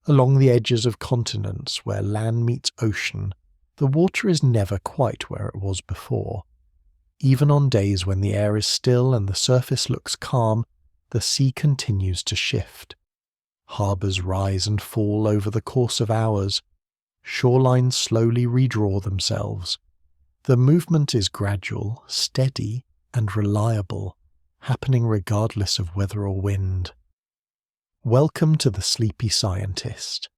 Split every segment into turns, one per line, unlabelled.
Along the edges of continents where land meets ocean, the water is never quite where it was before. Even on days when the air is still and the surface looks calm, the sea continues to shift. Harbours rise and fall over the course of hours. Shorelines slowly redraw themselves. The movement is gradual, steady, and reliable, happening regardless of weather or wind. Welcome to the Sleepy Scientist.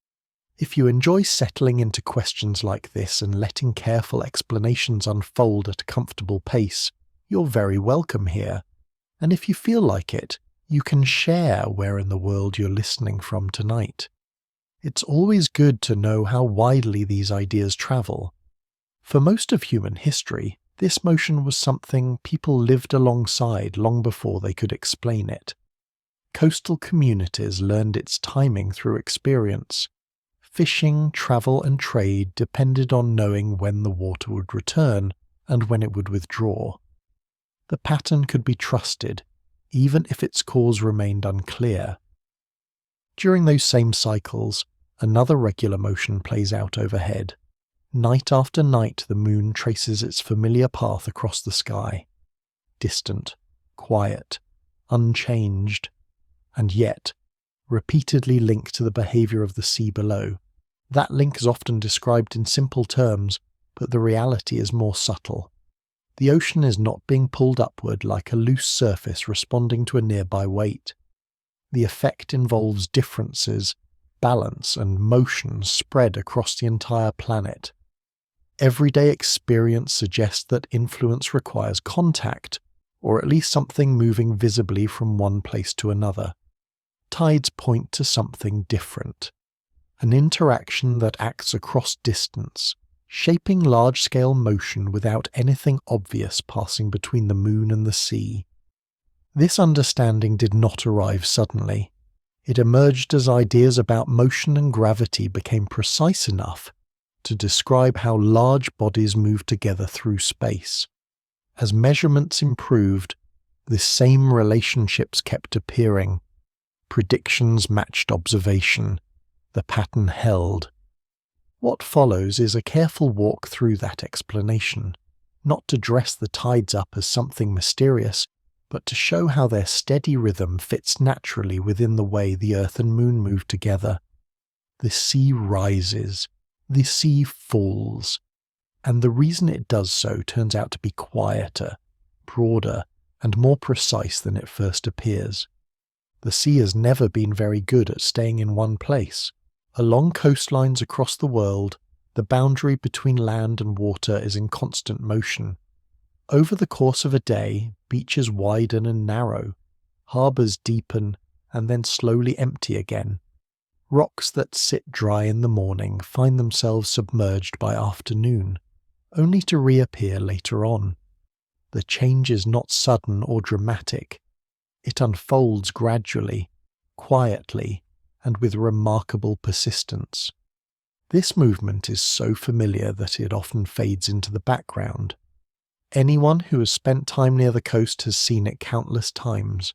If you enjoy settling into questions like this and letting careful explanations unfold at a comfortable pace, you're very welcome here. And if you feel like it, you can share where in the world you're listening from tonight. It's always good to know how widely these ideas travel. For most of human history, this motion was something people lived alongside long before they could explain it. Coastal communities learned its timing through experience. Fishing, travel, and trade depended on knowing when the water would return and when it would withdraw. The pattern could be trusted, even if its cause remained unclear. During those same cycles, another regular motion plays out overhead. Night after night the moon traces its familiar path across the sky. Distant, quiet, unchanged, and yet repeatedly linked to the behaviour of the sea below. That link is often described in simple terms, but the reality is more subtle. The ocean is not being pulled upward like a loose surface responding to a nearby weight. The effect involves differences, balance, and motion spread across the entire planet. Everyday experience suggests that influence requires contact, or at least something moving visibly from one place to another. Tides point to something different. An interaction that acts across distance, shaping large-scale motion without anything obvious passing between the moon and the sea. This understanding did not arrive suddenly. It emerged as ideas about motion and gravity became precise enough to describe how large bodies move together through space. As measurements improved, the same relationships kept appearing. Predictions matched observation. The pattern held. What follows is a careful walk through that explanation, not to dress the tides up as something mysterious, but to show how their steady rhythm fits naturally within the way the Earth and Moon move together. The sea rises, the sea falls, and the reason it does so turns out to be quieter, broader, and more precise than it first appears. The sea has never been very good at staying in one place. Along coastlines across the world, the boundary between land and water is in constant motion. Over the course of a day, beaches widen and narrow, harbours deepen and then slowly empty again. Rocks that sit dry in the morning find themselves submerged by afternoon, only to reappear later on. The change is not sudden or dramatic. It unfolds gradually, quietly, and with remarkable persistence. This movement is so familiar that it often fades into the background. Anyone who has spent time near the coast has seen it countless times.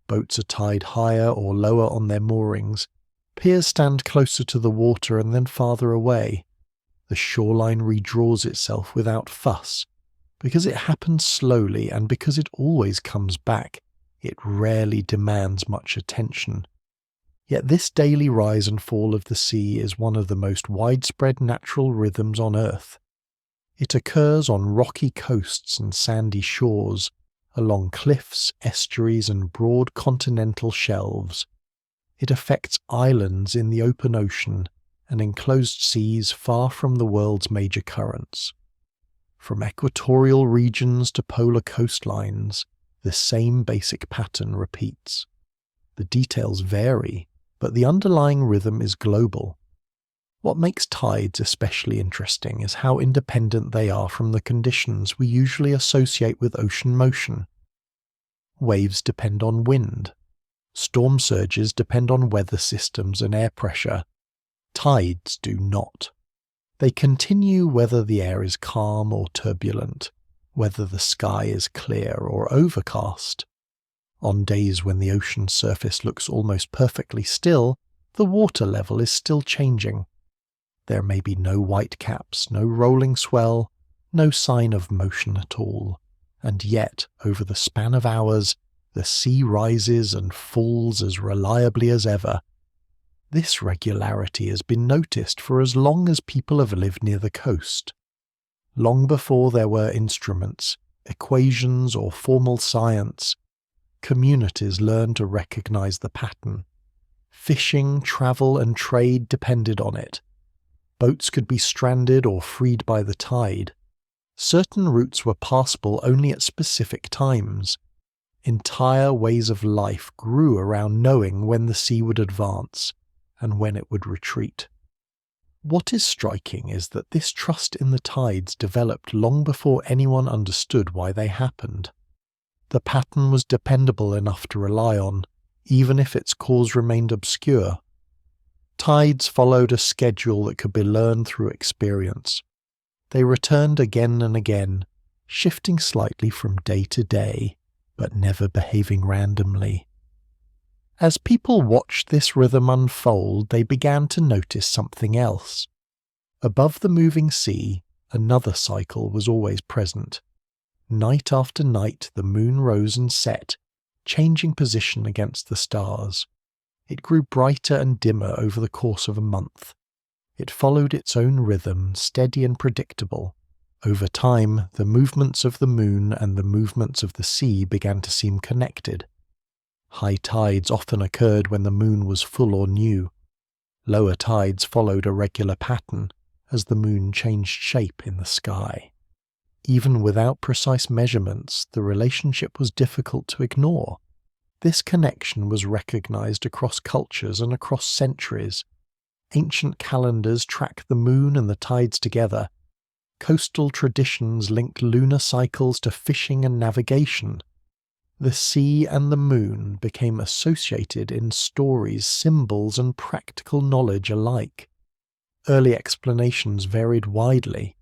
Boats are tied higher or lower on their moorings. Piers stand closer to the water and then farther away. The shoreline redraws itself without fuss. Because it happens slowly and because it always comes back, it rarely demands much attention. Yet this daily rise and fall of the sea is one of the most widespread natural rhythms on Earth. It occurs on rocky coasts and sandy shores, along cliffs, estuaries, and broad continental shelves. It affects islands in the open ocean and enclosed seas far from the world's major currents. From equatorial regions to polar coastlines, the same basic pattern repeats. The details vary, but the underlying rhythm is global. What makes tides especially interesting is how independent they are from the conditions we usually associate with ocean motion. Waves depend on wind. Storm surges depend on weather systems and air pressure. Tides do not. They continue whether the air is calm or turbulent, whether the sky is clear or overcast. On days when the ocean surface looks almost perfectly still, the water level is still changing. There may be no white caps, no rolling swell, no sign of motion at all, and yet, over the span of hours, the sea rises and falls as reliably as ever. This regularity has been noticed for as long as people have lived near the coast. Long before there were instruments, equations, or formal science, communities learned to recognize the pattern. Fishing, travel, and trade depended on it. Boats could be stranded or freed by the tide. Certain routes were passable only at specific times. Entire ways of life grew around knowing when the sea would advance and when it would retreat. What is striking is that this trust in the tides developed long before anyone understood why they happened. The pattern was dependable enough to rely on, even if its cause remained obscure. Tides followed a schedule that could be learned through experience. They returned again and again, shifting slightly from day to day, but never behaving randomly. As people watched this rhythm unfold, they began to notice something else. Above the moving sea, another cycle was always present. Night after night the moon rose and set, changing position against the stars. It grew brighter and dimmer over the course of a month. It followed its own rhythm, steady and predictable. Over time, the movements of the moon and the movements of the sea began to seem connected. High tides often occurred when the moon was full or new. Lower tides followed a regular pattern as the moon changed shape in the sky. Even without precise measurements, the relationship was difficult to ignore. This connection was recognized across cultures and across centuries. Ancient calendars tracked the moon and the tides together. Coastal traditions linked lunar cycles to fishing and navigation. The sea and the moon became associated in stories, symbols, and practical knowledge alike. Early explanations varied widely.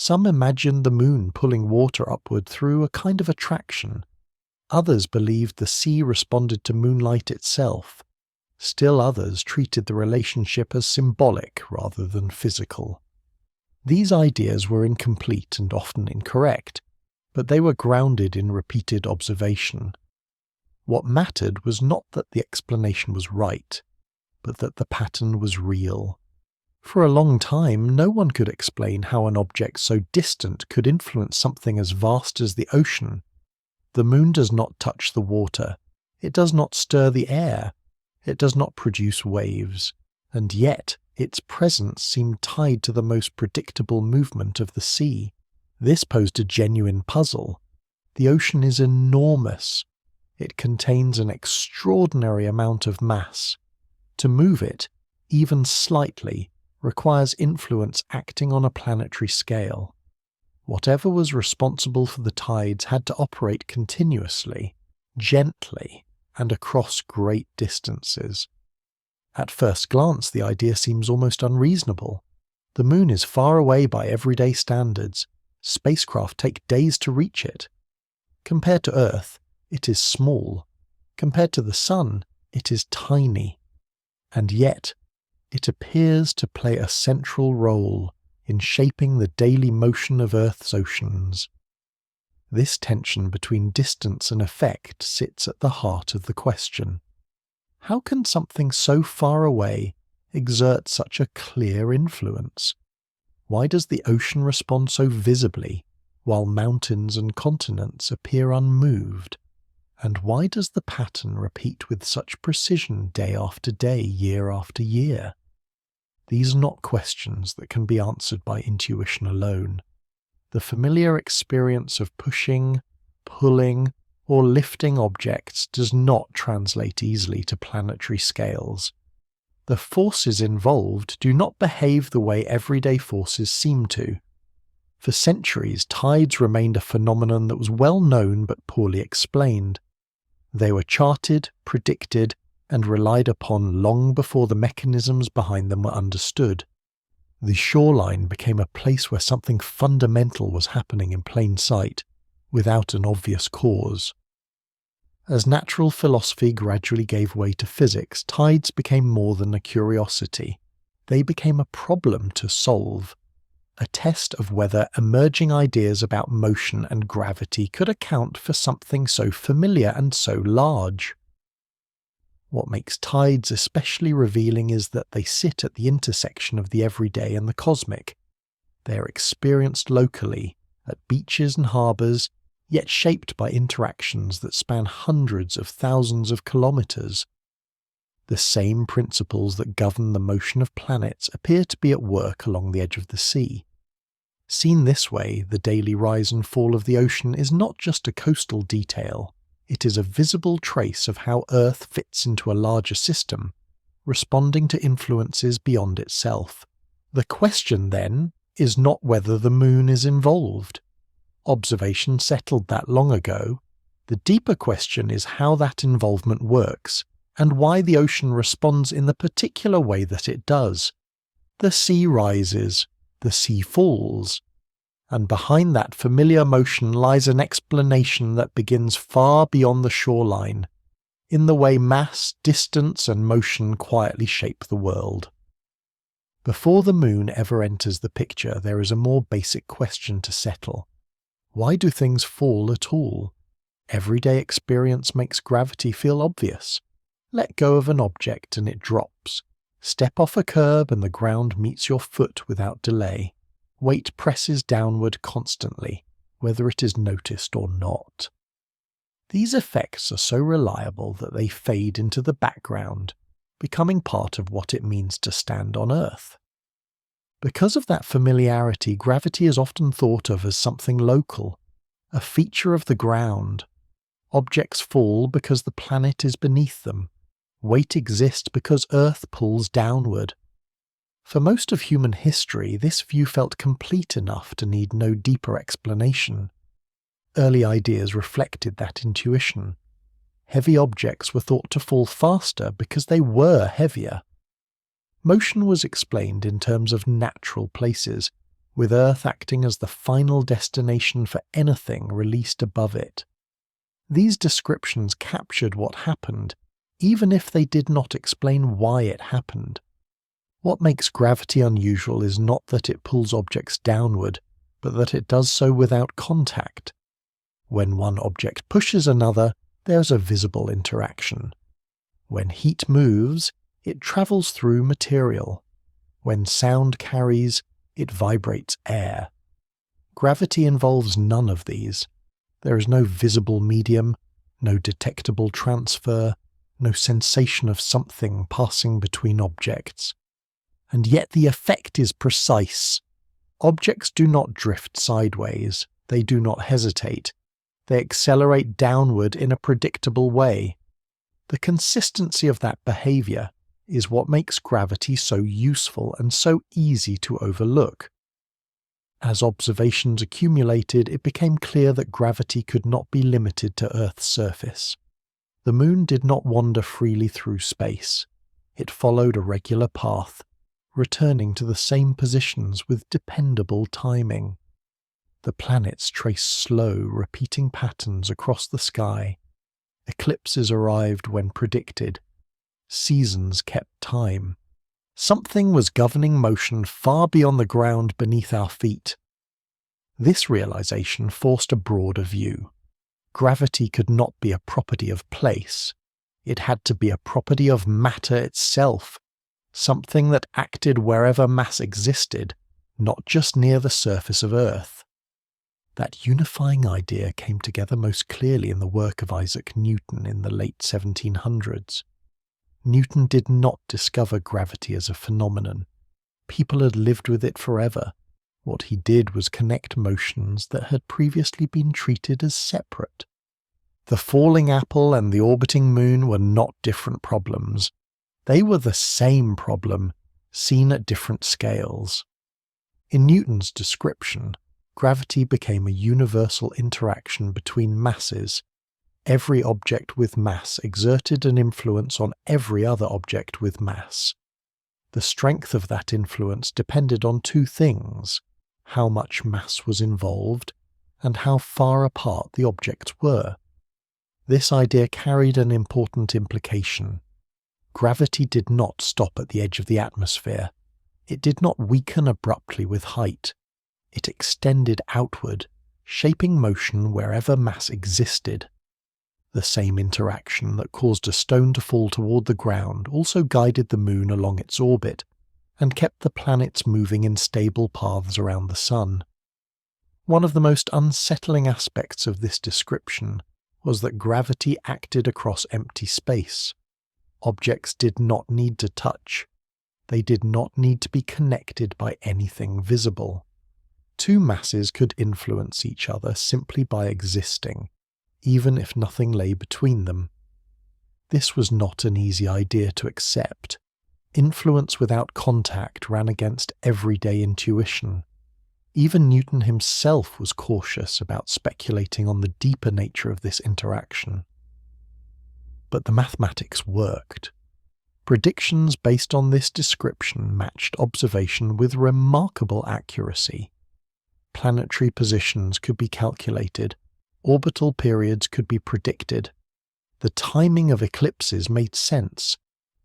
Some imagined the moon pulling water upward through a kind of attraction. Others believed the sea responded to moonlight itself. Still others treated the relationship as symbolic rather than physical. These ideas were incomplete and often incorrect, but they were grounded in repeated observation. What mattered was not that the explanation was right, but that the pattern was real. For a long time, no one could explain how an object so distant could influence something as vast as the ocean. The moon does not touch the water. It does not stir the air. It does not produce waves. And yet, its presence seemed tied to the most predictable movement of the sea. This posed a genuine puzzle. The ocean is enormous. It contains an extraordinary amount of mass. To move it, even slightly, requires influence acting on a planetary scale. Whatever was responsible for the tides had to operate continuously, gently, and across great distances. At first glance, the idea seems almost unreasonable. The moon is far away by everyday standards. Spacecraft take days to reach it. Compared to Earth, it is small. Compared to the Sun, it is tiny. And yet, it appears to play a central role in shaping the daily motion of Earth's oceans. This tension between distance and effect sits at the heart of the question. How can something so far away exert such a clear influence? Why does the ocean respond so visibly, while mountains and continents appear unmoved? And why does the pattern repeat with such precision day after day, year after year? These are not questions that can be answered by intuition alone. The familiar experience of pushing, pulling, or lifting objects does not translate easily to planetary scales. The forces involved do not behave the way everyday forces seem to. For centuries, tides remained a phenomenon that was well known but poorly explained. They were charted, predicted, and relied upon long before the mechanisms behind them were understood. The shoreline became a place where something fundamental was happening in plain sight, without an obvious cause. As natural philosophy gradually gave way to physics, tides became more than a curiosity. They became a problem to solve, a test of whether emerging ideas about motion and gravity could account for something so familiar and so large. What makes tides especially revealing is that they sit at the intersection of the everyday and the cosmic. They are experienced locally, at beaches and harbours, yet shaped by interactions that span hundreds of thousands of kilometres. The same principles that govern the motion of planets appear to be at work along the edge of the sea. Seen this way, the daily rise and fall of the ocean is not just a coastal detail. It is a visible trace of how Earth fits into a larger system, responding to influences beyond itself. The question, then, is not whether the moon is involved. Observation settled that long ago. The deeper question is how that involvement works, and why the ocean responds in the particular way that it does. The sea rises, the sea falls, and behind that familiar motion lies an explanation that begins far beyond the shoreline, in the way mass, distance, and motion quietly shape the world. Before the moon ever enters the picture, there is a more basic question to settle. Why do things fall at all? Everyday experience makes gravity feel obvious. Let go of an object and it drops. Step off a curb and the ground meets your foot without delay. Weight presses downward constantly, whether it is noticed or not. These effects are so reliable that they fade into the background, becoming part of what it means to stand on Earth. Because of that familiarity, gravity is often thought of as something local, a feature of the ground. Objects fall because the planet is beneath them. Weight exists because Earth pulls downward. For most of human history, this view felt complete enough to need no deeper explanation. Early ideas reflected that intuition. Heavy objects were thought to fall faster because they were heavier. Motion was explained in terms of natural places, with Earth acting as the final destination for anything released above it. These descriptions captured what happened, even if they did not explain why it happened. What makes gravity unusual is not that it pulls objects downward, but that it does so without contact. When one object pushes another, there's a visible interaction. When heat moves, it travels through material. When sound carries, it vibrates air. Gravity involves none of these. There is no visible medium, no detectable transfer, no sensation of something passing between objects. And yet the effect is precise. Objects do not drift sideways, they do not hesitate, they accelerate downward in a predictable way. The consistency of that behaviour is what makes gravity so useful and so easy to overlook. As observations accumulated, it became clear that gravity could not be limited to Earth's surface. The moon did not wander freely through space. It followed a regular path, returning to the same positions with dependable timing. The planets traced slow, repeating patterns across the sky. Eclipses arrived when predicted. Seasons kept time. Something was governing motion far beyond the ground beneath our feet. This realization forced a broader view. Gravity could not be a property of place. It had to be a property of matter itself, something that acted wherever mass existed, not just near the surface of Earth. That unifying idea came together most clearly in the work of Isaac Newton in the late 1700s. Newton did not discover gravity as a phenomenon. People had lived with it forever. What he did was connect motions that had previously been treated as separate. The falling apple and the orbiting moon were not different problems. They were the same problem, seen at different scales. In Newton's description, gravity became a universal interaction between masses. Every object with mass exerted an influence on every other object with mass. The strength of that influence depended on two things: how much mass was involved, and how far apart the objects were. This idea carried an important implication. Gravity did not stop at the edge of the atmosphere. It did not weaken abruptly with height. It extended outward, shaping motion wherever mass existed. The same interaction that caused a stone to fall toward the ground also guided the Moon along its orbit, and kept the planets moving in stable paths around the Sun. One of the most unsettling aspects of this description was that gravity acted across empty space. Objects did not need to touch. They did not need to be connected by anything visible. Two masses could influence each other simply by existing, even if nothing lay between them. This was not an easy idea to accept. Influence without contact ran against everyday intuition. Even Newton himself was cautious about speculating on the deeper nature of this interaction. But the mathematics worked. Predictions based on this description matched observation with remarkable accuracy. Planetary positions could be calculated, orbital periods could be predicted. The timing of eclipses made sense.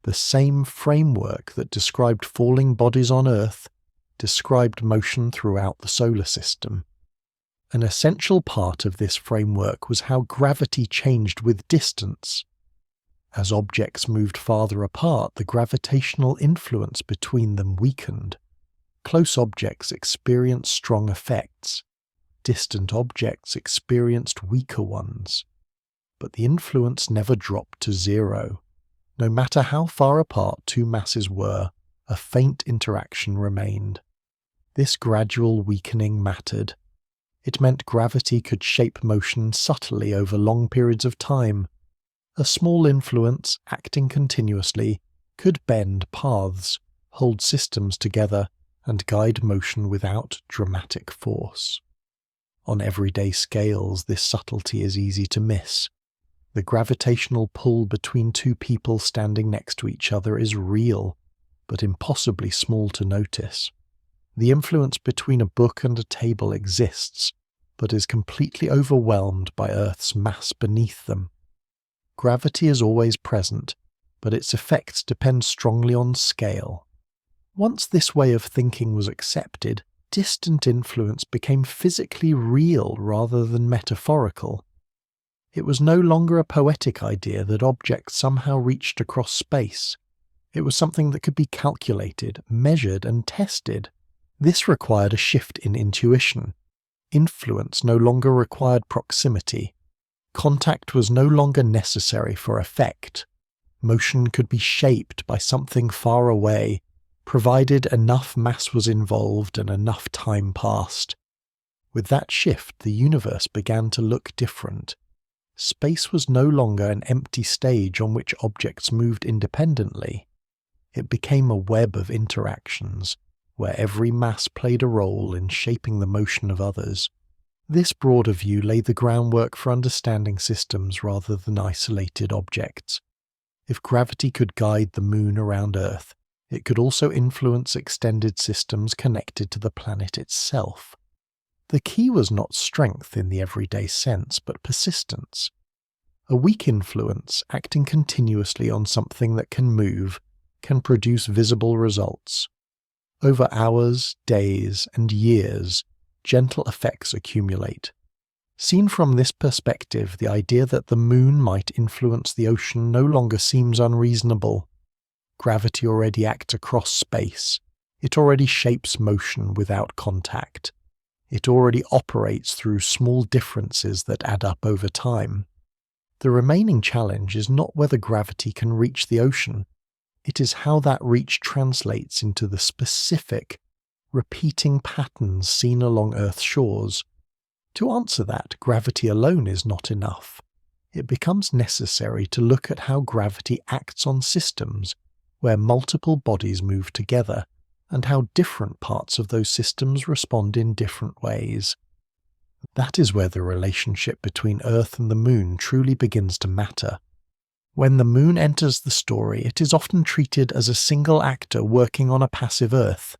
The same framework that described falling bodies on Earth described motion throughout the solar system. An essential part of this framework was how gravity changed with distance. As objects moved farther apart, the gravitational influence between them weakened. Close objects experienced strong effects. Distant objects experienced weaker ones. But the influence never dropped to zero. No matter how far apart two masses were, a faint interaction remained. This gradual weakening mattered. It meant gravity could shape motion subtly over long periods of time. A small influence, acting continuously, could bend paths, hold systems together, and guide motion without dramatic force. On everyday scales, this subtlety is easy to miss. The gravitational pull between two people standing next to each other is real, but impossibly small to notice. The influence between a book and a table exists, but is completely overwhelmed by Earth's mass beneath them. Gravity is always present, but its effects depend strongly on scale. Once this way of thinking was accepted, distant influence became physically real rather than metaphorical. It was no longer a poetic idea that objects somehow reached across space. It was something that could be calculated, measured, and tested. This required a shift in intuition. Influence no longer required proximity. Contact was no longer necessary for effect. Motion could be shaped by something far away, provided enough mass was involved and enough time passed. With that shift, the universe began to look different. Space was no longer an empty stage on which objects moved independently. It became a web of interactions, where every mass played a role in shaping the motion of others. This broader view laid the groundwork for understanding systems rather than isolated objects. If gravity could guide the Moon around Earth, it could also influence extended systems connected to the planet itself. The key was not strength in the everyday sense, but persistence. A weak influence, acting continuously on something that can move, can produce visible results. Over hours, days, and years, gentle effects accumulate. Seen from this perspective, the idea that the Moon might influence the ocean no longer seems unreasonable. Gravity already acts across space. It already shapes motion without contact. It already operates through small differences that add up over time. The remaining challenge is not whether gravity can reach the ocean. It is how that reach translates into the specific, repeating patterns seen along Earth's shores. To answer that, gravity alone is not enough. It becomes necessary to look at how gravity acts on systems where multiple bodies move together, and how different parts of those systems respond in different ways. That is where the relationship between Earth and the Moon truly begins to matter. When the Moon enters the story, it is often treated as a single actor working on a passive Earth.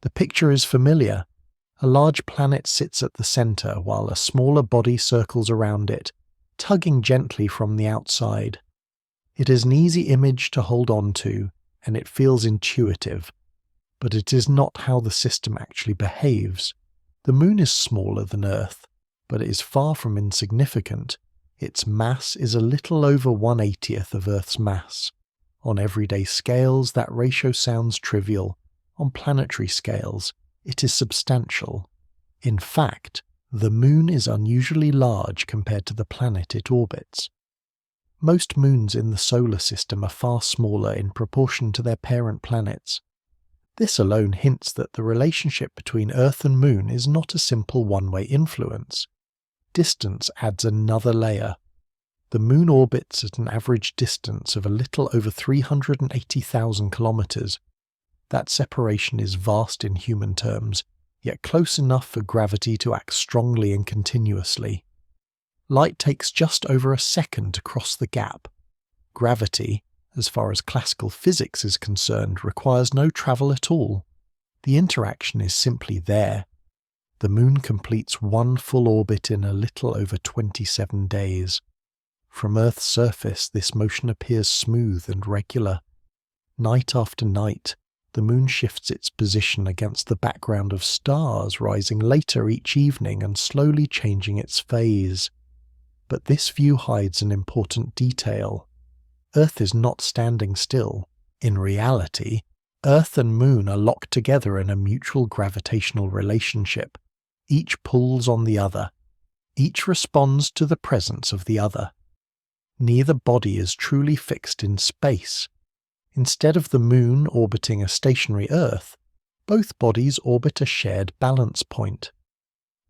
The picture is familiar. A large planet sits at the center while a smaller body circles around it, tugging gently from the outside. It is an easy image to hold on to, and it feels intuitive, but it is not how the system actually behaves. The Moon is smaller than Earth, but it is far from insignificant. Its mass is a little over 1/80th of Earth's mass. On everyday scales, that ratio sounds trivial. On planetary scales, it is substantial. In fact, the Moon is unusually large compared to the planet it orbits. Most moons in the solar system are far smaller in proportion to their parent planets. This alone hints that the relationship between Earth and Moon is not a simple one-way influence. Distance adds another layer. The Moon orbits at an average distance of a little over 380,000 kilometers. That separation is vast in human terms, yet close enough for gravity to act strongly and continuously. Light takes just over a second to cross the gap. Gravity, as far as classical physics is concerned, requires no travel at all. The interaction is simply there. The Moon completes one full orbit in a little over 27 days. From Earth's surface, this motion appears smooth and regular. Night after night, the Moon shifts its position against the background of stars, rising later each evening and slowly changing its phase. But this view hides an important detail. Earth is not standing still. In reality, Earth and Moon are locked together in a mutual gravitational relationship. Each pulls on the other. Each responds to the presence of the other. Neither body is truly fixed in space. Instead of the Moon orbiting a stationary Earth, both bodies orbit a shared balance point.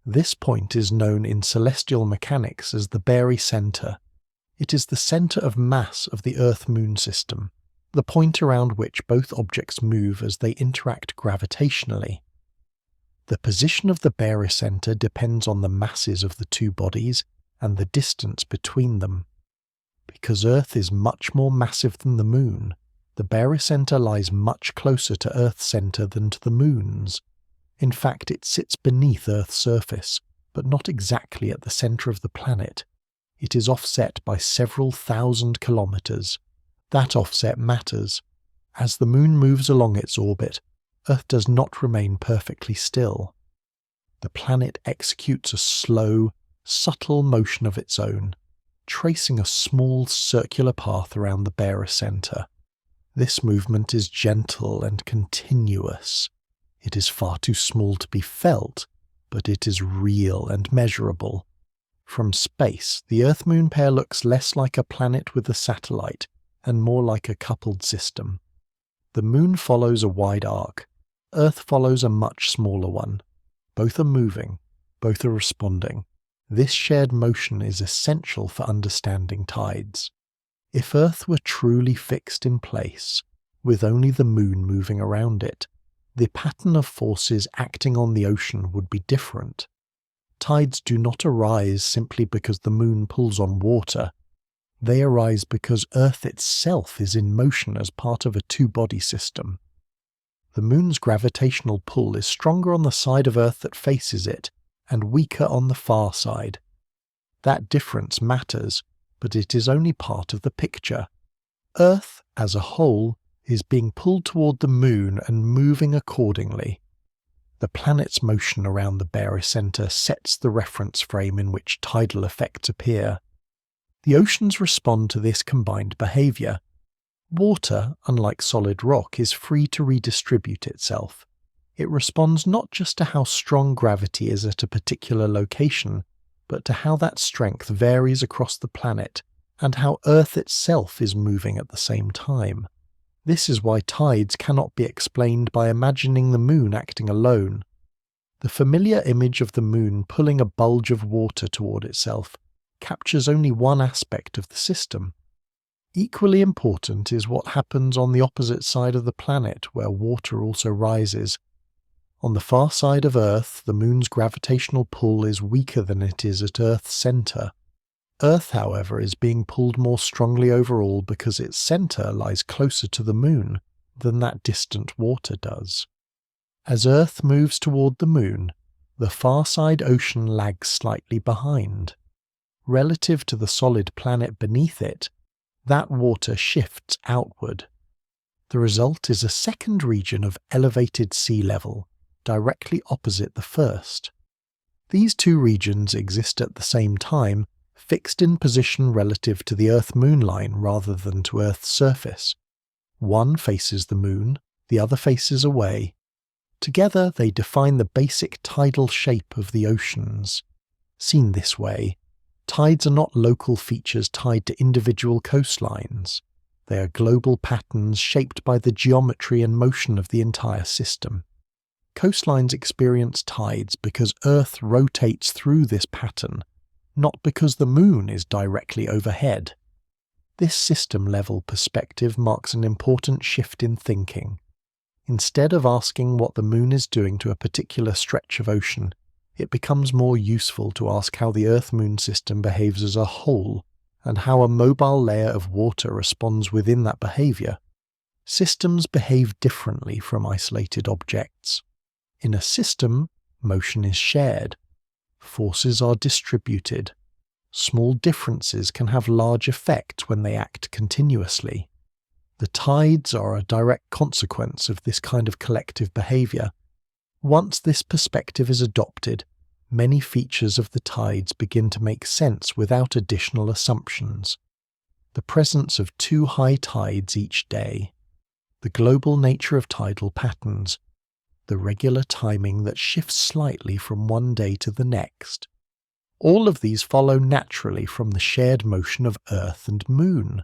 This point is known in celestial mechanics as the barycenter. It is the center of mass of the Earth-Moon system, the point around which both objects move as they interact gravitationally. The position of the barycenter depends on the masses of the two bodies and the distance between them. Because Earth is much more massive than the Moon, the barycenter lies much closer to Earth's center than to the Moon's. In fact, it sits beneath Earth's surface, but not exactly at the center of the planet. It is offset by several thousand kilometers. That offset matters. As the Moon moves along its orbit, Earth does not remain perfectly still. The planet executes a slow, subtle motion of its own, tracing a small circular path around the barycenter. This movement is gentle and continuous. It is far too small to be felt, but it is real and measurable. From space, the Earth-Moon pair looks less like a planet with a satellite and more like a coupled system. The Moon follows a wide arc. Earth follows a much smaller one. Both are moving. Both are responding. This shared motion is essential for understanding tides. If Earth were truly fixed in place, with only the Moon moving around it, the pattern of forces acting on the ocean would be different. Tides do not arise simply because the Moon pulls on water. They arise because Earth itself is in motion as part of a two-body system. The Moon's gravitational pull is stronger on the side of Earth that faces it, and weaker on the far side. That difference matters, but it is only part of the picture. Earth, as a whole, is being pulled toward the Moon and moving accordingly. The planet's motion around the barycenter sets the reference frame in which tidal effects appear. The oceans respond to this combined behavior. Water, unlike solid rock, is free to redistribute itself. It responds not just to how strong gravity is at a particular location, but to how that strength varies across the planet and how Earth itself is moving at the same time. This is why tides cannot be explained by imagining the Moon acting alone. The familiar image of the Moon pulling a bulge of water toward itself captures only one aspect of the system. Equally important is what happens on the opposite side of the planet, where water also rises. On the far side of Earth, the Moon's gravitational pull is weaker than it is at Earth's center. Earth, however, is being pulled more strongly overall because its center lies closer to the Moon than that distant water does. As Earth moves toward the Moon, the far side ocean lags slightly behind. relative to the solid planet beneath it, that water shifts outward. The result is a second region of elevated sea level, directly opposite the first. These two regions exist at the same time, fixed in position relative to the Earth-Moon line rather than to Earth's surface. One faces the Moon, the other faces away. Together they define the basic tidal shape of the oceans. Seen this way, tides are not local features tied to individual coastlines. They are global patterns shaped by the geometry and motion of the entire system. Coastlines experience tides because Earth rotates through this pattern, not because the Moon is directly overhead. This system-level perspective marks an important shift in thinking. Instead of asking what the Moon is doing to a particular stretch of ocean, it becomes more useful to ask how the Earth-Moon system behaves as a whole, and how a mobile layer of water responds within that behavior. Systems behave differently from isolated objects. In a system, motion is shared. Forces are distributed. Small differences can have large effect when they act continuously. The tides are a direct consequence of this kind of collective behavior. Once this perspective is adopted, many features of the tides begin to make sense without additional assumptions. The presence of two high tides each day, the global nature of tidal patterns, the regular timing that shifts slightly from one day to the next. All of these follow naturally from the shared motion of Earth and Moon.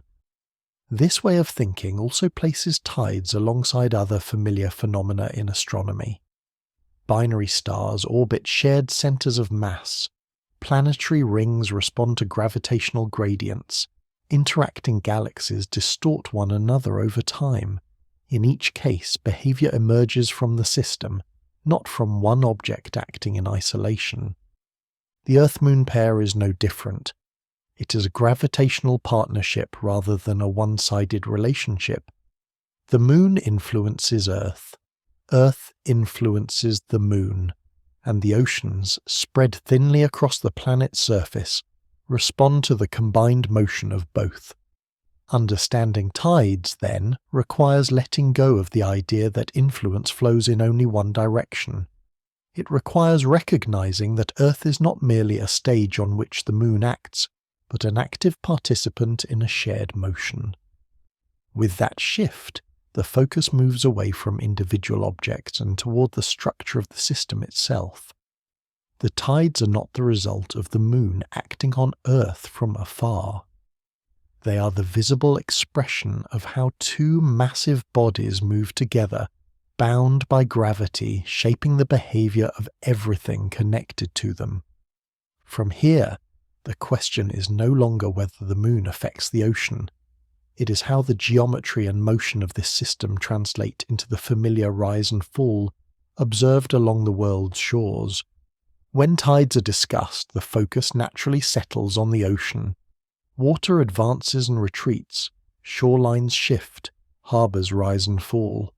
This way of thinking also places tides alongside other familiar phenomena in astronomy. Binary stars orbit shared centers of mass. Planetary rings respond to gravitational gradients. Interacting galaxies distort one another over time. In each case, behavior emerges from the system, not from one object acting in isolation. The Earth-Moon pair is no different. It is a gravitational partnership rather than a one-sided relationship. The Moon influences Earth. Earth influences the Moon, and the oceans, spread thinly across the planet's surface, respond to the combined motion of both. Understanding tides, then, requires letting go of the idea that influence flows in only one direction. It requires recognizing that Earth is not merely a stage on which the Moon acts, but an active participant in a shared motion. With that shift, the focus moves away from individual objects and toward the structure of the system itself. The tides are not the result of the Moon acting on Earth from afar. They are the visible expression of how two massive bodies move together, bound by gravity, shaping the behavior of everything connected to them. From here, the question is no longer whether the Moon affects the ocean. It is how the geometry and motion of this system translate into the familiar rise and fall observed along the world's shores. When tides are discussed, the focus naturally settles on the ocean. Water advances and retreats, shorelines shift, harbours rise and fall.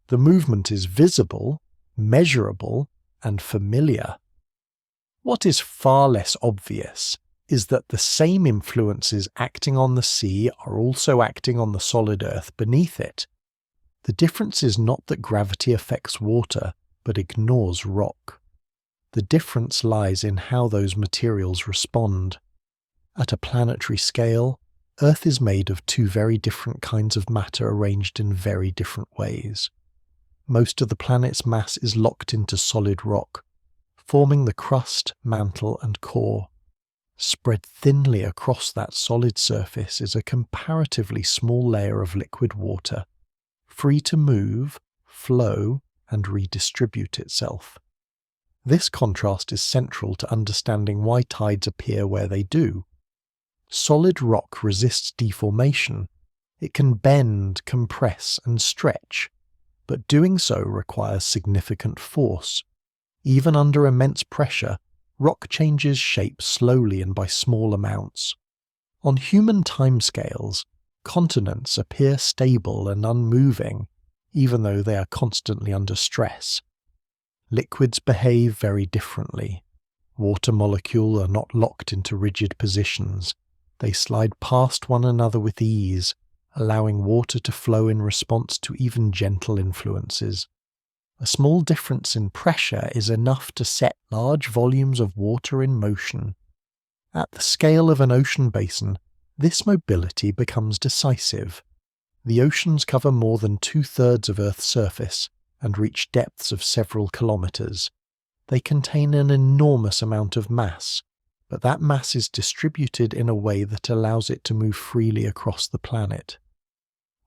The movement is visible, measurable, and familiar. What is far less obvious is that the same influences acting on the sea are also acting on the solid Earth beneath it. The difference is not that gravity affects water, but ignores rock. The difference lies in how those materials respond. At a planetary scale, Earth is made of two very different kinds of matter arranged in very different ways. Most of the planet's mass is locked into solid rock, forming the crust, mantle, and core. Spread thinly across that solid surface is a comparatively small layer of liquid water, free to move, flow, and redistribute itself. This contrast is central to understanding why tides appear where they do. Solid rock resists deformation. It can bend, compress, and stretch, but doing so requires significant force. Even under immense pressure, rock changes shape slowly and by small amounts. On human timescales, continents appear stable and unmoving, even though they are constantly under stress. Liquids behave very differently. Water molecules are not locked into rigid positions. They slide past one another with ease, allowing water to flow in response to even gentle influences. A small difference in pressure is enough to set large volumes of water in motion. At the scale of an ocean basin, this mobility becomes decisive. The oceans cover more than 2/3 of Earth's surface and reach depths of several kilometers. They contain an enormous amount of mass, but that mass is distributed in a way that allows it to move freely across the planet.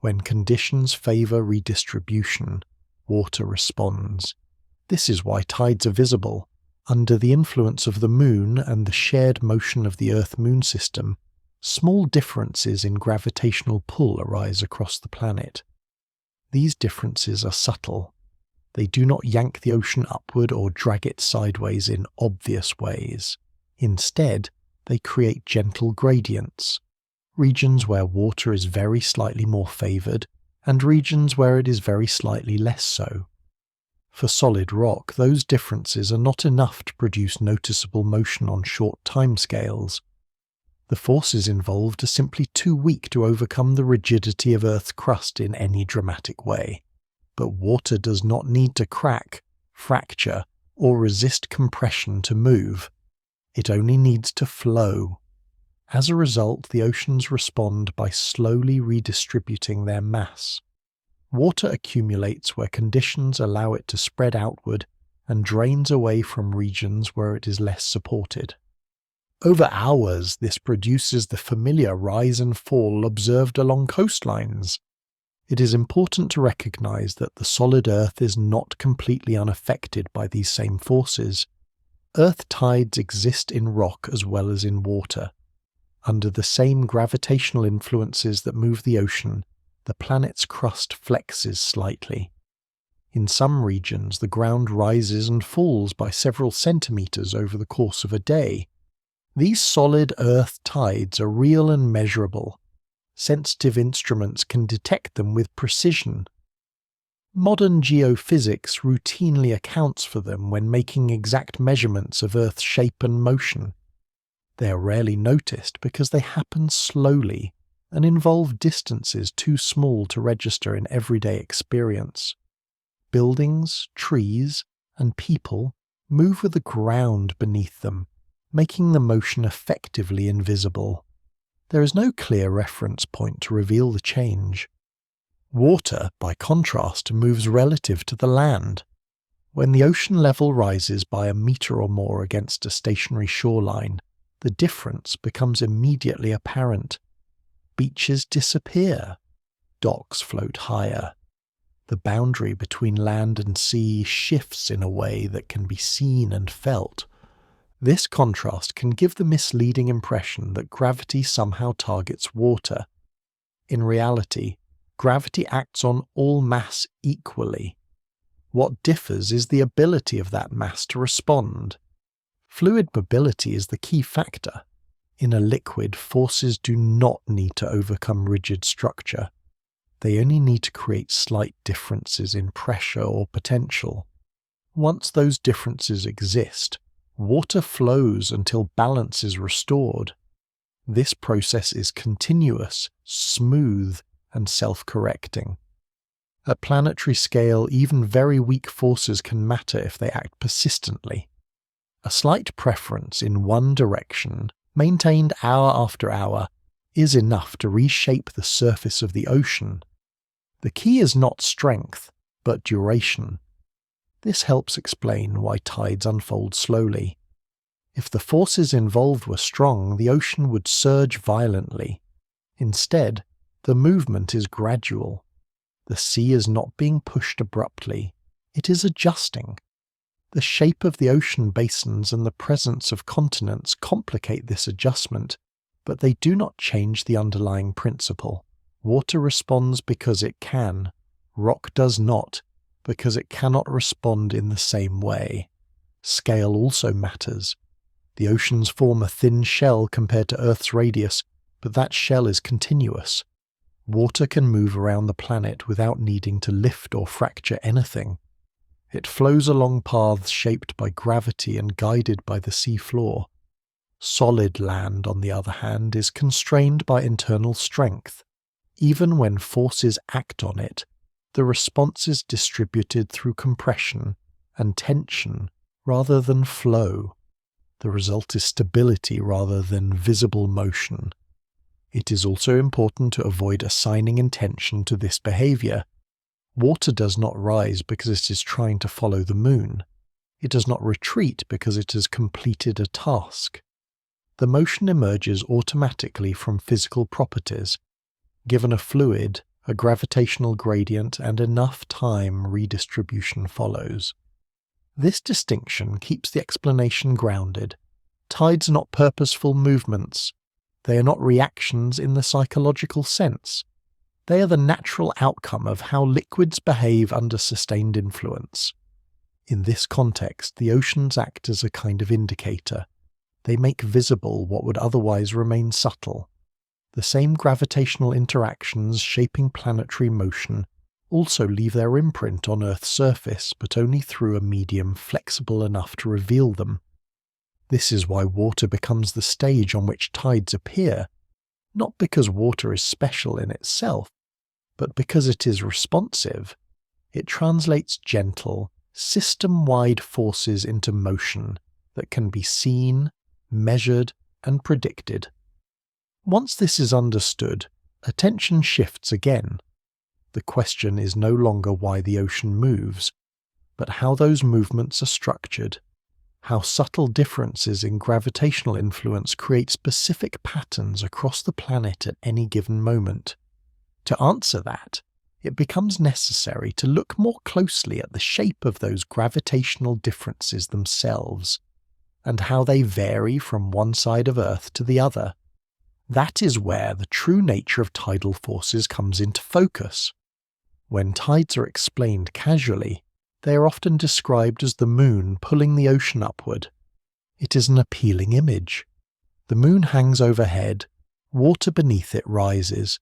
When conditions favor redistribution, water responds. This is why tides are visible. Under the influence of the Moon and the shared motion of the Earth-Moon system, small differences in gravitational pull arise across the planet. These differences are subtle. They do not yank the ocean upward or drag it sideways in obvious ways. Instead, they create gentle gradients, regions where water is very slightly more favored, and regions where it is very slightly less so. For solid rock, those differences are not enough to produce noticeable motion on short timescales. The forces involved are simply too weak to overcome the rigidity of Earth's crust in any dramatic way. But water does not need to crack, fracture, or resist compression to move. It only needs to flow. As a result, the oceans respond by slowly redistributing their mass. Water accumulates where conditions allow it to spread outward and drains away from regions where it is less supported. Over hours, this produces the familiar rise and fall observed along coastlines. It is important to recognize that the solid Earth is not completely unaffected by these same forces. Earth tides exist in rock as well as in water. Under the same gravitational influences that move the ocean, the planet's crust flexes slightly. In some regions, the ground rises and falls by several centimeters over the course of a day. These solid Earth tides are real and measurable. Sensitive instruments can detect them with precision. Modern geophysics routinely accounts for them when making exact measurements of Earth's shape and motion. They are rarely noticed because they happen slowly and involve distances too small to register in everyday experience. Buildings, trees, and people move with the ground beneath them, making the motion effectively invisible. There is no clear reference point to reveal the change. Water, by contrast, moves relative to the land. When the ocean level rises by a meter or more against a stationary shoreline, the difference becomes immediately apparent. Beaches disappear. Docks float higher. The boundary between land and sea shifts in a way that can be seen and felt. This contrast can give the misleading impression that gravity somehow targets water. In reality, gravity acts on all mass equally. What differs is the ability of that mass to respond. Fluid mobility is the key factor. In a liquid, forces do not need to overcome rigid structure. They only need to create slight differences in pressure or potential. Once those differences exist, water flows until balance is restored. This process is continuous, smooth, and self-correcting. At planetary scale, even very weak forces can matter if they act persistently. A slight preference in one direction, maintained hour after hour, is enough to reshape the surface of the ocean. The key is not strength, but duration. This helps explain why tides unfold slowly. If the forces involved were strong, the ocean would surge violently. Instead, the movement is gradual. The sea is not being pushed abruptly. It is adjusting. The shape of the ocean basins and the presence of continents complicate this adjustment, but they do not change the underlying principle. Water responds because it can. Rock does not, because it cannot respond in the same way. Scale also matters. The oceans form a thin shell compared to Earth's radius, but that shell is continuous. Water can move around the planet without needing to lift or fracture anything. It flows along paths shaped by gravity and guided by the sea floor. Solid land, on the other hand, is constrained by internal strength. Even when forces act on it, the response is distributed through compression and tension rather than flow. The result is stability rather than visible motion. It is also important to avoid assigning intention to this behavior. Water does not rise because it is trying to follow the moon. It does not retreat because it has completed a task. The motion emerges automatically from physical properties. Given a fluid, a gravitational gradient, and enough time, redistribution follows. This distinction keeps the explanation grounded. Tides are not purposeful movements. They are not reactions in the psychological sense. They are the natural outcome of how liquids behave under sustained influence. In this context, the oceans act as a kind of indicator. They make visible what would otherwise remain subtle. The same gravitational interactions shaping planetary motion also leave their imprint on Earth's surface, but only through a medium flexible enough to reveal them. This is why water becomes the stage on which tides appear, not because water is special in itself, but because it is responsive. It translates gentle, system-wide forces into motion that can be seen, measured, and predicted. Once this is understood, attention shifts again. The question is no longer why the ocean moves, but how those movements are structured, how subtle differences in gravitational influence create specific patterns across the planet at any given moment. To answer that, it becomes necessary to look more closely at the shape of those gravitational differences themselves, and how they vary from one side of Earth to the other. That is where the true nature of tidal forces comes into focus. When tides are explained casually, they are often described as the moon pulling the ocean upward. It is an appealing image. The moon hangs overhead, water beneath it rises,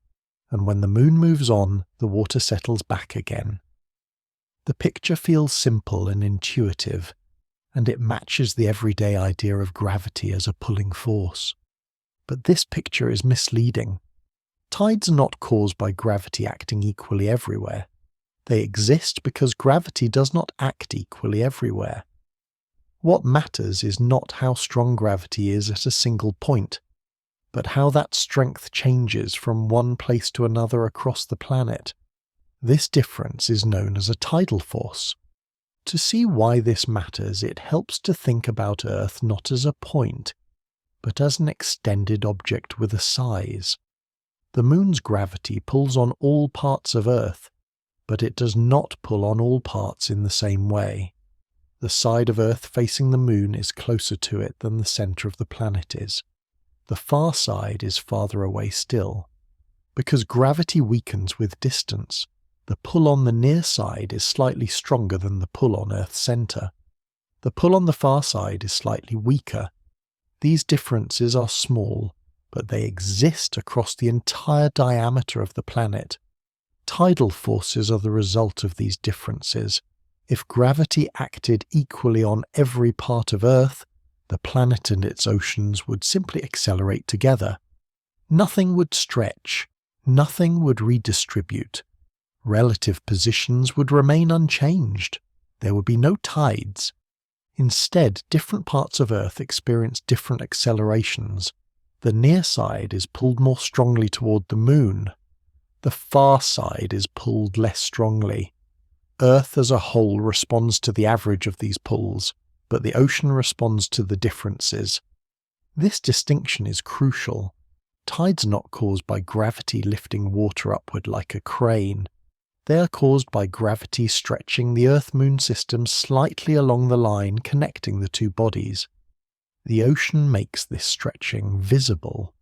and when the moon moves on, the water settles back again. The picture feels simple and intuitive, and it matches the everyday idea of gravity as a pulling force. But this picture is misleading. Tides are not caused by gravity acting equally everywhere. They exist because gravity does not act equally everywhere. What matters is not how strong gravity is at a single point, but how that strength changes from one place to another across the planet. This difference is known as a tidal force. To see why this matters, it helps to think about Earth not as a point, but as an extended object with a size. The moon's gravity pulls on all parts of Earth, but it does not pull on all parts in the same way. The side of Earth facing the moon is closer to it than the centre of the planet is. The far side is farther away still. Because gravity weakens with distance, the pull on the near side is slightly stronger than the pull on Earth's centre. The pull on the far side is slightly weaker. These differences are small, but they exist across the entire diameter of the planet. Tidal forces are the result of these differences. If gravity acted equally on every part of Earth, the planet and its oceans would simply accelerate together. Nothing would stretch, nothing would redistribute. Relative positions would remain unchanged. There would be no tides. Instead, different parts of Earth experience different accelerations. The near side is pulled more strongly toward the moon. The far side is pulled less strongly. Earth as a whole responds to the average of these pulls, but the ocean responds to the differences. This distinction is crucial. Tides are not caused by gravity lifting water upward like a crane. They are caused by gravity stretching the Earth-Moon system slightly along the line connecting the two bodies. The ocean makes this stretching visible.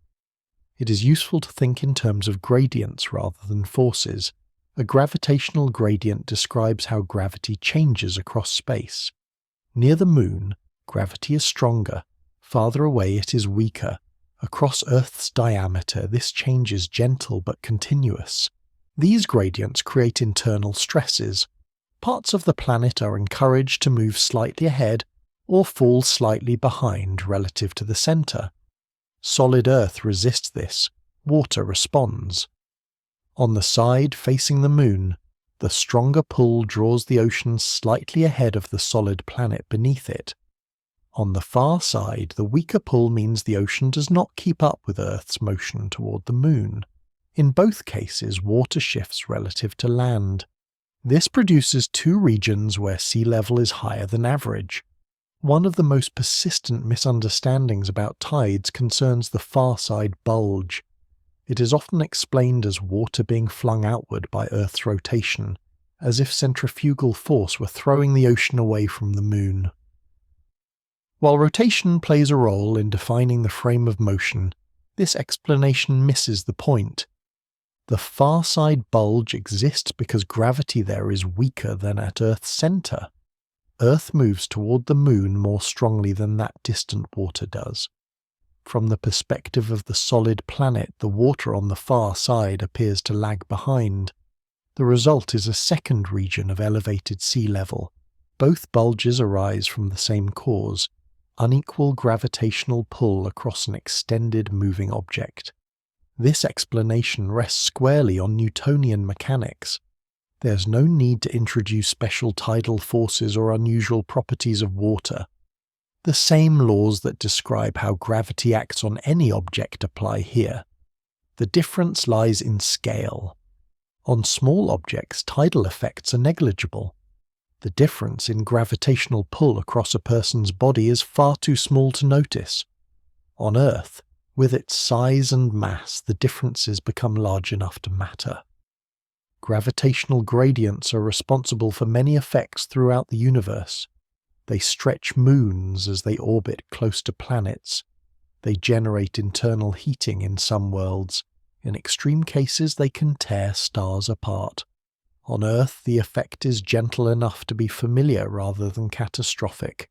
It is useful to think in terms of gradients rather than forces. A gravitational gradient describes how gravity changes across space. Near the moon, gravity is stronger. Farther away, it is weaker. Across Earth's diameter, this change is gentle but continuous. These gradients create internal stresses. parts of the planet are encouraged to move slightly ahead or fall slightly behind relative to the centre. Solid Earth resists this, water responds. On the side facing the Moon, the stronger pull draws the ocean slightly ahead of the solid planet beneath it. On the far side, the weaker pull means the ocean does not keep up with Earth's motion toward the Moon. In both cases, water shifts relative to land. This produces two regions where sea level is higher than average. One of the most persistent misunderstandings about tides concerns the far side bulge. It is often explained as water being flung outward by Earth's rotation, as if centrifugal force were throwing the ocean away from the Moon. While rotation plays a role in defining the frame of motion, this explanation misses the point. The far side bulge exists because gravity there is weaker than at Earth's centre. Earth moves toward the Moon more strongly than that distant water does. From the perspective of the solid planet, the water on the far side appears to lag behind. The result is a second region of elevated sea level. Both bulges arise from the same cause: unequal gravitational pull across an extended moving object. This explanation rests squarely on Newtonian mechanics. There's no need to introduce special tidal forces or unusual properties of water. The same laws that describe how gravity acts on any object apply here. The difference lies in scale. On small objects, tidal effects are negligible. The difference in gravitational pull across a person's body is far too small to notice. On Earth, with its size and mass, the differences become large enough to matter. Gravitational gradients are responsible for many effects throughout the universe. They stretch moons as they orbit close to planets. They generate internal heating in some worlds. In extreme cases, they can tear stars apart. On Earth, the effect is gentle enough to be familiar rather than catastrophic.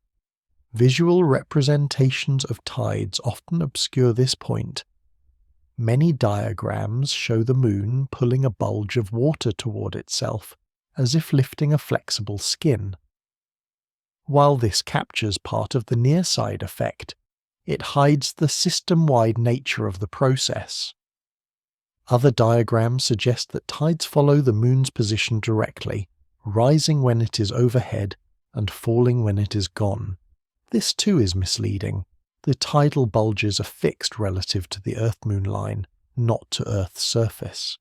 Visual representations of tides often obscure this point. Many diagrams show the Moon pulling a bulge of water toward itself, as if lifting a flexible skin. While this captures part of the near-side effect, it hides the system-wide nature of the process. Other diagrams suggest that tides follow the Moon's position directly, rising when it is overhead and falling when it is gone. This too is misleading. The tidal bulges are fixed relative to the Earth-Moon line, not to Earth's surface.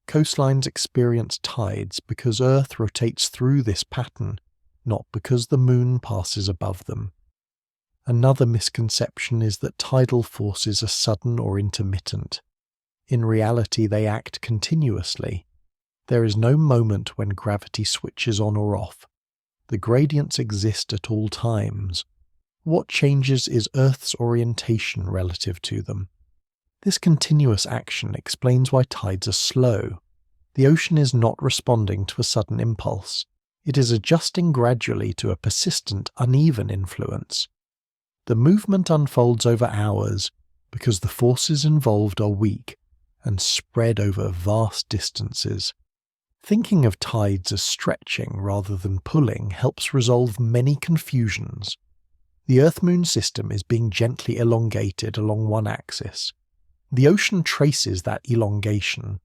Coastlines experience tides because Earth rotates through this pattern, not because the Moon passes above them. Another misconception is that tidal forces are sudden or intermittent. In reality, they act continuously. There is no moment when gravity switches on or off. The gradients exist at all times. What changes is Earth's orientation relative to them. This continuous action explains why tides are slow. The ocean is not responding to a sudden impulse. It is adjusting gradually to a persistent, uneven influence. The movement unfolds over hours because the forces involved are weak and spread over vast distances. Thinking of tides as stretching rather than pulling helps resolve many confusions. The Earth-Moon system is being gently elongated along one axis. The ocean traces that elongation.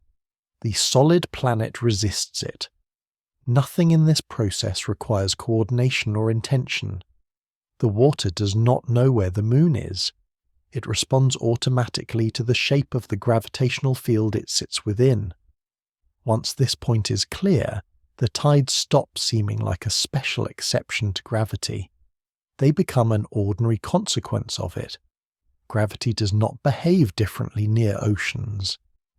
The solid planet resists it. Nothing in this process requires coordination or intention. The water does not know where the Moon is. It responds automatically to the shape of the gravitational field it sits within. Once this point is clear, the tides stop seeming like a special exception to gravity. They become an ordinary consequence of it. Gravity does not behave differently near oceans.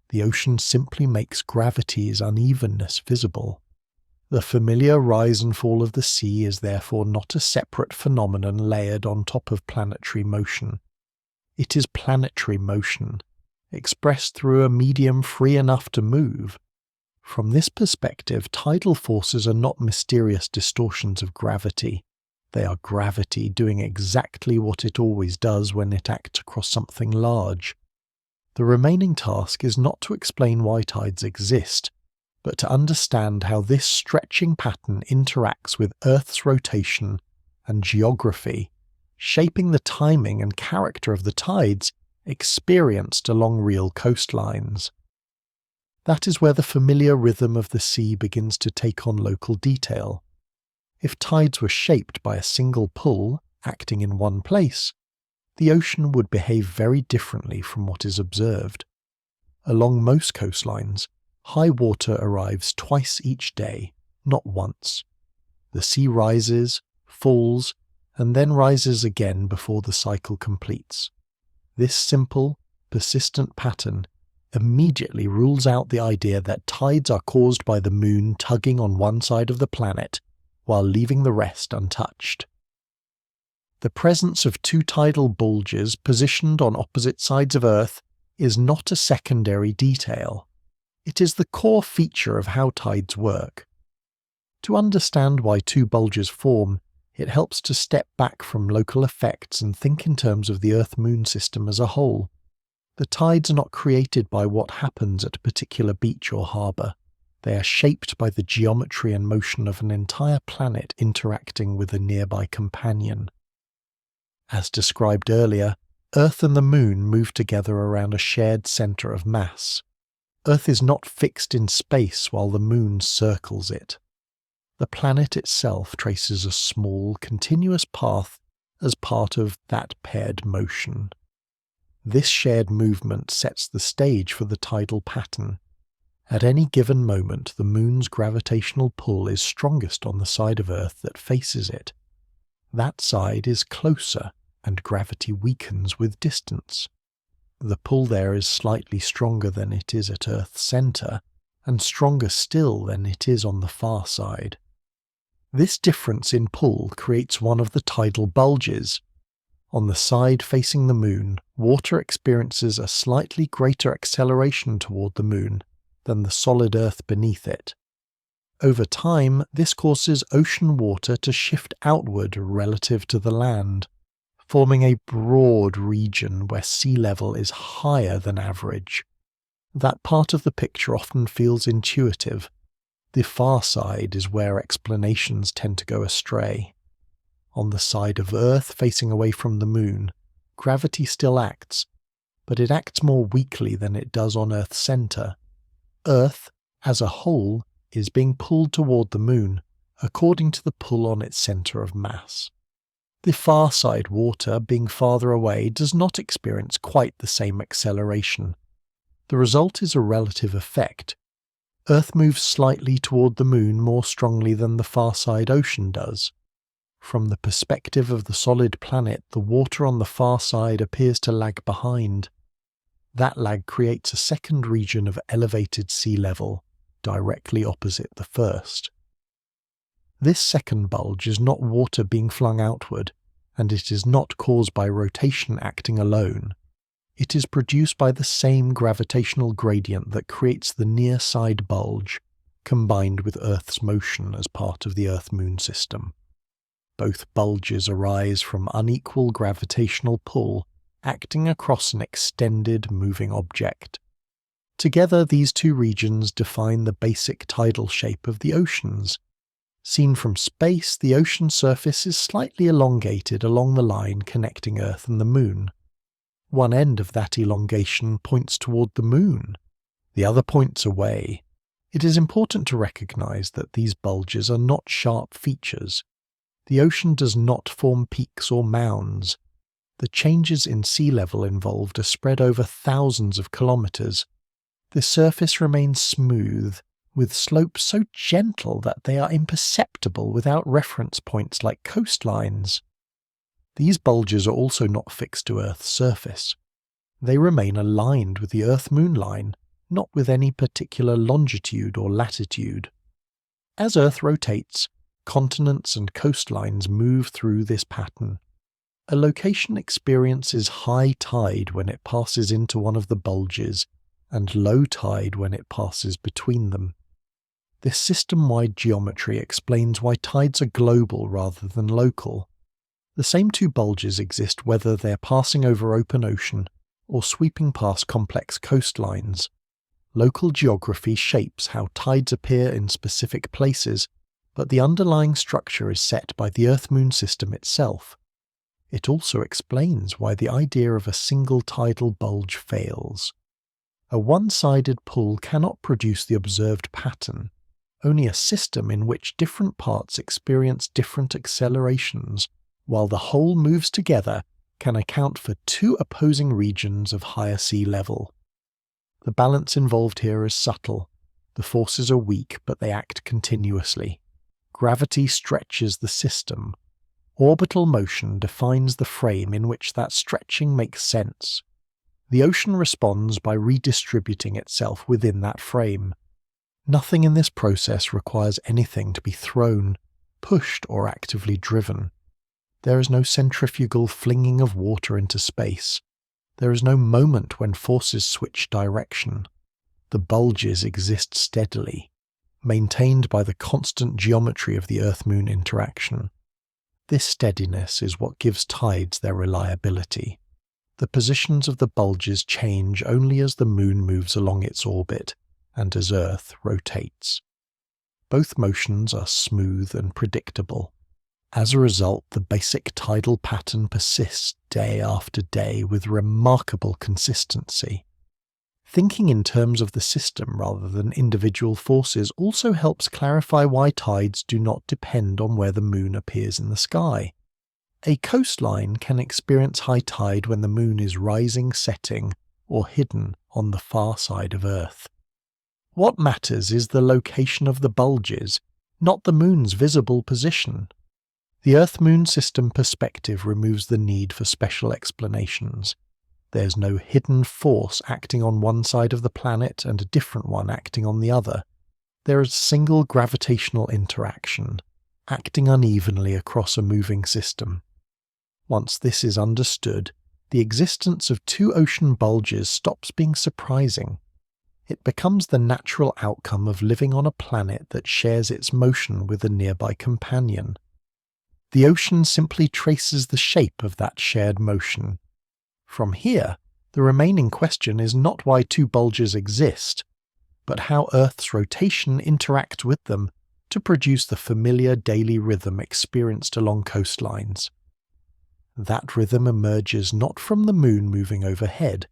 The ocean simply makes gravity's unevenness visible. The familiar rise and fall of the sea is therefore not a separate phenomenon layered on top of planetary motion. It is planetary motion, expressed through a medium free enough to move. From this perspective, tidal forces are not mysterious distortions of gravity. They are gravity doing exactly what it always does when it acts across something large. The remaining task is not to explain why tides exist, but to understand how this stretching pattern interacts with Earth's rotation and geography, shaping the timing and character of the tides experienced along real coastlines. That is where the familiar rhythm of the sea begins to take on local detail. If tides were shaped by a single pull acting in one place, the ocean would behave very differently from what is observed. Along most coastlines, high water arrives twice each day, not once. The sea rises, falls, and then rises again before the cycle completes. This simple, persistent pattern immediately rules out the idea that tides are caused by the moon tugging on one side of the planet while leaving the rest untouched. The presence of two tidal bulges positioned on opposite sides of Earth is not a secondary detail. It is the core feature of how tides work. To understand why two bulges form, it helps to step back from local effects and think in terms of the Earth-Moon system as a whole. The tides are not created by what happens at a particular beach or harbour. They are shaped by the geometry and motion of an entire planet interacting with a nearby companion. As described earlier, Earth and the Moon move together around a shared centre of mass. Earth is not fixed in space while the Moon circles it. The planet itself traces a small, continuous path as part of that paired motion. This shared movement sets the stage for the tidal pattern. At any given moment, the Moon's gravitational pull is strongest on the side of Earth that faces it. That side is closer, and gravity weakens with distance. The pull there is slightly stronger than it is at Earth's centre, and stronger still than it is on the far side. This difference in pull creates one of the tidal bulges. On the side facing the Moon, water experiences a slightly greater acceleration toward the Moon than the solid Earth beneath it. Over time, this causes ocean water to shift outward relative to the land, forming a broad region where sea level is higher than average. That part of the picture often feels intuitive. The far side is where explanations tend to go astray. On the side of Earth facing away from the Moon, gravity still acts, but it acts more weakly than it does on Earth's centre. Earth, as a whole, is being pulled toward the Moon, according to the pull on its centre of mass. The far side water, being farther away, does not experience quite the same acceleration. The result is a relative effect. Earth moves slightly toward the Moon more strongly than the far side ocean does. From the perspective of the solid planet, the water on the far side appears to lag behind. That lag creates a second region of elevated sea level, directly opposite the first. This second bulge is not water being flung outward, and it is not caused by rotation acting alone. It is produced by the same gravitational gradient that creates the near side bulge, combined with Earth's motion as part of the Earth-Moon system. Both bulges arise from unequal gravitational pull acting across an extended moving object. Together, these two regions define the basic tidal shape of the oceans. Seen from space, the ocean surface is slightly elongated along the line connecting Earth and the Moon. One end of that elongation points toward the Moon. The other points away. It is important to recognize that these bulges are not sharp features. The ocean does not form peaks or mounds. The changes in sea level involved are spread over thousands of kilometers. The surface remains smooth, with slopes so gentle that they are imperceptible without reference points like coastlines. These bulges are also not fixed to Earth's surface. They remain aligned with the Earth-Moon line, not with any particular longitude or latitude. As Earth rotates, continents and coastlines move through this pattern. A location experiences high tide when it passes into one of the bulges, and low tide when it passes between them. This system-wide geometry explains why tides are global rather than local. The same two bulges exist whether they're passing over open ocean or sweeping past complex coastlines. Local geography shapes how tides appear in specific places, but the underlying structure is set by the Earth-Moon system itself. It also explains why the idea of a single tidal bulge fails. A one-sided pull cannot produce the observed pattern. Only a system in which different parts experience different accelerations while the whole moves together can account for two opposing regions of higher sea level. The balance involved here is subtle. The forces are weak, but they act continuously. Gravity stretches the system. Orbital motion defines the frame in which that stretching makes sense. The ocean responds by redistributing itself within that frame. Nothing in this process requires anything to be thrown, pushed, or actively driven. There is no centrifugal flinging of water into space. There is no moment when forces switch direction. The bulges exist steadily, maintained by the constant geometry of the Earth-Moon interaction. This steadiness is what gives tides their reliability. The positions of the bulges change only as the Moon moves along its orbit and as Earth rotates. Both motions are smooth and predictable. As a result, the basic tidal pattern persists day after day with remarkable consistency. Thinking in terms of the system rather than individual forces also helps clarify why tides do not depend on where the Moon appears in the sky. A coastline can experience high tide when the Moon is rising, setting, or hidden on the far side of Earth. What matters is the location of the bulges, not the Moon's visible position. The Earth-Moon system perspective removes the need for special explanations. There's no hidden force acting on one side of the planet and a different one acting on the other. There is a single gravitational interaction, acting unevenly across a moving system. Once this is understood, the existence of two ocean bulges stops being surprising. It becomes the natural outcome of living on a planet that shares its motion with a nearby companion. The ocean simply traces the shape of that shared motion. From here, the remaining question is not why two bulges exist, but how Earth's rotation interacts with them to produce the familiar daily rhythm experienced along coastlines. That rhythm emerges not from the Moon moving overhead,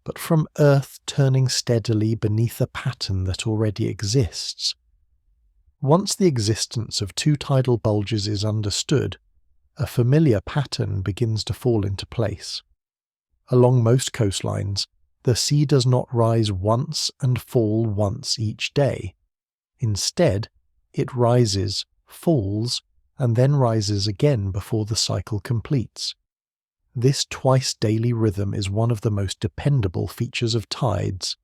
but from Earth turning steadily beneath a pattern that already exists. Once the existence of two tidal bulges is understood, a familiar pattern begins to fall into place. Along most coastlines, the sea does not rise once and fall once each day. Instead, it rises, falls, and then rises again before the cycle completes. This twice-daily rhythm is one of the most dependable features of tides,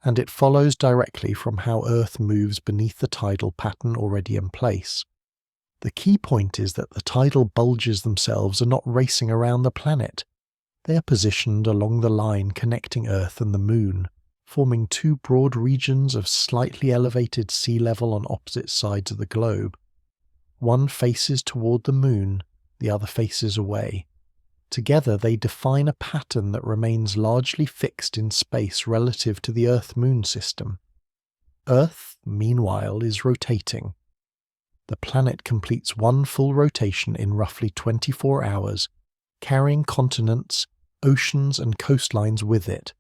and it follows directly from how Earth moves beneath the tidal pattern already in place. The key point is that the tidal bulges themselves are not racing around the planet. They are positioned along the line connecting Earth and the Moon, forming two broad regions of slightly elevated sea level on opposite sides of the globe. One faces toward the Moon, the other faces away. Together they define a pattern that remains largely fixed in space relative to the Earth-Moon system. Earth, meanwhile, is rotating. The planet completes one full rotation in roughly 24 hours, carrying continents, oceans and coastlines with it.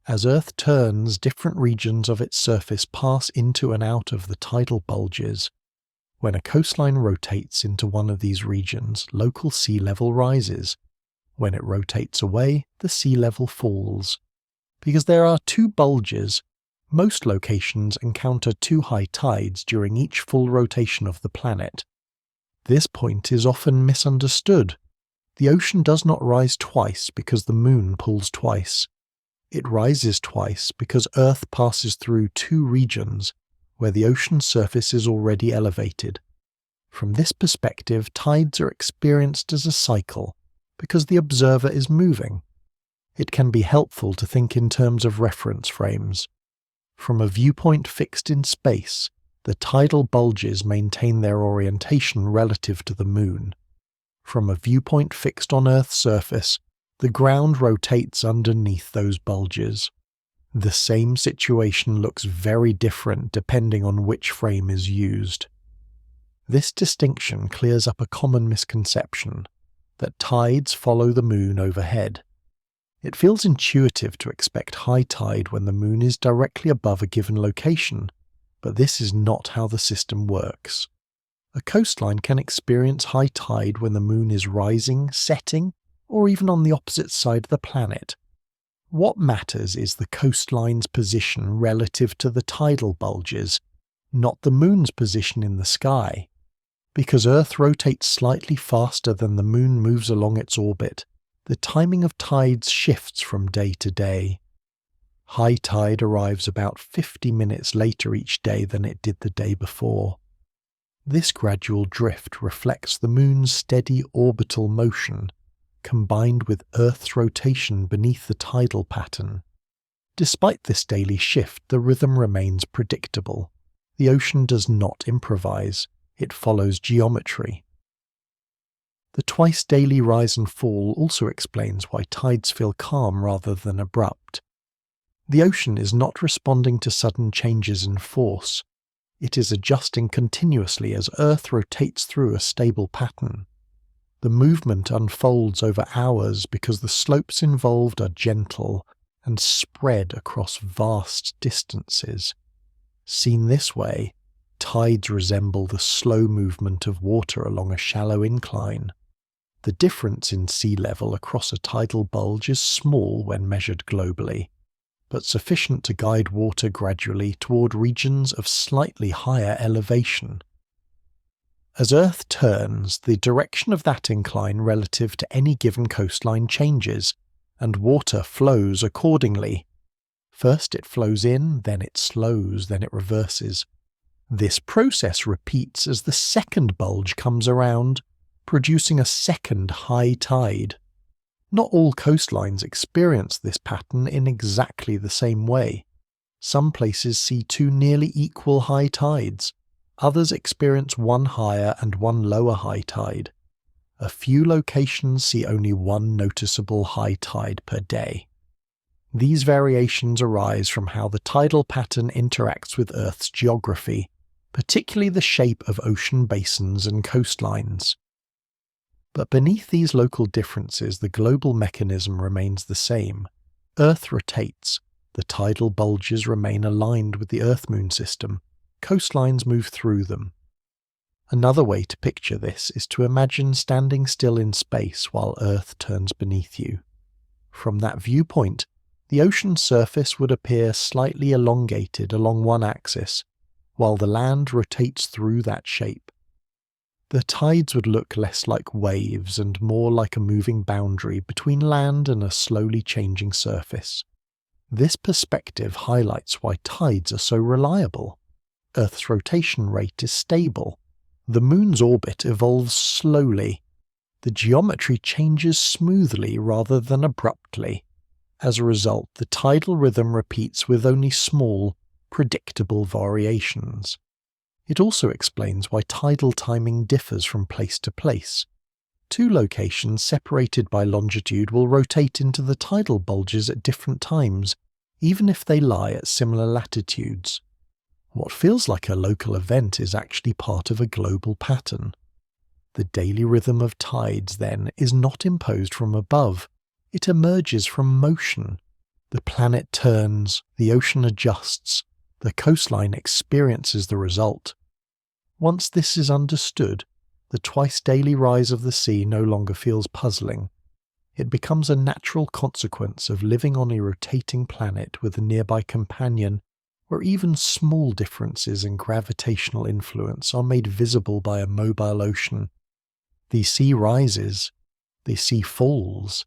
As Earth turns, different regions of its surface pass into and out of the tidal bulges. When a coastline rotates into one of these regions, local sea level rises. When it rotates away, the sea level falls. Because there are two bulges, most locations encounter two high tides during each full rotation of the planet. This point is often misunderstood. The ocean does not rise twice because the Moon pulls twice. It rises twice because Earth passes through two regions where the ocean surface is already elevated. From this perspective, tides are experienced as a cycle because the observer is moving. It can be helpful to think in terms of reference frames. From a viewpoint fixed in space, the tidal bulges maintain their orientation relative to the Moon. From a viewpoint fixed on Earth's surface, the ground rotates underneath those bulges. The same situation looks very different depending on which frame is used. This distinction clears up a common misconception, that tides follow the moon overhead. It feels intuitive to expect high tide when the moon is directly above a given location, but this is not how the system works. A coastline can experience high tide when the moon is rising, setting, or even on the opposite side of the planet. What matters is the coastline's position relative to the tidal bulges, not the moon's position in the sky. Because Earth rotates slightly faster than the moon moves along its orbit, the timing of tides shifts from day to day. High tide arrives about 50 minutes later each day than it did the day before. This gradual drift reflects the moon's steady orbital motion, combined with Earth's rotation beneath the tidal pattern. Despite this daily shift, the rhythm remains predictable. The ocean does not improvise. It follows geometry. The twice-daily rise and fall also explains why tides feel calm rather than abrupt. The ocean is not responding to sudden changes in force. It is adjusting continuously as Earth rotates through a stable pattern. The movement unfolds over hours because the slopes involved are gentle and spread across vast distances. Seen this way, tides resemble the slow movement of water along a shallow incline. The difference in sea level across a tidal bulge is small when measured globally, but sufficient to guide water gradually toward regions of slightly higher elevation. As Earth turns, the direction of that incline relative to any given coastline changes, and water flows accordingly. First it flows in, then it slows, then it reverses. This process repeats as the second bulge comes around, producing a second high tide. Not all coastlines experience this pattern in exactly the same way. Some places see two nearly equal high tides. Others experience one higher and one lower high tide. A few locations see only one noticeable high tide per day. These variations arise from how the tidal pattern interacts with Earth's geography, particularly the shape of ocean basins and coastlines. But beneath these local differences, the global mechanism remains the same. Earth rotates, the tidal bulges remain aligned with the Earth-Moon system, coastlines move through them. Another way to picture this is to imagine standing still in space while Earth turns beneath you. From that viewpoint, the ocean surface would appear slightly elongated along one axis, while the land rotates through that shape. The tides would look less like waves and more like a moving boundary between land and a slowly changing surface. This perspective highlights why tides are so reliable. Earth's rotation rate is stable. The moon's orbit evolves slowly. The geometry changes smoothly rather than abruptly. As a result, the tidal rhythm repeats with only small, predictable variations. It also explains why tidal timing differs from place to place. Two locations separated by longitude will rotate into the tidal bulges at different times, even if they lie at similar latitudes. What feels like a local event is actually part of a global pattern. The daily rhythm of tides, then, is not imposed from above. It emerges from motion. The planet turns, the ocean adjusts, the coastline experiences the result. Once this is understood, the twice-daily rise of the sea no longer feels puzzling. It becomes a natural consequence of living on a rotating planet with a nearby companion, where even small differences in gravitational influence are made visible by a mobile ocean. The sea rises, the sea falls,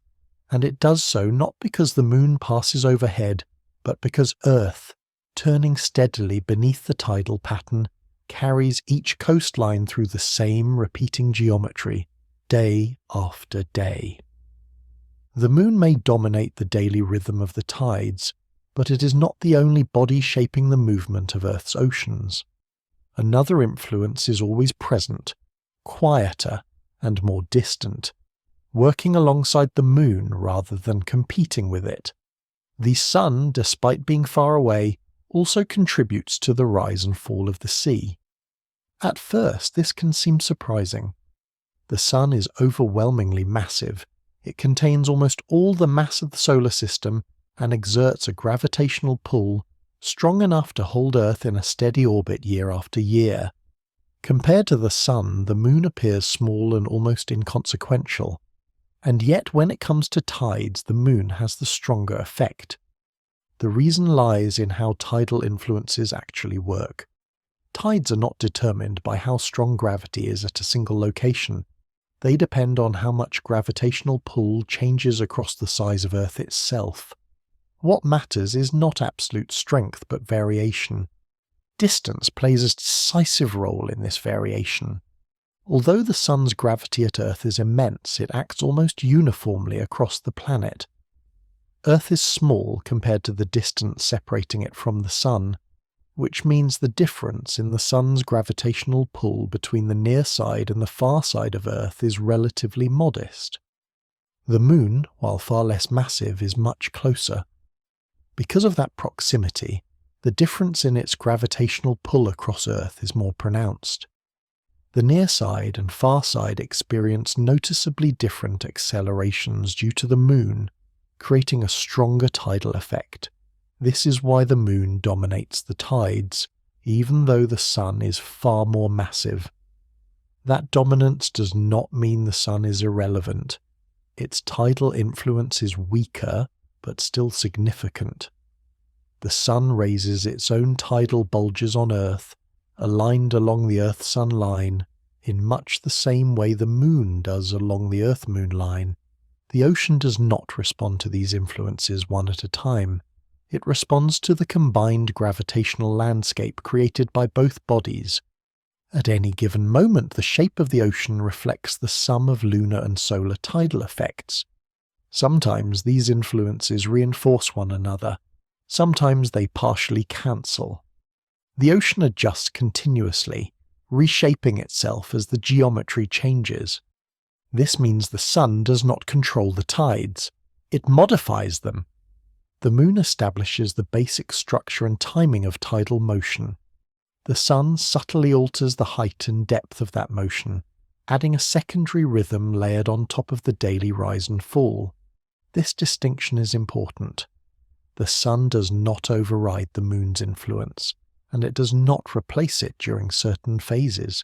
and it does so not because the moon passes overhead, but because Earth, turning steadily beneath the tidal pattern, carries each coastline through the same repeating geometry, day after day. The moon may dominate the daily rhythm of the tides, but it is not the only body shaping the movement of Earth's oceans. Another influence is always present, quieter and more distant, working alongside the moon rather than competing with it. The sun, despite being far away, also contributes to the rise and fall of the sea. At first, this can seem surprising. The sun is overwhelmingly massive. It contains almost all the mass of the solar system and exerts a gravitational pull strong enough to hold Earth in a steady orbit year after year. Compared to the sun, the moon appears small and almost inconsequential. And yet when it comes to tides, the moon has the stronger effect. The reason lies in how tidal influences actually work. Tides are not determined by how strong gravity is at a single location. They depend on how much gravitational pull changes across the size of Earth itself. What matters is not absolute strength but variation. Distance plays a decisive role in this variation. Although the sun's gravity at Earth is immense, it acts almost uniformly across the planet. Earth is small compared to the distance separating it from the sun, which means the difference in the sun's gravitational pull between the near side and the far side of Earth is relatively modest. The moon, while far less massive, is much closer. Because of that proximity, the difference in its gravitational pull across Earth is more pronounced. The near side and far side experience noticeably different accelerations due to the moon, creating a stronger tidal effect. This is why the moon dominates the tides, even though the sun is far more massive. That dominance does not mean the sun is irrelevant. Its tidal influence is weaker, but still significant. The sun raises its own tidal bulges on Earth, aligned along the Earth-Sun line, in much the same way the moon does along the Earth-Moon line. The ocean does not respond to these influences one at a time. It responds to the combined gravitational landscape created by both bodies. At any given moment, the shape of the ocean reflects the sum of lunar and solar tidal effects. Sometimes these influences reinforce one another. Sometimes they partially cancel. The ocean adjusts continuously, reshaping itself as the geometry changes. This means the sun does not control the tides. It modifies them. The moon establishes the basic structure and timing of tidal motion. The sun subtly alters the height and depth of that motion, adding a secondary rhythm layered on top of the daily rise and fall. This distinction is important. The sun does not override the moon's influence, and it does not replace it during certain phases.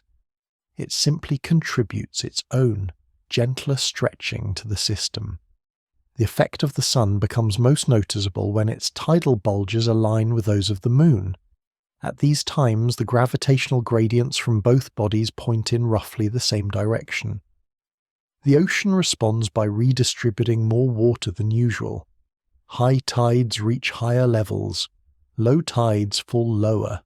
It simply contributes its own, gentler stretching to the system. The effect of the sun becomes most noticeable when its tidal bulges align with those of the moon. At these times, the gravitational gradients from both bodies point in roughly the same direction. The ocean responds by redistributing more water than usual. High tides reach higher levels, low tides fall lower.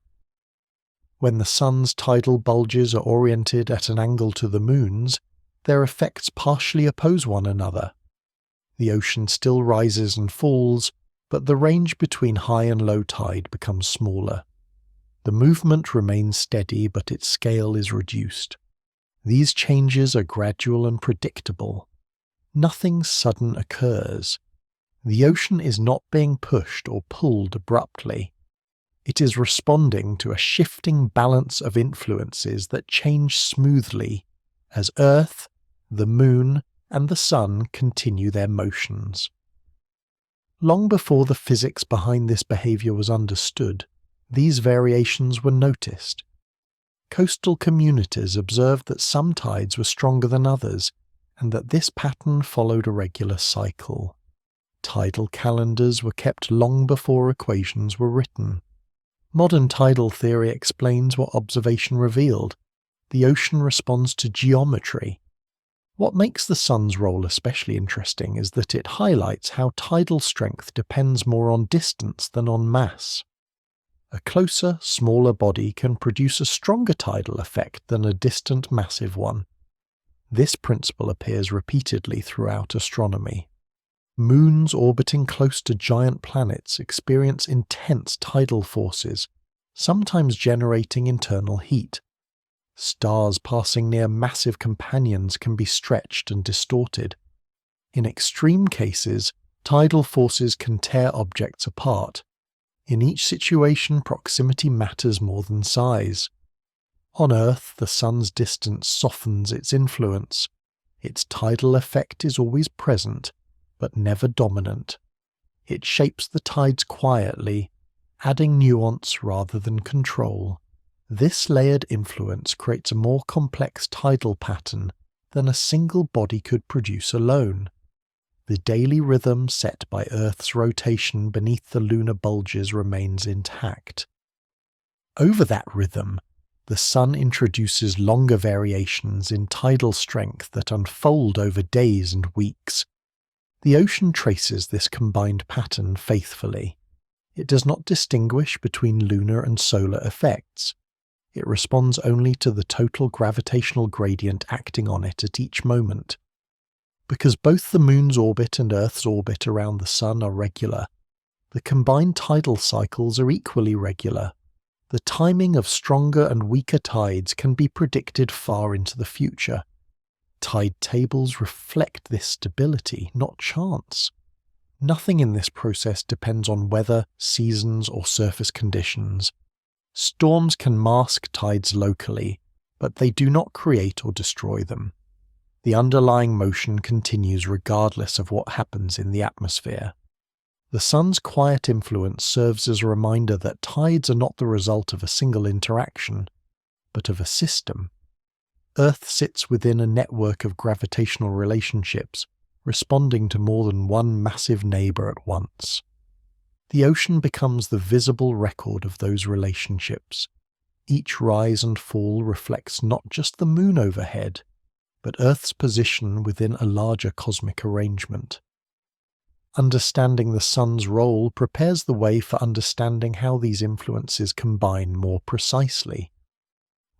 When the sun's tidal bulges are oriented at an angle to the moon's, their effects partially oppose one another. The ocean still rises and falls, but the range between high and low tide becomes smaller. The movement remains steady, but its scale is reduced. These changes are gradual and predictable. Nothing sudden occurs. The ocean is not being pushed or pulled abruptly. It is responding to a shifting balance of influences that change smoothly as Earth, the moon, and the sun continue their motions. Long before the physics behind this behavior was understood, these variations were noticed. Coastal communities observed that some tides were stronger than others, and that this pattern followed a regular cycle. Tidal calendars were kept long before equations were written. Modern tidal theory explains what observation revealed. The ocean responds to geometry. What makes the sun's role especially interesting is that it highlights how tidal strength depends more on distance than on mass. A closer, smaller body can produce a stronger tidal effect than a distant, massive one. This principle appears repeatedly throughout astronomy. Moons orbiting close to giant planets experience intense tidal forces, sometimes generating internal heat. Stars passing near massive companions can be stretched and distorted. In extreme cases, Tidal forces can tear objects apart. In each situation, proximity matters more than size. On Earth, the sun's distance softens its influence. Its tidal effect is always present, but never dominant. It shapes the tides quietly, adding nuance rather than control. This layered influence creates a more complex tidal pattern than a single body could produce alone. The daily rhythm set by Earth's rotation beneath the lunar bulges remains intact. Over that rhythm, the sun introduces longer variations in tidal strength that unfold over days and weeks. The ocean traces this combined pattern faithfully. It does not distinguish between lunar and solar effects. It responds only to the total gravitational gradient acting on it at each moment. Because both the Moon's orbit and Earth's orbit around the Sun are regular, the combined tidal cycles are equally regular. The timing of stronger and weaker tides can be predicted far into the future. Tide tables reflect this stability, not chance. Nothing in this process depends on weather, seasons, or surface conditions. Storms can mask tides locally, but they do not create or destroy them. The underlying motion continues regardless of what happens in the atmosphere. The sun's quiet influence serves as a reminder that tides are not the result of a single interaction, but of a system. Earth sits within a network of gravitational relationships, responding to more than one massive neighbour at once. The ocean becomes the visible record of those relationships. Each rise and fall reflects not just the moon overhead, but Earth's position within a larger cosmic arrangement. Understanding the sun's role prepares the way for understanding how these influences combine more precisely.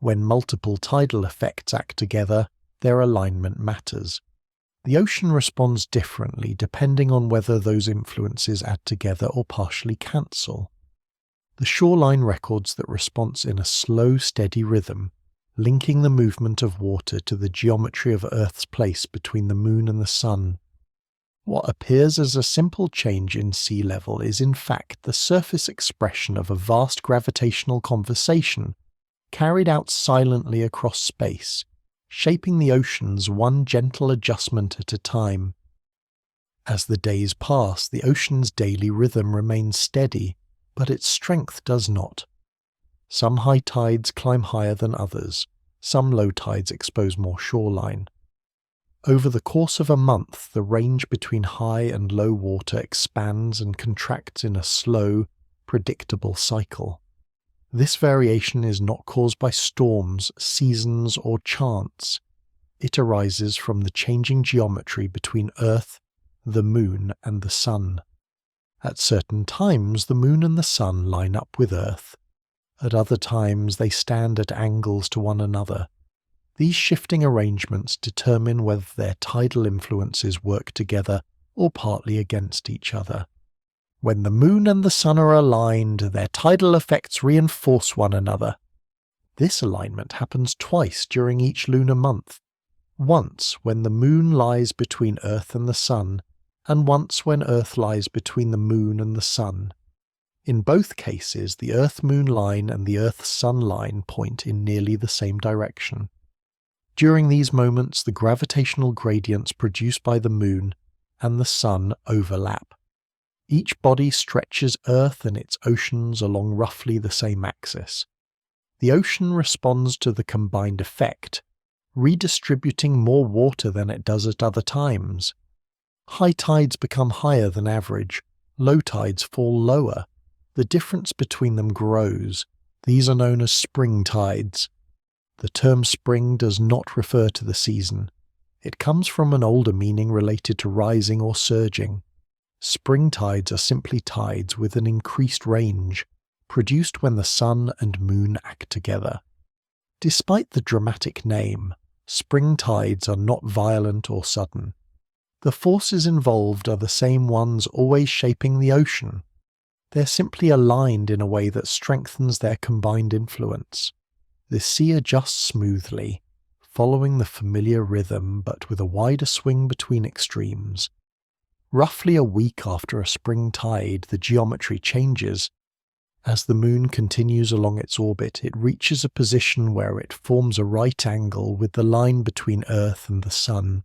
When multiple tidal effects act together, their alignment matters. The ocean responds differently depending on whether those influences add together or partially cancel. The shoreline records that response in a slow, steady rhythm, linking the movement of water to the geometry of Earth's place between the moon and the sun. What appears as a simple change in sea level is in fact the surface expression of a vast gravitational conversation carried out silently across space, shaping the oceans one gentle adjustment at a time. As the days pass, the ocean's daily rhythm remains steady, but its strength does not. Some high tides climb higher than others, some low tides expose more shoreline. Over the course of a month, the range between high and low water expands and contracts in a slow, predictable cycle. This variation is not caused by storms, seasons, or chance. It arises from the changing geometry between Earth, the Moon, and the Sun. At certain times, the Moon and the Sun line up with Earth. At other times, they stand at angles to one another. These shifting arrangements determine whether their tidal influences work together or partly against each other. When the Moon and the Sun are aligned, their tidal effects reinforce one another. This alignment happens twice during each lunar month. Once when the Moon lies between Earth and the Sun, and once when Earth lies between the Moon and the Sun. In both cases, the Earth-Moon line and the Earth-Sun line point in nearly the same direction. During these moments, the gravitational gradients produced by the Moon and the Sun overlap. Each body stretches Earth and its oceans along roughly the same axis. The ocean responds to the combined effect, redistributing more water than it does at other times. High tides become higher than average, low tides fall lower. The difference between them grows. These are known as spring tides. The term spring does not refer to the season. It comes from an older meaning related to rising or surging. Spring tides are simply tides with an increased range, produced when the sun and moon act together. Despite the dramatic name, spring tides are not violent or sudden. The forces involved are the same ones always shaping the ocean. They're simply aligned in a way that strengthens their combined influence. The sea adjusts smoothly, following the familiar rhythm but with a wider swing between extremes. Roughly a week after a spring tide, the geometry changes. As the moon continues along its orbit, it reaches a position where it forms a right angle with the line between Earth and the Sun.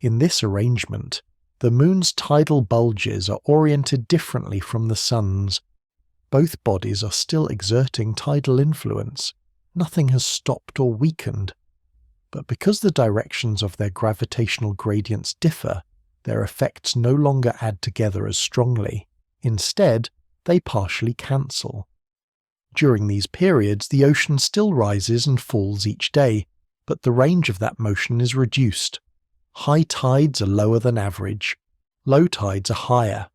In this arrangement, the moon's tidal bulges are oriented differently from the sun's. Both bodies are still exerting tidal influence. Nothing has stopped or weakened. But because the directions of their gravitational gradients differ, their effects no longer add together as strongly. Instead, they partially cancel. During these periods, the ocean still rises and falls each day, but the range of that motion is reduced. High tides are lower than average. Low tides are higher.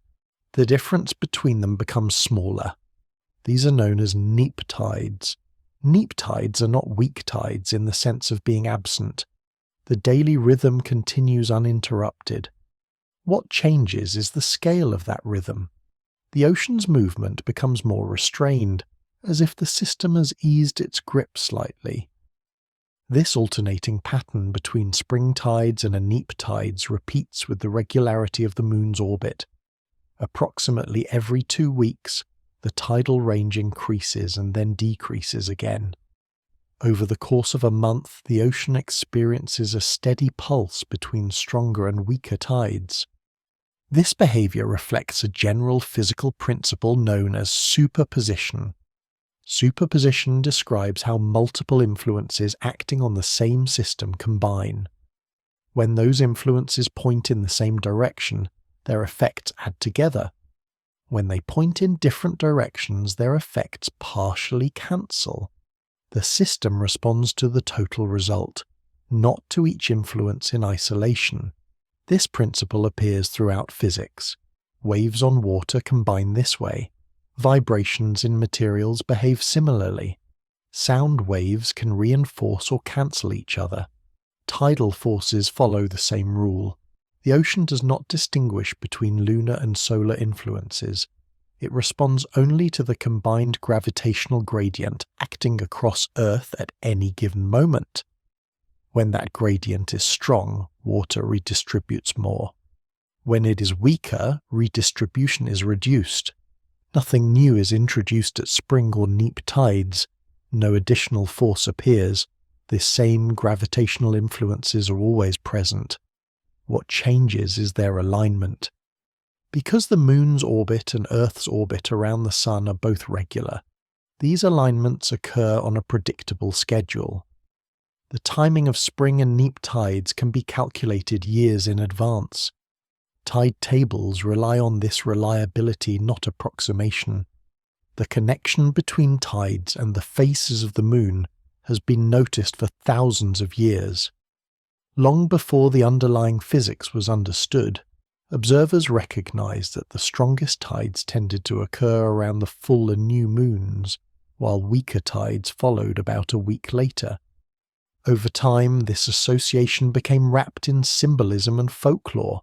The difference between them becomes smaller. These are known as neap tides. Neap tides are not weak tides in the sense of being absent. The daily rhythm continues uninterrupted. What changes is the scale of that rhythm. The ocean's movement becomes more restrained, as if the system has eased its grip slightly. This alternating pattern between spring tides and neap tides repeats with the regularity of the moon's orbit. Approximately every 2 weeks, the tidal range increases and then decreases again. Over the course of a month, the ocean experiences a steady pulse between stronger and weaker tides. This behavior reflects a general physical principle known as superposition. Superposition describes how multiple influences acting on the same system combine. When those influences point in the same direction, their effects add together. When they point in different directions, their effects partially cancel. The system responds to the total result, not to each influence in isolation. This principle appears throughout physics. Waves on water combine this way. Vibrations in materials behave similarly. Sound waves can reinforce or cancel each other. Tidal forces follow the same rule. The ocean does not distinguish between lunar and solar influences. It responds only to the combined gravitational gradient acting across Earth at any given moment. When that gradient is strong, water redistributes more. When it is weaker, redistribution is reduced. Nothing new is introduced at spring or neap tides. No additional force appears. The same gravitational influences are always present. What changes is their alignment. Because the moon's orbit and Earth's orbit around the sun are both regular, these alignments occur on a predictable schedule. The timing of spring and neap tides can be calculated years in advance. Tide tables rely on this reliability, not approximation. The connection between tides and the phases of the moon has been noticed for thousands of years. Long before the underlying physics was understood, observers recognized that the strongest tides tended to occur around the full and new moons, while weaker tides followed about a week later. Over time, this association became wrapped in symbolism and folklore.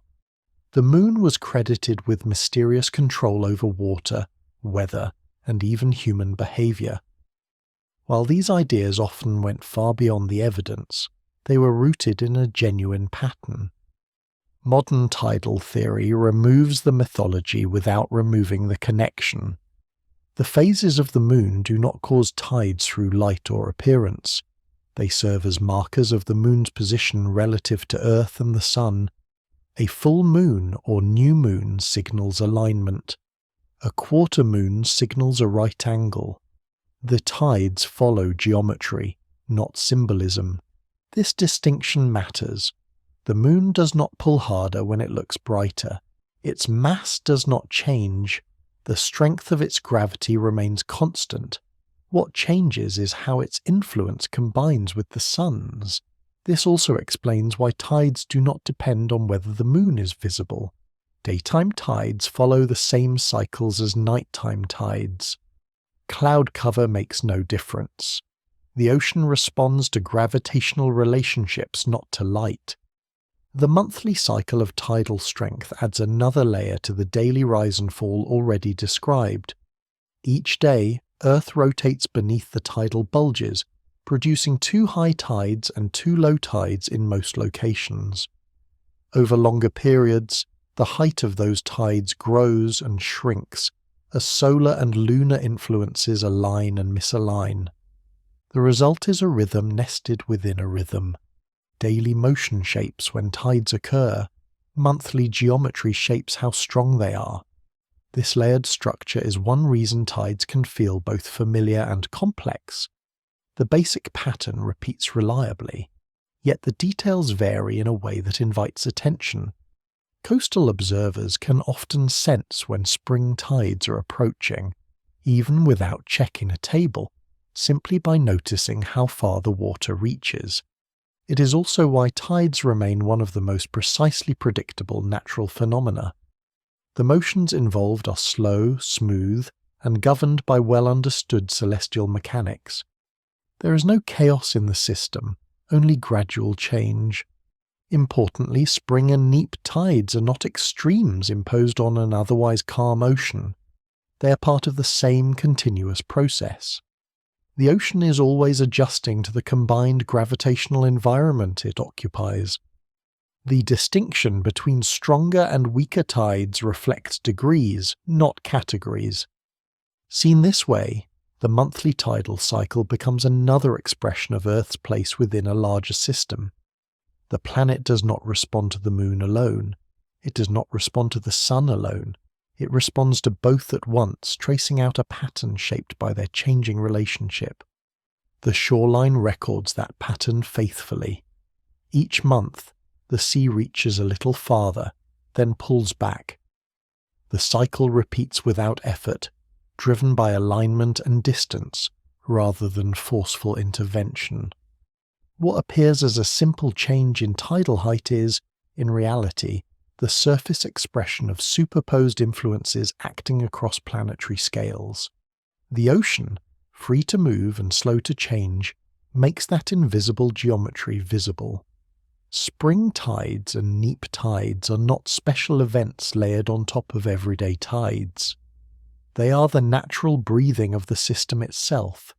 The moon was credited with mysterious control over water, weather, and even human behavior. While these ideas often went far beyond the evidence, they were rooted in a genuine pattern. Modern tidal theory removes the mythology without removing the connection. The phases of the moon do not cause tides through light or appearance. They serve as markers of the moon's position relative to Earth and the sun. A full moon or new moon signals alignment. A quarter moon signals a right angle. The tides follow geometry, not symbolism. This distinction matters. The moon does not pull harder when it looks brighter. Its mass does not change. The strength of its gravity remains constant. What changes is how its influence combines with the sun's. This also explains why tides do not depend on whether the moon is visible. Daytime tides follow the same cycles as nighttime tides. Cloud cover makes no difference. The ocean responds to gravitational relationships, not to light. The monthly cycle of tidal strength adds another layer to the daily rise and fall already described. Each day, Earth rotates beneath the tidal bulges, producing 2 high tides and 2 low tides in most locations. Over longer periods, The height of those tides grows and shrinks as solar and lunar influences align and misalign. The result is a rhythm nested within a rhythm. Daily motion shapes when tides occur. Monthly geometry shapes how strong they are. This layered structure is one reason tides can feel both familiar and complex. The basic pattern repeats reliably, yet the details vary in a way that invites attention. Coastal observers can often sense when spring tides are approaching, even without checking a table, simply by noticing how far the water reaches. It is also why tides remain one of the most precisely predictable natural phenomena. The motions involved are slow, smooth, and governed by well-understood celestial mechanics. There is no chaos in the system, only gradual change. Importantly, spring and neap tides are not extremes imposed on an otherwise calm ocean. They are part of the same continuous process. The ocean is always adjusting to the combined gravitational environment it occupies. The distinction between stronger and weaker tides reflects degrees, not categories. Seen this way, the monthly tidal cycle becomes another expression of Earth's place within a larger system. The planet does not respond to the moon alone. It does not respond to the sun alone. It responds to both at once, tracing out a pattern shaped by their changing relationship. The shoreline records that pattern faithfully. Each month, the sea reaches a little farther, then pulls back. The cycle repeats without effort, driven by alignment and distance, rather than forceful intervention. What appears as a simple change in tidal height is, in reality, the surface expression of superposed influences acting across planetary scales. The ocean, free to move and slow to change, makes that invisible geometry visible. Spring tides and neap tides are not special events layered on top of everyday tides. They are the natural breathing of the system itself,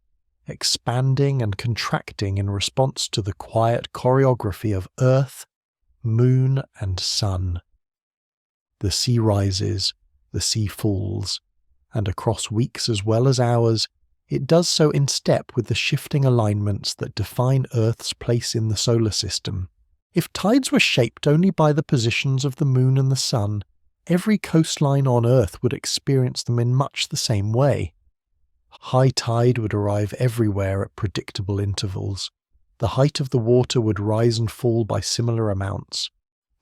expanding and contracting in response to the quiet choreography of Earth, Moon, and Sun. The sea rises, the sea falls, and across weeks as well as hours, it does so in step with the shifting alignments that define Earth's place in the solar system. If tides were shaped only by the positions of the moon and the sun, every coastline on Earth would experience them in much the same way. High tide would arrive everywhere at predictable intervals. The height of the water would rise and fall by similar amounts.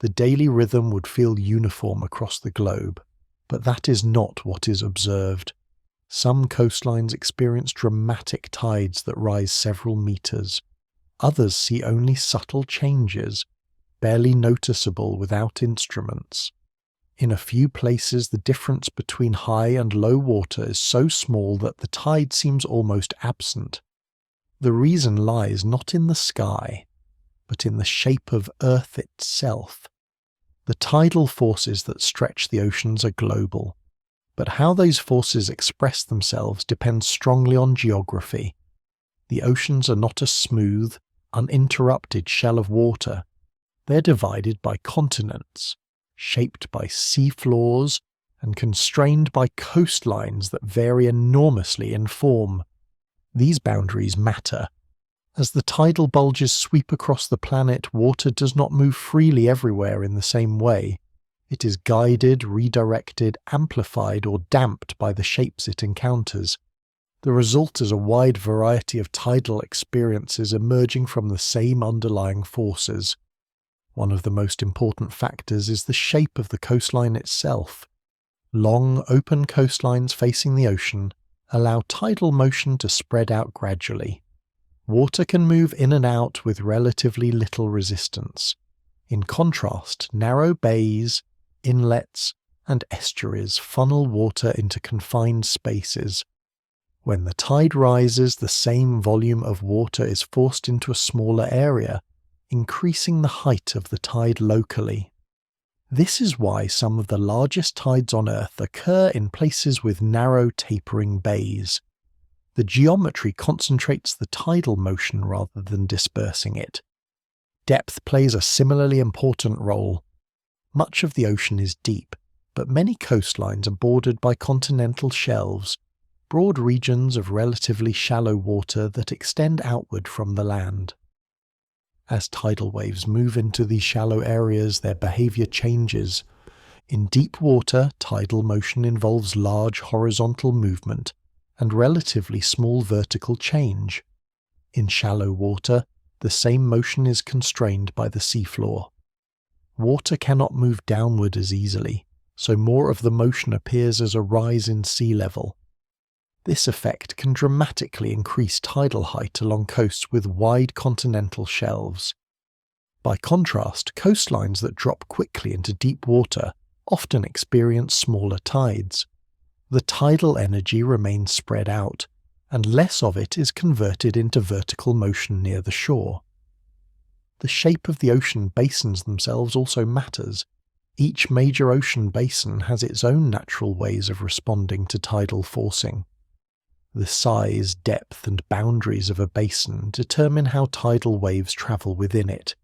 The daily rhythm would feel uniform across the globe. But that is not what is observed. Some coastlines experience dramatic tides that rise several meters. Others see only subtle changes, barely noticeable without instruments. In a few places, the difference between high and low water is so small that the tide seems almost absent. The reason lies not in the sky, but in the shape of Earth itself. The tidal forces that stretch the oceans are global, but how those forces express themselves depends strongly on geography. The oceans are not a smooth, uninterrupted shell of water. They're divided by continents, shaped by sea floors, and constrained by coastlines that vary enormously in form. These boundaries matter. As the tidal bulges sweep across the planet, water does not move freely everywhere in the same way. It is guided, redirected, amplified, or damped by the shapes it encounters. The result is a wide variety of tidal experiences emerging from the same underlying forces. One of the most important factors is the shape of the coastline itself. Long, open coastlines facing the ocean allow tidal motion to spread out gradually. Water can move in and out with relatively little resistance. In contrast, narrow bays, inlets, and estuaries funnel water into confined spaces. When the tide rises, the same volume of water is forced into a smaller area, increasing the height of the tide locally. This is why some of the largest tides on Earth occur in places with narrow tapering bays. The geometry concentrates the tidal motion rather than dispersing it. Depth plays a similarly important role. Much of the ocean is deep, but many coastlines are bordered by continental shelves, broad regions of relatively shallow water that extend outward from the land. As tidal waves move into these shallow areas, their behavior changes. In deep water, tidal motion involves large horizontal movement and relatively small vertical change. In shallow water, the same motion is constrained by the seafloor. Water cannot move downward as easily, so more of the motion appears as a rise in sea level. This effect can dramatically increase tidal height along coasts with wide continental shelves. By contrast, coastlines that drop quickly into deep water often experience smaller tides. The tidal energy remains spread out, and less of it is converted into vertical motion near the shore. The shape of the ocean basins themselves also matters. Each major ocean basin has its own natural ways of responding to tidal forcing. The size, depth, and boundaries of a basin determine how tidal waves travel within it.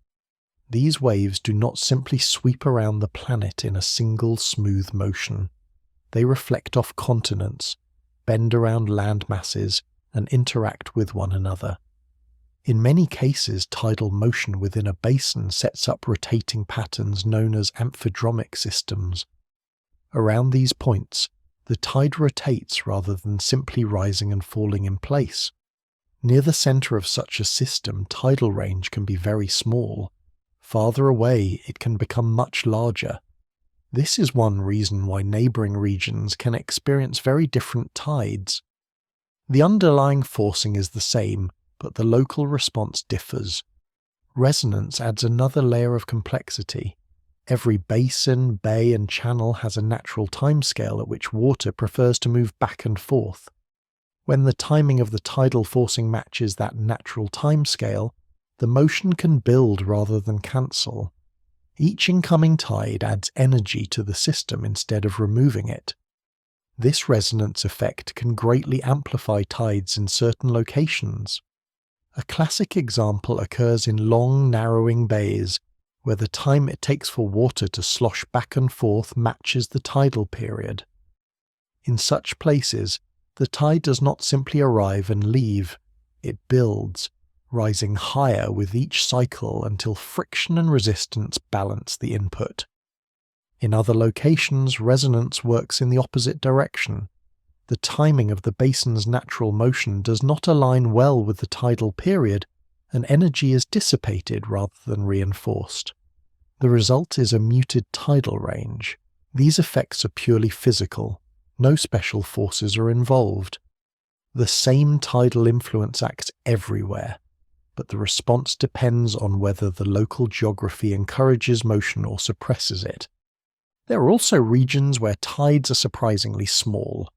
These waves do not simply sweep around the planet in a single smooth motion. They reflect off continents, bend around land masses, and interact with one another. In many cases, tidal motion within a basin sets up rotating patterns known as amphidromic systems. Around these points, the tide rotates rather than simply rising and falling in place. Near the center of such a system, tidal range can be very small. Farther away, it can become much larger. This is one reason why neighboring regions can experience very different tides. The underlying forcing is the same, but the local response differs. Resonance adds another layer of complexity. Every basin, bay, and channel has a natural timescale at which water prefers to move back and forth. When the timing of the tidal forcing matches that natural timescale, the motion can build rather than cancel. Each incoming tide adds energy to the system instead of removing it. This resonance effect can greatly amplify tides in certain locations. A classic example occurs in long, narrowing bays, where the time it takes for water to slosh back and forth matches the tidal period. In such places, the tide does not simply arrive and leave, it builds, rising higher with each cycle until friction and resistance balance the input. In other locations, resonance works in the opposite direction. The timing of the basin's natural motion does not align well with the tidal period, and energy is dissipated rather than reinforced. The result is a muted tidal range. These effects are purely physical. No special forces are involved. The same tidal influence acts everywhere, but the response depends on whether the local geography encourages motion or suppresses it. There are also regions where tides are surprisingly small.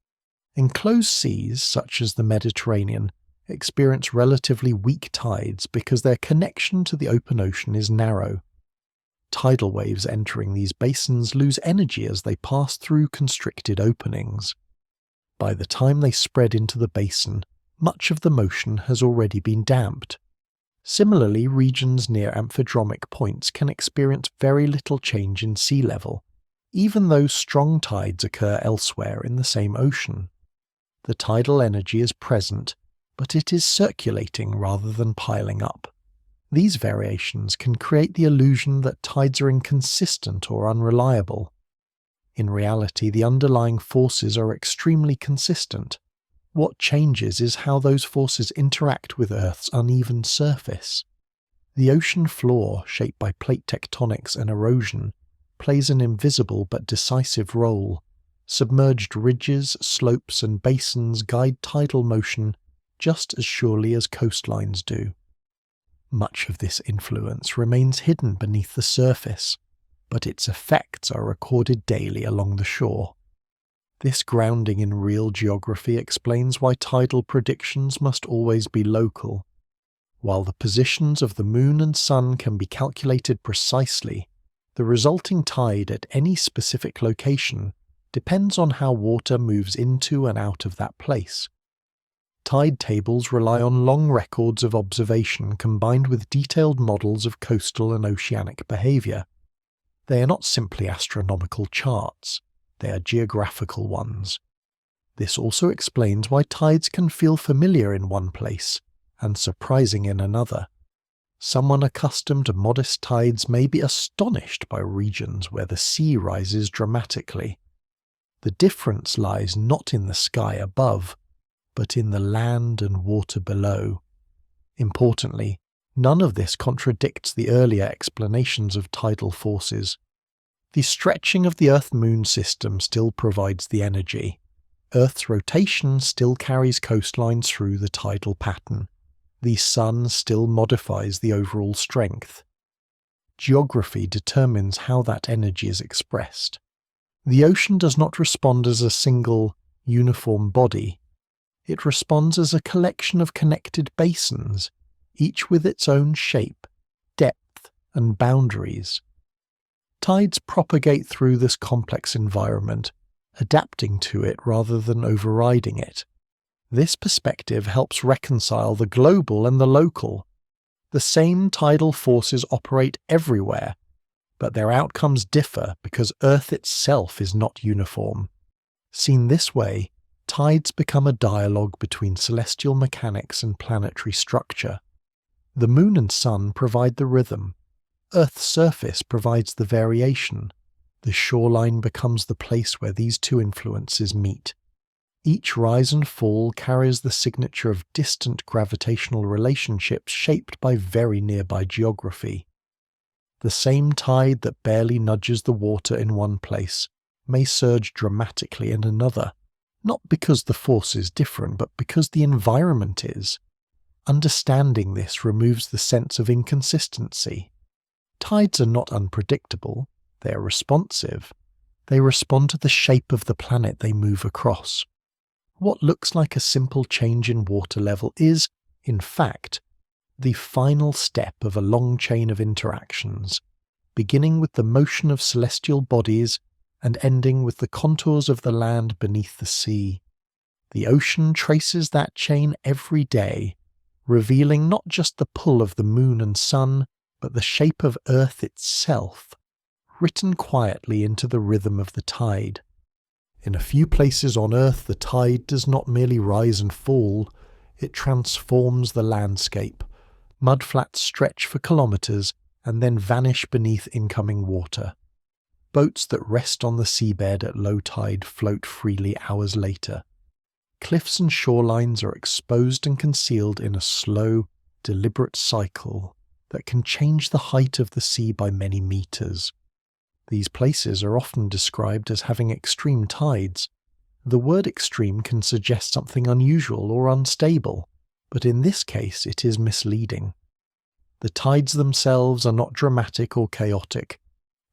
Enclosed seas, such as the Mediterranean, experience relatively weak tides because their connection to the open ocean is narrow. Tidal waves entering these basins lose energy as they pass through constricted openings. By the time they spread into the basin, much of the motion has already been damped. Similarly, regions near amphidromic points can experience very little change in sea level, even though strong tides occur elsewhere in the same ocean. The tidal energy is present, but it is circulating rather than piling up. These variations can create the illusion that tides are inconsistent or unreliable. In reality, the underlying forces are extremely consistent. What changes is how those forces interact with Earth's uneven surface. The ocean floor, shaped by plate tectonics and erosion, plays an invisible but decisive role. Submerged ridges, slopes, and basins guide tidal motion just as surely as coastlines do. Much of this influence remains hidden beneath the surface, but its effects are recorded daily along the shore. This grounding in real geography explains why tidal predictions must always be local. While the positions of the moon and sun can be calculated precisely, the resulting tide at any specific location depends on how water moves into and out of that place. Tide tables rely on long records of observation combined with detailed models of coastal and oceanic behavior. They are not simply astronomical charts, they are geographical ones. This also explains why tides can feel familiar in one place and surprising in another. Someone accustomed to modest tides may be astonished by regions where the sea rises dramatically. The difference lies not in the sky above, but in the land and water below. Importantly, none of this contradicts the earlier explanations of tidal forces. The stretching of the Earth-Moon system still provides the energy. Earth's rotation still carries coastlines through the tidal pattern. The Sun still modifies the overall strength. Geography determines how that energy is expressed. The ocean does not respond as a single, uniform body. It responds as a collection of connected basins, each with its own shape, depth, and boundaries. Tides propagate through this complex environment, adapting to it rather than overriding it. This perspective helps reconcile the global and the local. The same tidal forces operate everywhere, but their outcomes differ because Earth itself is not uniform. Seen this way, tides become a dialogue between celestial mechanics and planetary structure. The Moon and Sun provide the rhythm. Earth's surface provides the variation. The shoreline becomes the place where these two influences meet. Each rise and fall carries the signature of distant gravitational relationships shaped by very nearby geography. The same tide that barely nudges the water in one place may surge dramatically in another, not because the force is different, but because the environment is. Understanding this removes the sense of inconsistency. Tides are not unpredictable, they are responsive. They respond to the shape of the planet they move across. What looks like a simple change in water level is, in fact, the final step of a long chain of interactions, beginning with the motion of celestial bodies and ending with the contours of the land beneath the sea. The ocean traces that chain every day, revealing not just the pull of the Moon and Sun, but the shape of Earth itself, written quietly into the rhythm of the tide. In a few places on Earth, the tide does not merely rise and fall, it transforms the landscape. Mudflats stretch for kilometers and then vanish beneath incoming water. Boats that rest on the seabed at low tide float freely hours later. Cliffs and shorelines are exposed and concealed in a slow, deliberate cycle that can change the height of the sea by many meters. These places are often described as having extreme tides. The word extreme can suggest something unusual or unstable, but in this case it is misleading. The tides themselves are not dramatic or chaotic.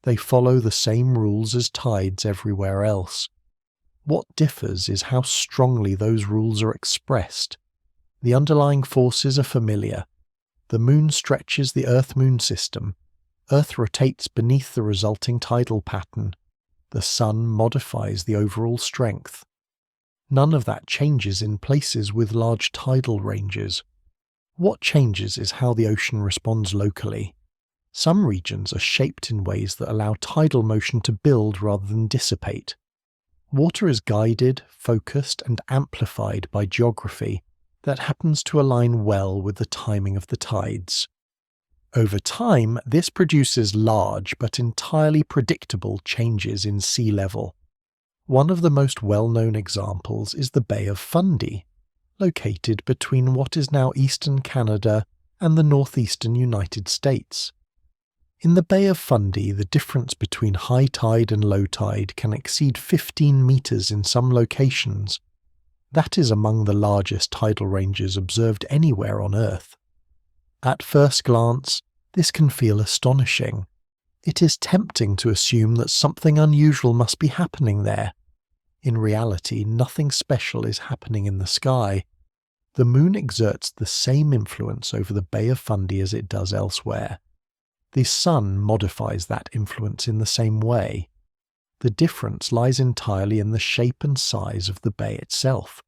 They follow the same rules as tides everywhere else. What differs is how strongly those rules are expressed. The underlying forces are familiar. The Moon stretches the Earth-Moon system. Earth rotates beneath the resulting tidal pattern. The Sun modifies the overall strength. None of that changes in places with large tidal ranges. What changes is how the ocean responds locally. Some regions are shaped in ways that allow tidal motion to build rather than dissipate. Water is guided, focused, and amplified by geography that happens to align well with the timing of the tides. Over time, this produces large but entirely predictable changes in sea level. One of the most well-known examples is the Bay of Fundy, located between what is now eastern Canada and the northeastern United States. In the Bay of Fundy, the difference between high tide and low tide can exceed 15 meters in some locations. That is among the largest tidal ranges observed anywhere on Earth. At first glance, this can feel astonishing. It is tempting to assume that something unusual must be happening there. In reality, nothing special is happening in the sky. The Moon exerts the same influence over the Bay of Fundy as it does elsewhere. The Sun modifies that influence in the same way. The difference lies entirely in the shape and size of the bay itself.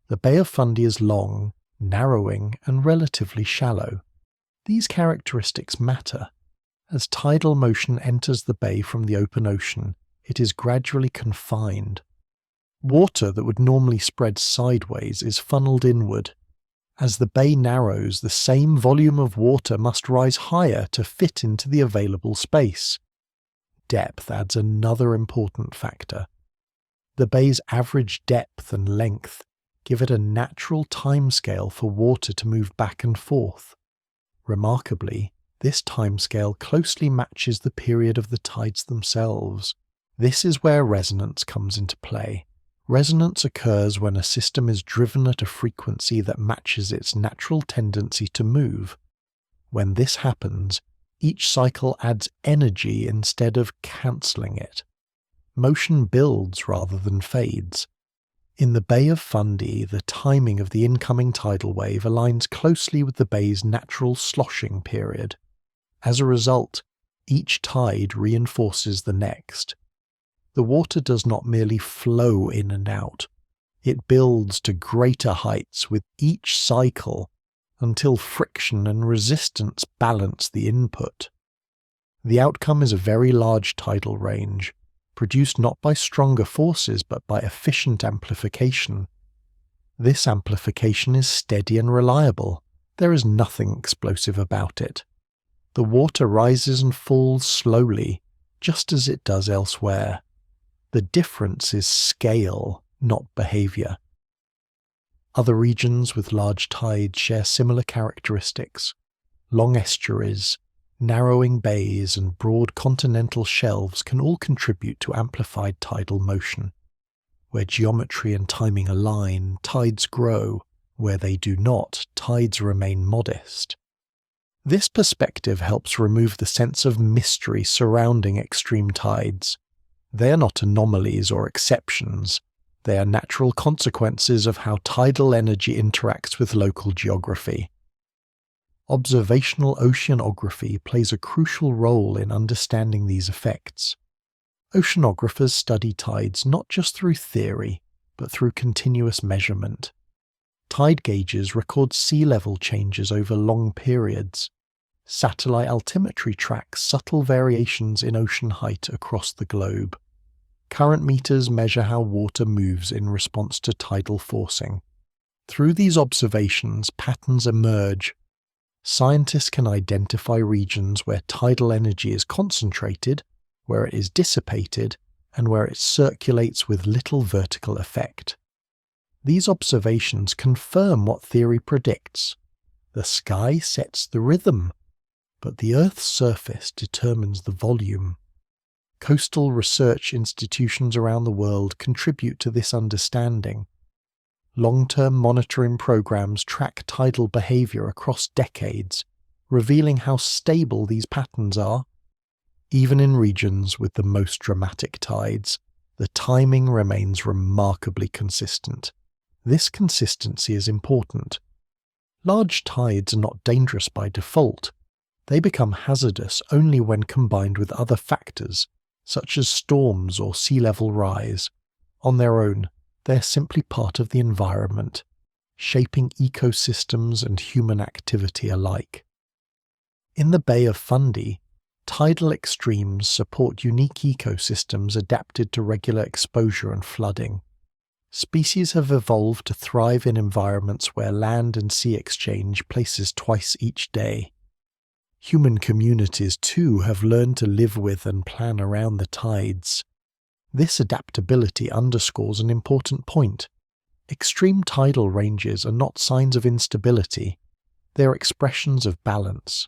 The Bay of Fundy is long, narrowing, and relatively shallow. These characteristics matter. As tidal motion enters the bay from the open ocean, it is gradually confined. Water that would normally spread sideways is funneled inward. As the bay narrows, the same volume of water must rise higher to fit into the available space. Depth adds another important factor. The bay's average depth and length give it a natural timescale for water to move back and forth. Remarkably, this timescale closely matches the period of the tides themselves. This is where resonance comes into play. Resonance occurs when a system is driven at a frequency that matches its natural tendency to move. When this happens, each cycle adds energy instead of cancelling it. Motion builds rather than fades. In the Bay of Fundy, the timing of the incoming tidal wave aligns closely with the bay's natural sloshing period. As a result, each tide reinforces the next. The water does not merely flow in and out. It builds to greater heights with each cycle until friction and resistance balance the input. The outcome is a very large tidal range, produced not by stronger forces but by efficient amplification. This amplification is steady and reliable. There is nothing explosive about it. The water rises and falls slowly, just as it does elsewhere. The difference is scale, not behavior. Other regions with large tides share similar characteristics. Long estuaries, narrowing bays, and broad continental shelves can all contribute to amplified tidal motion. Where geometry and timing align, tides grow. Where they do not, tides remain modest. This perspective helps remove the sense of mystery surrounding extreme tides. They are not anomalies or exceptions. They are natural consequences of how tidal energy interacts with local geography. Observational oceanography plays a crucial role in understanding these effects. Oceanographers study tides not just through theory, but through continuous measurement. Tide gauges record sea level changes over long periods. Satellite altimetry tracks subtle variations in ocean height across the globe. Current meters measure how water moves in response to tidal forcing. Through these observations, patterns emerge. Scientists can identify regions where tidal energy is concentrated, where it is dissipated, and where it circulates with little vertical effect. These observations confirm what theory predicts. The sky sets the rhythm, but the Earth's surface determines the volume. Coastal research institutions around the world contribute to this understanding. Long-term monitoring programs track tidal behavior across decades, revealing how stable these patterns are. Even in regions with the most dramatic tides, the timing remains remarkably consistent. This consistency is important. Large tides are not dangerous by default. They become hazardous only when combined with other factors, such as storms or sea level rise. On their own, they are simply part of the environment, shaping ecosystems and human activity alike. In the Bay of Fundy, tidal extremes support unique ecosystems adapted to regular exposure and flooding. Species have evolved to thrive in environments where land and sea exchange places twice each day. Human communities, too, have learned to live with and plan around the tides. This adaptability underscores an important point. Extreme tidal ranges are not signs of instability. They are expressions of balance.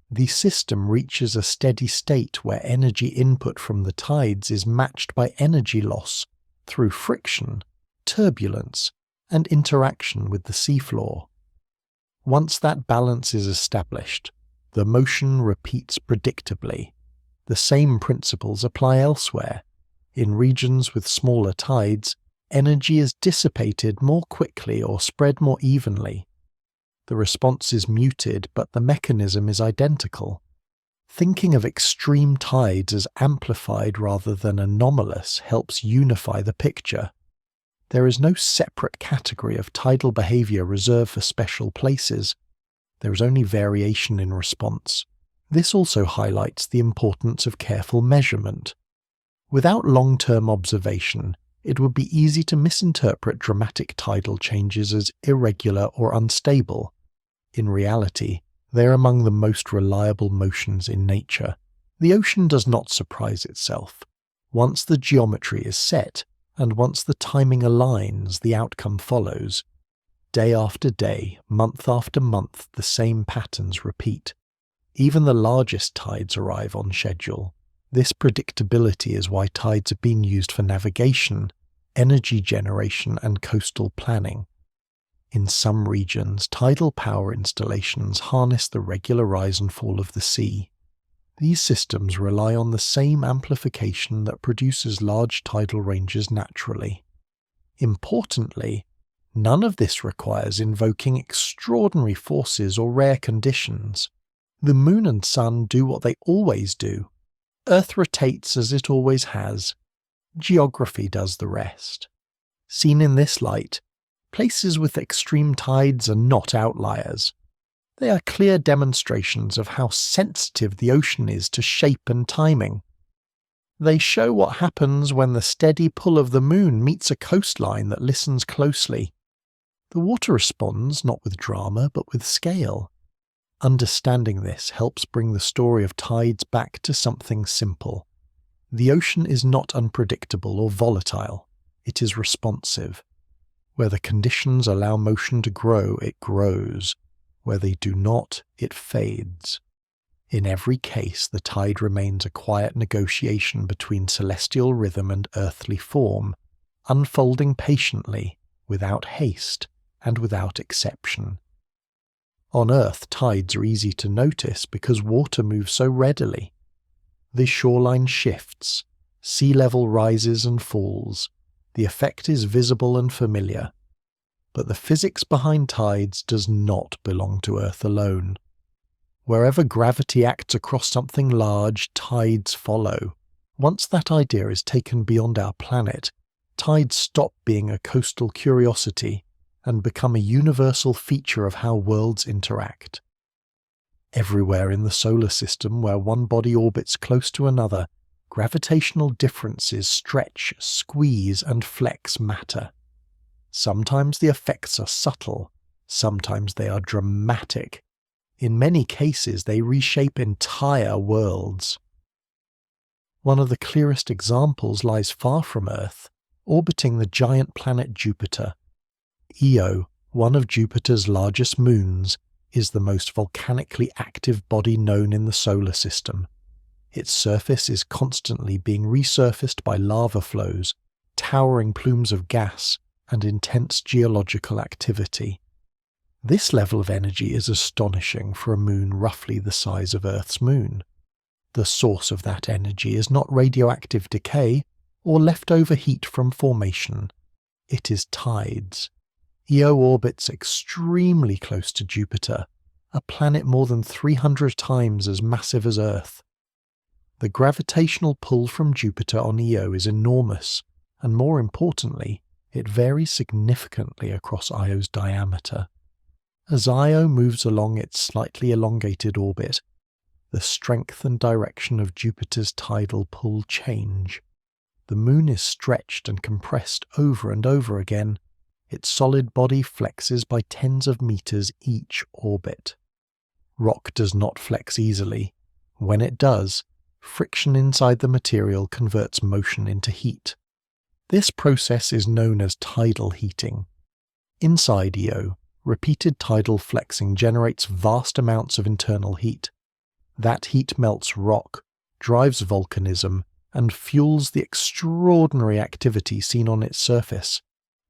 The system reaches a steady state where energy input from the tides is matched by energy loss through friction, turbulence, and interaction with the seafloor. Once that balance is established, the motion repeats predictably. The same principles apply elsewhere. In regions with smaller tides, energy is dissipated more quickly or spread more evenly. The response is muted, but the mechanism is identical. Thinking of extreme tides as amplified rather than anomalous helps unify the picture. There is no separate category of tidal behavior reserved for special places. There is only variation in response, This also highlights the importance of careful measurement. Without long-term observation, it would be easy to misinterpret dramatic tidal changes as irregular or unstable. In reality, they are among the most reliable motions in nature. The ocean does not surprise itself. Once the geometry is set, and once the timing aligns, the outcome follows. Day after day, month after month, the same patterns repeat. Even the largest tides arrive on schedule. This predictability is why tides have been used for navigation, energy generation, and coastal planning. In some regions, tidal power installations harness the regular rise and fall of the sea. These systems rely on the same amplification that produces large tidal ranges naturally. Importantly, none of this requires invoking extraordinary forces or rare conditions. The moon and sun do what they always do. Earth rotates as it always has. Geography does the rest. Seen in this light, places with extreme tides are not outliers. They are clear demonstrations of how sensitive the ocean is to shape and timing. They show what happens when the steady pull of the moon meets a coastline that listens closely. The water responds not with drama but with scale. Understanding this helps bring the story of tides back to something simple. The ocean is not unpredictable or volatile. It is responsive. Where the conditions allow motion to grow, it grows. Where they do not, it fades. In every case, the tide remains a quiet negotiation between celestial rhythm and earthly form, unfolding patiently, without haste, and without exception. On Earth, tides are easy to notice because water moves so readily. The shoreline shifts, sea level rises and falls. The effect is visible and familiar. But the physics behind tides does not belong to Earth alone. Wherever gravity acts across something large, tides follow. Once that idea is taken beyond our planet, tides stop being a coastal curiosity and become a universal feature of how worlds interact. Everywhere in the solar system where one body orbits close to another, gravitational differences stretch, squeeze, and flex matter. Sometimes the effects are subtle, sometimes they are dramatic. In many cases, they reshape entire worlds. One of the clearest examples lies far from Earth, orbiting the giant planet Jupiter. Io, one of Jupiter's largest moons, is the most volcanically active body known in the solar system. Its surface is constantly being resurfaced by lava flows, towering plumes of gas, and intense geological activity. This level of energy is astonishing for a moon roughly the size of Earth's moon. The source of that energy is not radioactive decay or leftover heat from formation. It is tides. Io orbits extremely close to Jupiter, a planet more than 300 times as massive as Earth. The gravitational pull from Jupiter on Io is enormous, and more importantly, it varies significantly across Io's diameter. As Io moves along its slightly elongated orbit, the strength and direction of Jupiter's tidal pull change. The moon is stretched and compressed over and over again. Its solid body flexes by tens of meters each orbit. Rock does not flex easily. When it does, friction inside the material converts motion into heat. This process is known as tidal heating. Inside Io, repeated tidal flexing generates vast amounts of internal heat. That heat melts rock, drives volcanism, and fuels the extraordinary activity seen on its surface.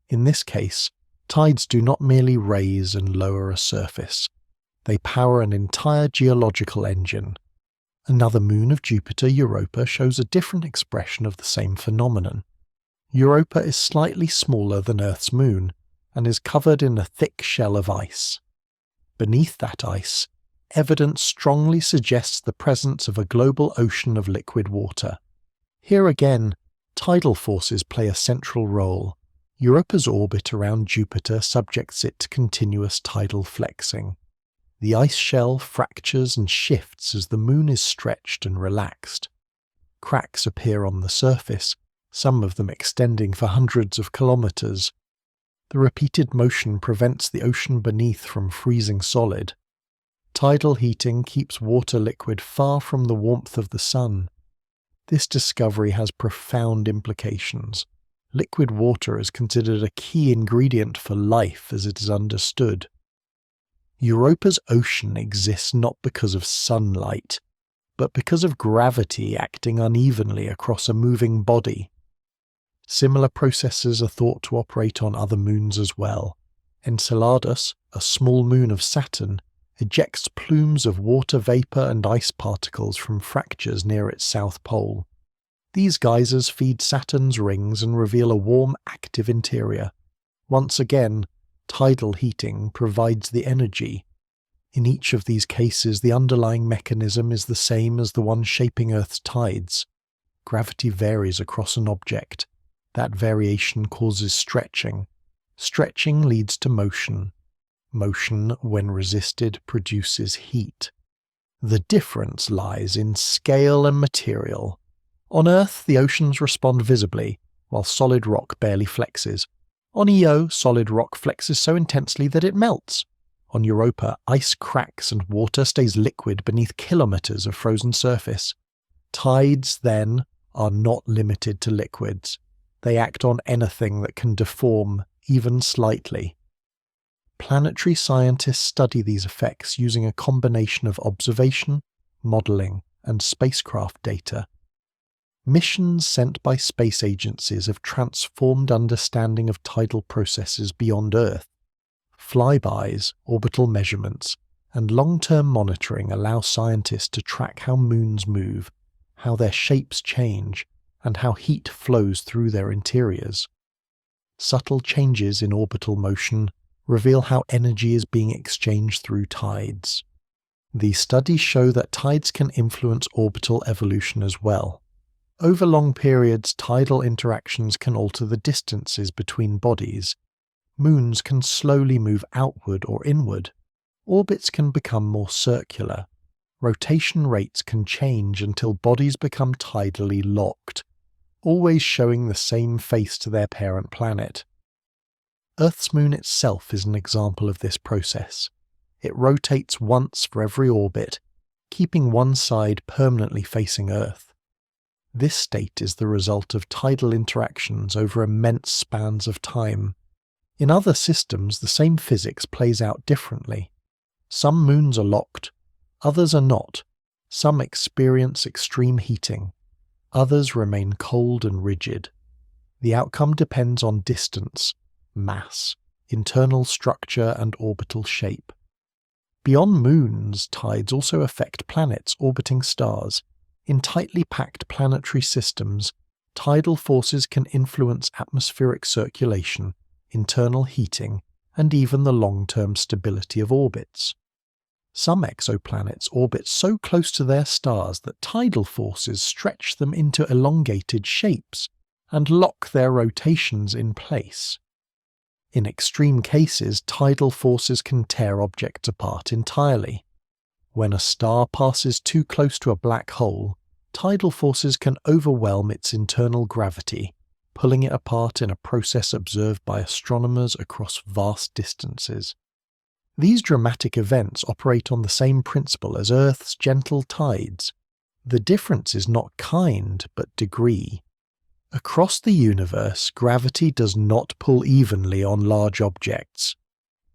In this case, tides do not merely raise and lower a surface. They power an entire geological engine. Another moon of Jupiter, Europa, shows a different expression of the same phenomenon. Europa is slightly smaller than Earth's moon and is covered in a thick shell of ice. Beneath that ice, evidence strongly suggests the presence of a global ocean of liquid water. Here again, tidal forces play a central role. Europa's orbit around Jupiter subjects it to continuous tidal flexing. The ice shell fractures and shifts as the moon is stretched and relaxed. Cracks appear on the surface, some of them extending for hundreds of kilometers. The repeated motion prevents the ocean beneath from freezing solid. Tidal heating keeps water liquid far from the warmth of the sun. This discovery has profound implications. Liquid water is considered a key ingredient for life as it is understood. Europa's ocean exists not because of sunlight, but because of gravity acting unevenly across a moving body. Similar processes are thought to operate on other moons as well. Enceladus, a small moon of Saturn, ejects plumes of water vapor and ice particles from fractures near its south pole. These geysers feed Saturn's rings and reveal a warm, active interior. Once again, tidal heating provides the energy. In each of these cases, the underlying mechanism is the same as the one shaping Earth's tides. Gravity varies across an object. That variation causes stretching. Stretching leads to motion. Motion, when resisted, produces heat. The difference lies in scale and material. On Earth, the oceans respond visibly, while solid rock barely flexes. On Io, solid rock flexes so intensely that it melts. On Europa, ice cracks and water stays liquid beneath kilometers of frozen surface. Tides, then, are not limited to liquids. They act on anything that can deform, even slightly. Planetary scientists study these effects using a combination of observation, modeling, and spacecraft data. Missions sent by space agencies have transformed understanding of tidal processes beyond Earth. Flybys, orbital measurements, and long-term monitoring allow scientists to track how moons move, how their shapes change, and how heat flows through their interiors. Subtle changes in orbital motion reveal how energy is being exchanged through tides. These studies show that tides can influence orbital evolution as well. Over long periods, tidal interactions can alter the distances between bodies. Moons can slowly move outward or inward. Orbits can become more circular. Rotation rates can change until bodies become tidally locked, always showing the same face to their parent planet. Earth's moon itself is an example of this process. It rotates once for every orbit, keeping one side permanently facing Earth. This state is the result of tidal interactions over immense spans of time. In other systems, the same physics plays out differently. Some moons are locked, others are not. Some experience extreme heating, others remain cold and rigid. The outcome depends on distance, mass, internal structure, and orbital shape. Beyond moons, tides also affect planets orbiting stars. In tightly packed planetary systems, tidal forces can influence atmospheric circulation, internal heating, and even the long-term stability of orbits. Some exoplanets orbit so close to their stars that tidal forces stretch them into elongated shapes and lock their rotations in place. In extreme cases, tidal forces can tear objects apart entirely. When a star passes too close to a black hole, tidal forces can overwhelm its internal gravity, pulling it apart in a process observed by astronomers across vast distances. These dramatic events operate on the same principle as Earth's gentle tides. The difference is not kind, but degree. Across the universe, gravity does not pull evenly on large objects.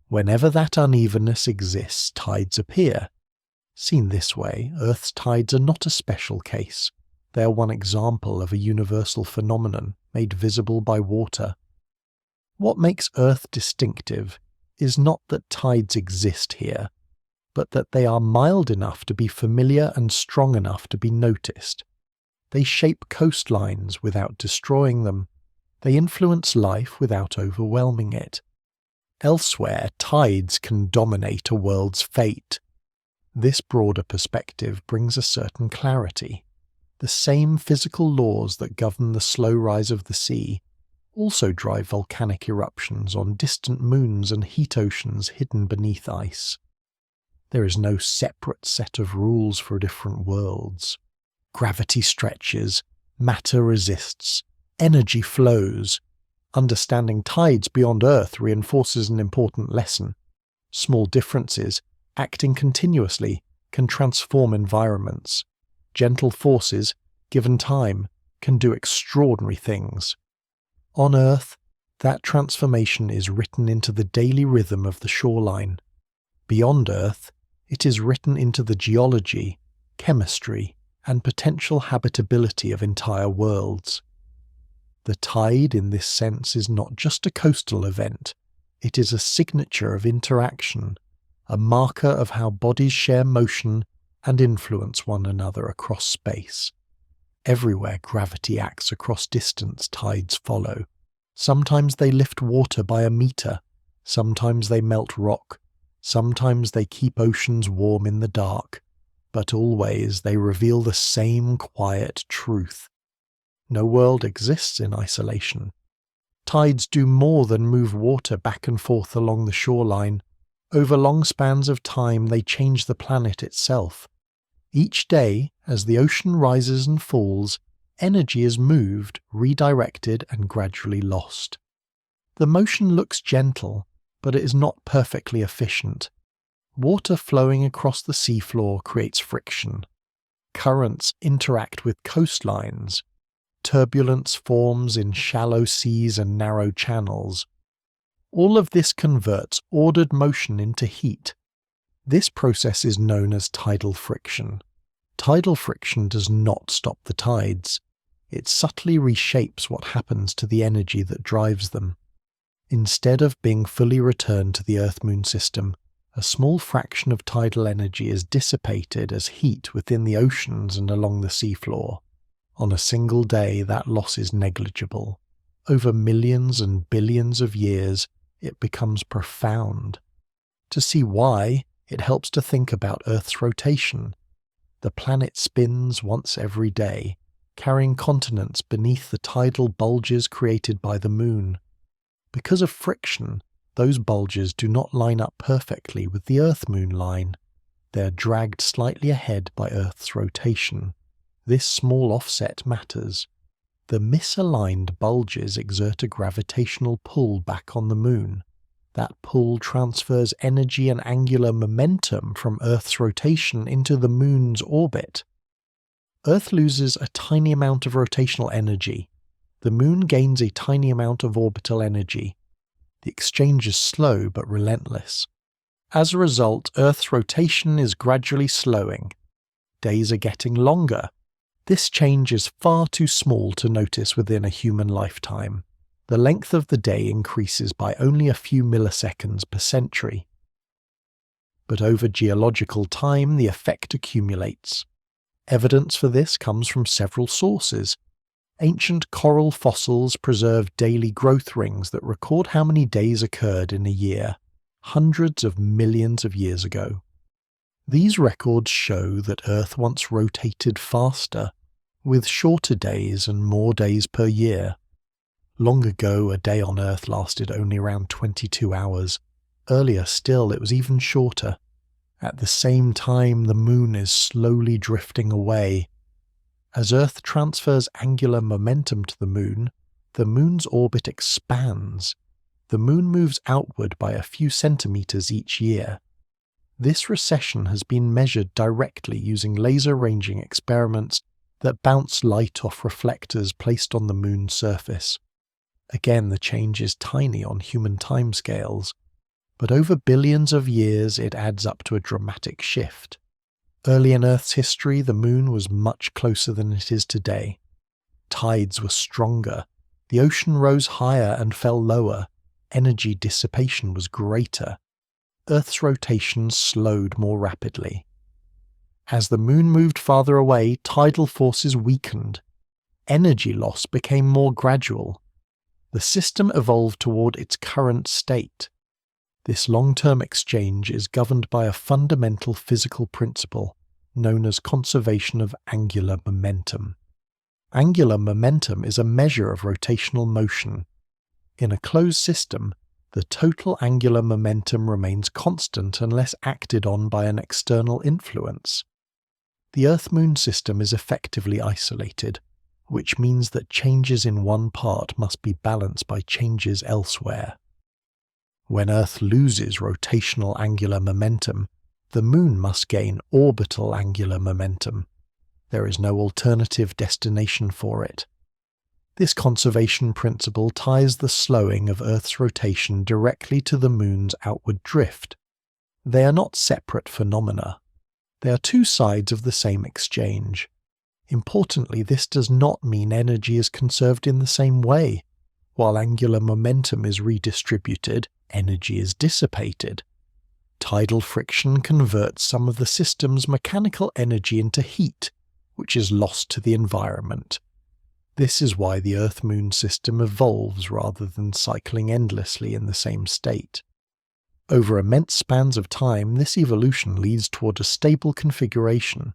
Whenever that unevenness exists, tides appear. Seen this way, Earth's tides are not a special case. They are one example of a universal phenomenon made visible by water. What makes Earth distinctive is not that tides exist here, but that they are mild enough to be familiar and strong enough to be noticed. They shape coastlines without destroying them. They influence life without overwhelming it. Elsewhere, tides can dominate a world's fate. This broader perspective brings a certain clarity. The same physical laws that govern the slow rise of the sea also drive volcanic eruptions on distant moons and heat oceans hidden beneath ice. There is no separate set of rules for different worlds. Gravity stretches, matter resists, energy flows. Understanding tides beyond Earth reinforces an important lesson. Small differences, acting continuously, can transform environments. Gentle forces, given time, can do extraordinary things. On Earth, that transformation is written into the daily rhythm of the shoreline. Beyond Earth, it is written into the geology, chemistry, and potential habitability of entire worlds. The tide, in this sense, is not just a coastal event. It is a signature of interaction, a marker of how bodies share motion and influence one another across space. Everywhere gravity acts across distance, tides follow. Sometimes they lift water by a meter, sometimes they melt rock, sometimes they keep oceans warm in the dark, but always they reveal the same quiet truth. No world exists in isolation. Tides do more than move water back and forth along the shoreline. Over long spans of time, they change the planet itself. Each day, as the ocean rises and falls, energy is moved, redirected, and gradually lost. The motion looks gentle, but it is not perfectly efficient. Water flowing across the seafloor creates friction. Currents interact with coastlines. Turbulence forms in shallow seas and narrow channels. All of this converts ordered motion into heat. This process is known as tidal friction. Tidal friction does not stop the tides. It subtly reshapes what happens to the energy that drives them. Instead of being fully returned to the Earth-Moon system, a small fraction of tidal energy is dissipated as heat within the oceans and along the seafloor. On a single day, that loss is negligible. Over millions and billions of years, it becomes profound. To see why, it helps to think about Earth's rotation. The planet spins once every day, carrying continents beneath the tidal bulges created by the Moon. Because of friction, those bulges do not line up perfectly with the Earth-Moon line. They are dragged slightly ahead by Earth's rotation. This small offset matters. The misaligned bulges exert a gravitational pull back on the Moon. That pull transfers energy and angular momentum from Earth's rotation into the Moon's orbit. Earth loses a tiny amount of rotational energy. The Moon gains a tiny amount of orbital energy. The exchange is slow but relentless. As a result, Earth's rotation is gradually slowing. Days are getting longer. This change is far too small to notice within a human lifetime. The length of the day increases by only a few milliseconds per century. But over geological time, the effect accumulates. Evidence for this comes from several sources. Ancient coral fossils preserve daily growth rings that record how many days occurred in a year, hundreds of millions of years ago. These records show that Earth once rotated faster, with shorter days and more days per year. Long ago, a day on Earth lasted only around 22 hours. Earlier still, it was even shorter. At the same time, the Moon is slowly drifting away. As Earth transfers angular momentum to the Moon's orbit expands. The Moon moves outward by a few centimeters each year. This recession has been measured directly using laser ranging experiments that bounce light off reflectors placed on the Moon's surface. Again, the change is tiny on human timescales, but over billions of years it adds up to a dramatic shift. Early in Earth's history, the Moon was much closer than it is today. Tides were stronger, the ocean rose higher and fell lower, energy dissipation was greater. Earth's rotation slowed more rapidly. As the Moon moved farther away, tidal forces weakened. Energy loss became more gradual. The system evolved toward its current state. This long-term exchange is governed by a fundamental physical principle known as conservation of angular momentum. Angular momentum is a measure of rotational motion. In a closed system, The total angular momentum remains constant unless acted on by an external influence. The Earth-Moon system is effectively isolated, which means that changes in one part must be balanced by changes elsewhere. When Earth loses rotational angular momentum, the Moon must gain orbital angular momentum. There is no alternative destination for it. This conservation principle ties the slowing of Earth's rotation directly to the Moon's outward drift. They are not separate phenomena. They are two sides of the same exchange. Importantly, this does not mean energy is conserved in the same way. While angular momentum is redistributed, energy is dissipated. Tidal friction converts some of the system's mechanical energy into heat, which is lost to the environment. This is why the Earth-Moon system evolves rather than cycling endlessly in the same state. Over immense spans of time, this evolution leads toward a stable configuration.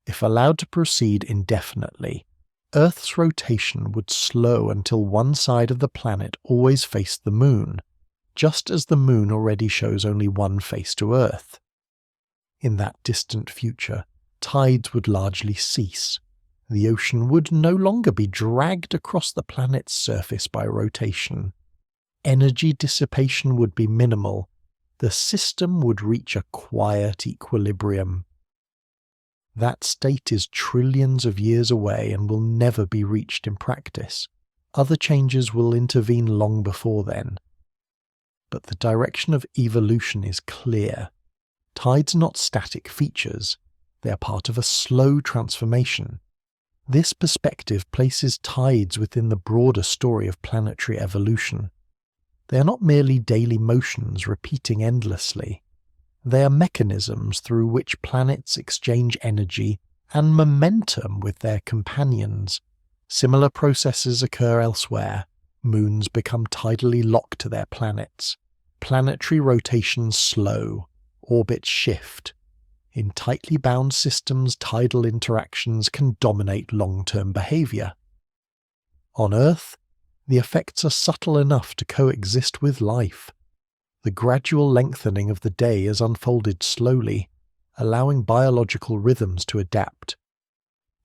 If allowed to proceed indefinitely, Earth's rotation would slow until one side of the planet always faced the Moon, just as the Moon already shows only one face to Earth. In that distant future, tides would largely cease. The ocean would no longer be dragged across the planet's surface by rotation. Energy dissipation would be minimal. The system would reach a quiet equilibrium. That state is trillions of years away and will never be reached in practice. Other changes will intervene long before then. But the direction of evolution is clear. Tides are not static features. They are part of a slow transformation. This perspective places tides within the broader story of planetary evolution. They are not merely daily motions repeating endlessly. They are mechanisms through which planets exchange energy and momentum with their companions. Similar processes occur elsewhere. Moons become tidally locked to their planets. Planetary rotations slow. Orbits shift. In tightly bound systems, tidal interactions can dominate long-term behavior. On Earth, the effects are subtle enough to coexist with life. The gradual lengthening of the day is unfolded slowly, allowing biological rhythms to adapt.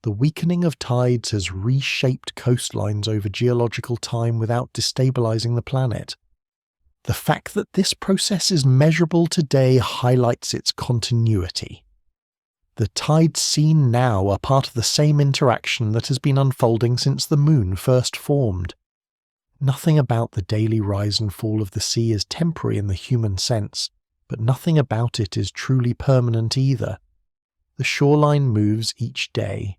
The weakening of tides has reshaped coastlines over geological time without destabilizing the planet. The fact that this process is measurable today highlights its continuity. The tides seen now are part of the same interaction that has been unfolding since the Moon first formed. Nothing about the daily rise and fall of the sea is temporary in the human sense, but nothing about it is truly permanent either. The shoreline moves each day.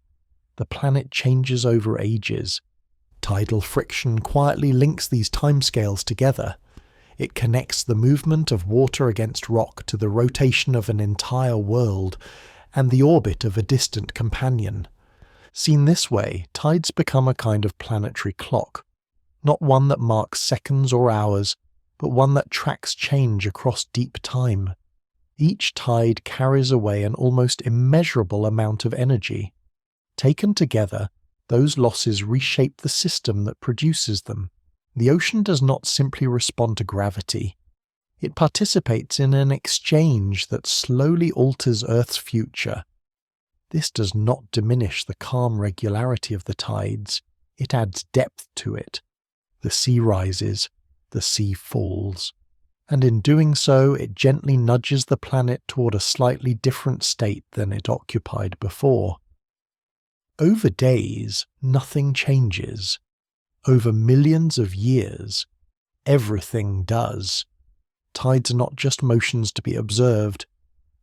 The planet changes over ages. Tidal friction quietly links these timescales together. It connects the movement of water against rock to the rotation of an entire world and the orbit of a distant companion. Seen this way, tides become a kind of planetary clock, not one that marks seconds or hours, but one that tracks change across deep time. Each tide carries away an almost immeasurable amount of energy. Taken together, those losses reshape the system that produces them. The ocean does not simply respond to gravity. It participates in an exchange that slowly alters Earth's future. This does not diminish the calm regularity of the tides. It adds depth to it. The sea rises, the sea falls, and in doing so it gently nudges the planet toward a slightly different state than it occupied before. Over days, nothing changes. Over millions of years, everything does. Tides are not just motions to be observed.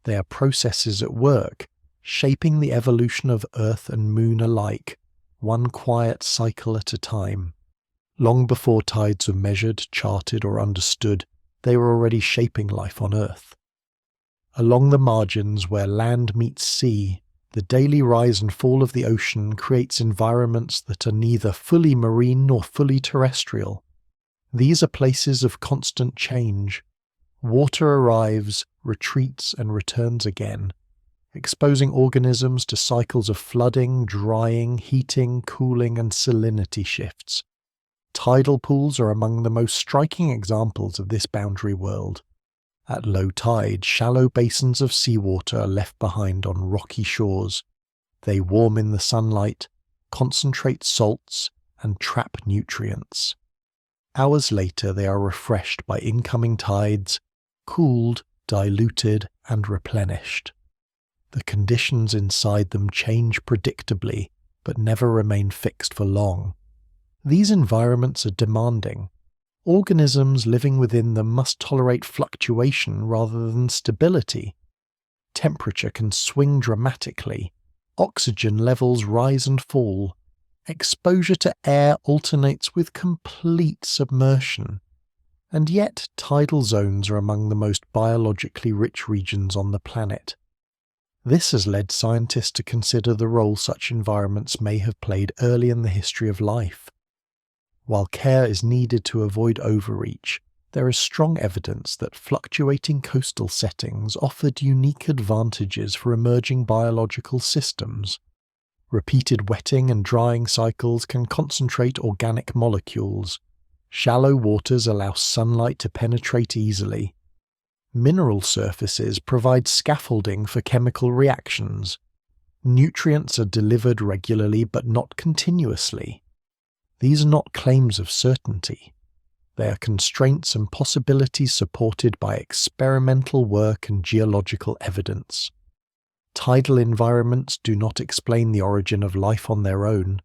They are processes at work, shaping the evolution of Earth and Moon alike, one quiet cycle at a time. Long before tides were measured, charted, or understood, they were already shaping life on Earth. Along the margins where land meets sea, the daily rise and fall of the ocean creates environments that are neither fully marine nor fully terrestrial. These are places of constant change. Water arrives, retreats, and returns again, exposing organisms to cycles of flooding, drying, heating, cooling, and salinity shifts. Tidal pools are among the most striking examples of this boundary world. At low tide, shallow basins of seawater are left behind on rocky shores. They warm in the sunlight, concentrate salts, and trap nutrients. Hours later, they are refreshed by incoming tides, cooled, diluted, and replenished. The conditions inside them change predictably, but never remain fixed for long. These environments are demanding. Organisms living within them must tolerate fluctuation rather than stability. Temperature can swing dramatically. Oxygen levels rise and fall. Exposure to air alternates with complete submersion. And yet, tidal zones are among the most biologically rich regions on the planet. This has led scientists to consider the role such environments may have played early in the history of life. While care is needed to avoid overreach, there is strong evidence that fluctuating coastal settings offered unique advantages for emerging biological systems. Repeated wetting and drying cycles can concentrate organic molecules. Shallow waters allow sunlight to penetrate easily. Mineral surfaces provide scaffolding for chemical reactions. Nutrients are delivered regularly but not continuously. These are not claims of certainty. They are constraints and possibilities supported by experimental work and geological evidence. Tidal environments do not explain the origin of life on their own,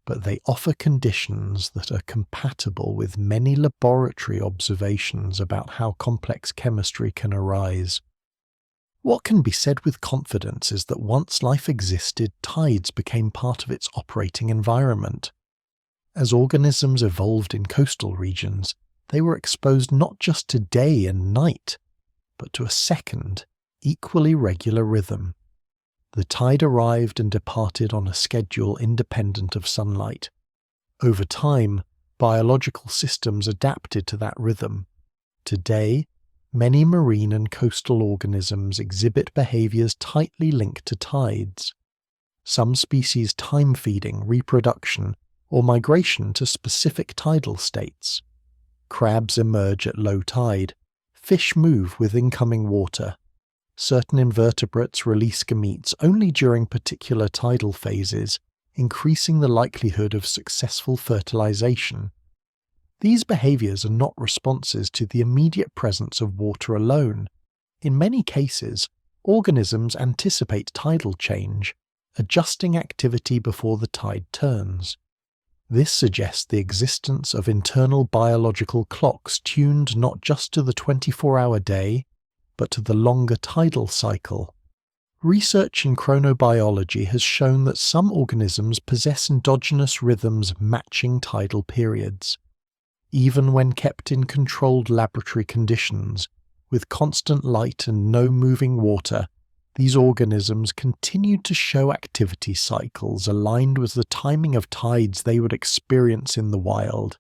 but they offer conditions that are compatible with many laboratory observations about how complex chemistry can arise. What can be said with confidence is that once life existed, tides became part of its operating environment. As organisms evolved in coastal regions, they were exposed not just to day and night, but to a second, equally regular rhythm. The tide arrived and departed on a schedule independent of sunlight. Over time, biological systems adapted to that rhythm. Today, many marine and coastal organisms exhibit behaviors tightly linked to tides. Some species time feeding, reproduction, or migration to specific tidal states. Crabs emerge at low tide. Fish move with incoming water. Certain invertebrates release gametes only during particular tidal phases, increasing the likelihood of successful fertilization. These behaviors are not responses to the immediate presence of water alone. In many cases, organisms anticipate tidal change, adjusting activity before the tide turns. This suggests the existence of internal biological clocks tuned not just to the 24-hour day, but to the longer tidal cycle. Research in chronobiology has shown that some organisms possess endogenous rhythms matching tidal periods. Even when kept in controlled laboratory conditions, with constant light and no moving water, these organisms continued to show activity cycles aligned with the timing of tides they would experience in the wild.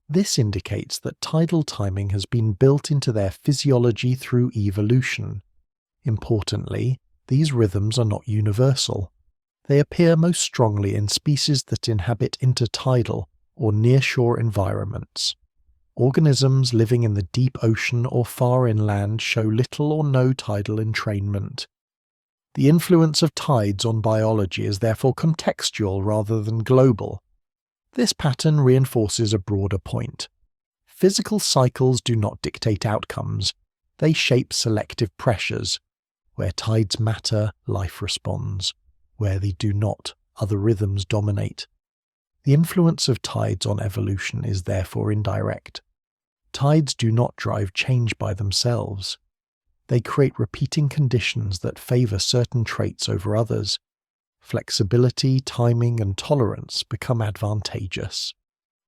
This indicates that tidal timing has been built into their physiology through evolution. Importantly, these rhythms are not universal. They appear most strongly in species that inhabit intertidal or nearshore environments. Organisms living in the deep ocean or far inland show little or no tidal entrainment. The influence of tides on biology is therefore contextual rather than global. This pattern reinforces a broader point. Physical cycles do not dictate outcomes. They shape selective pressures. Where tides matter, life responds. Where they do not, other rhythms dominate. The influence of tides on evolution is therefore indirect. Tides do not drive change by themselves. They create repeating conditions that favor certain traits over others. Flexibility, timing, and tolerance become advantageous.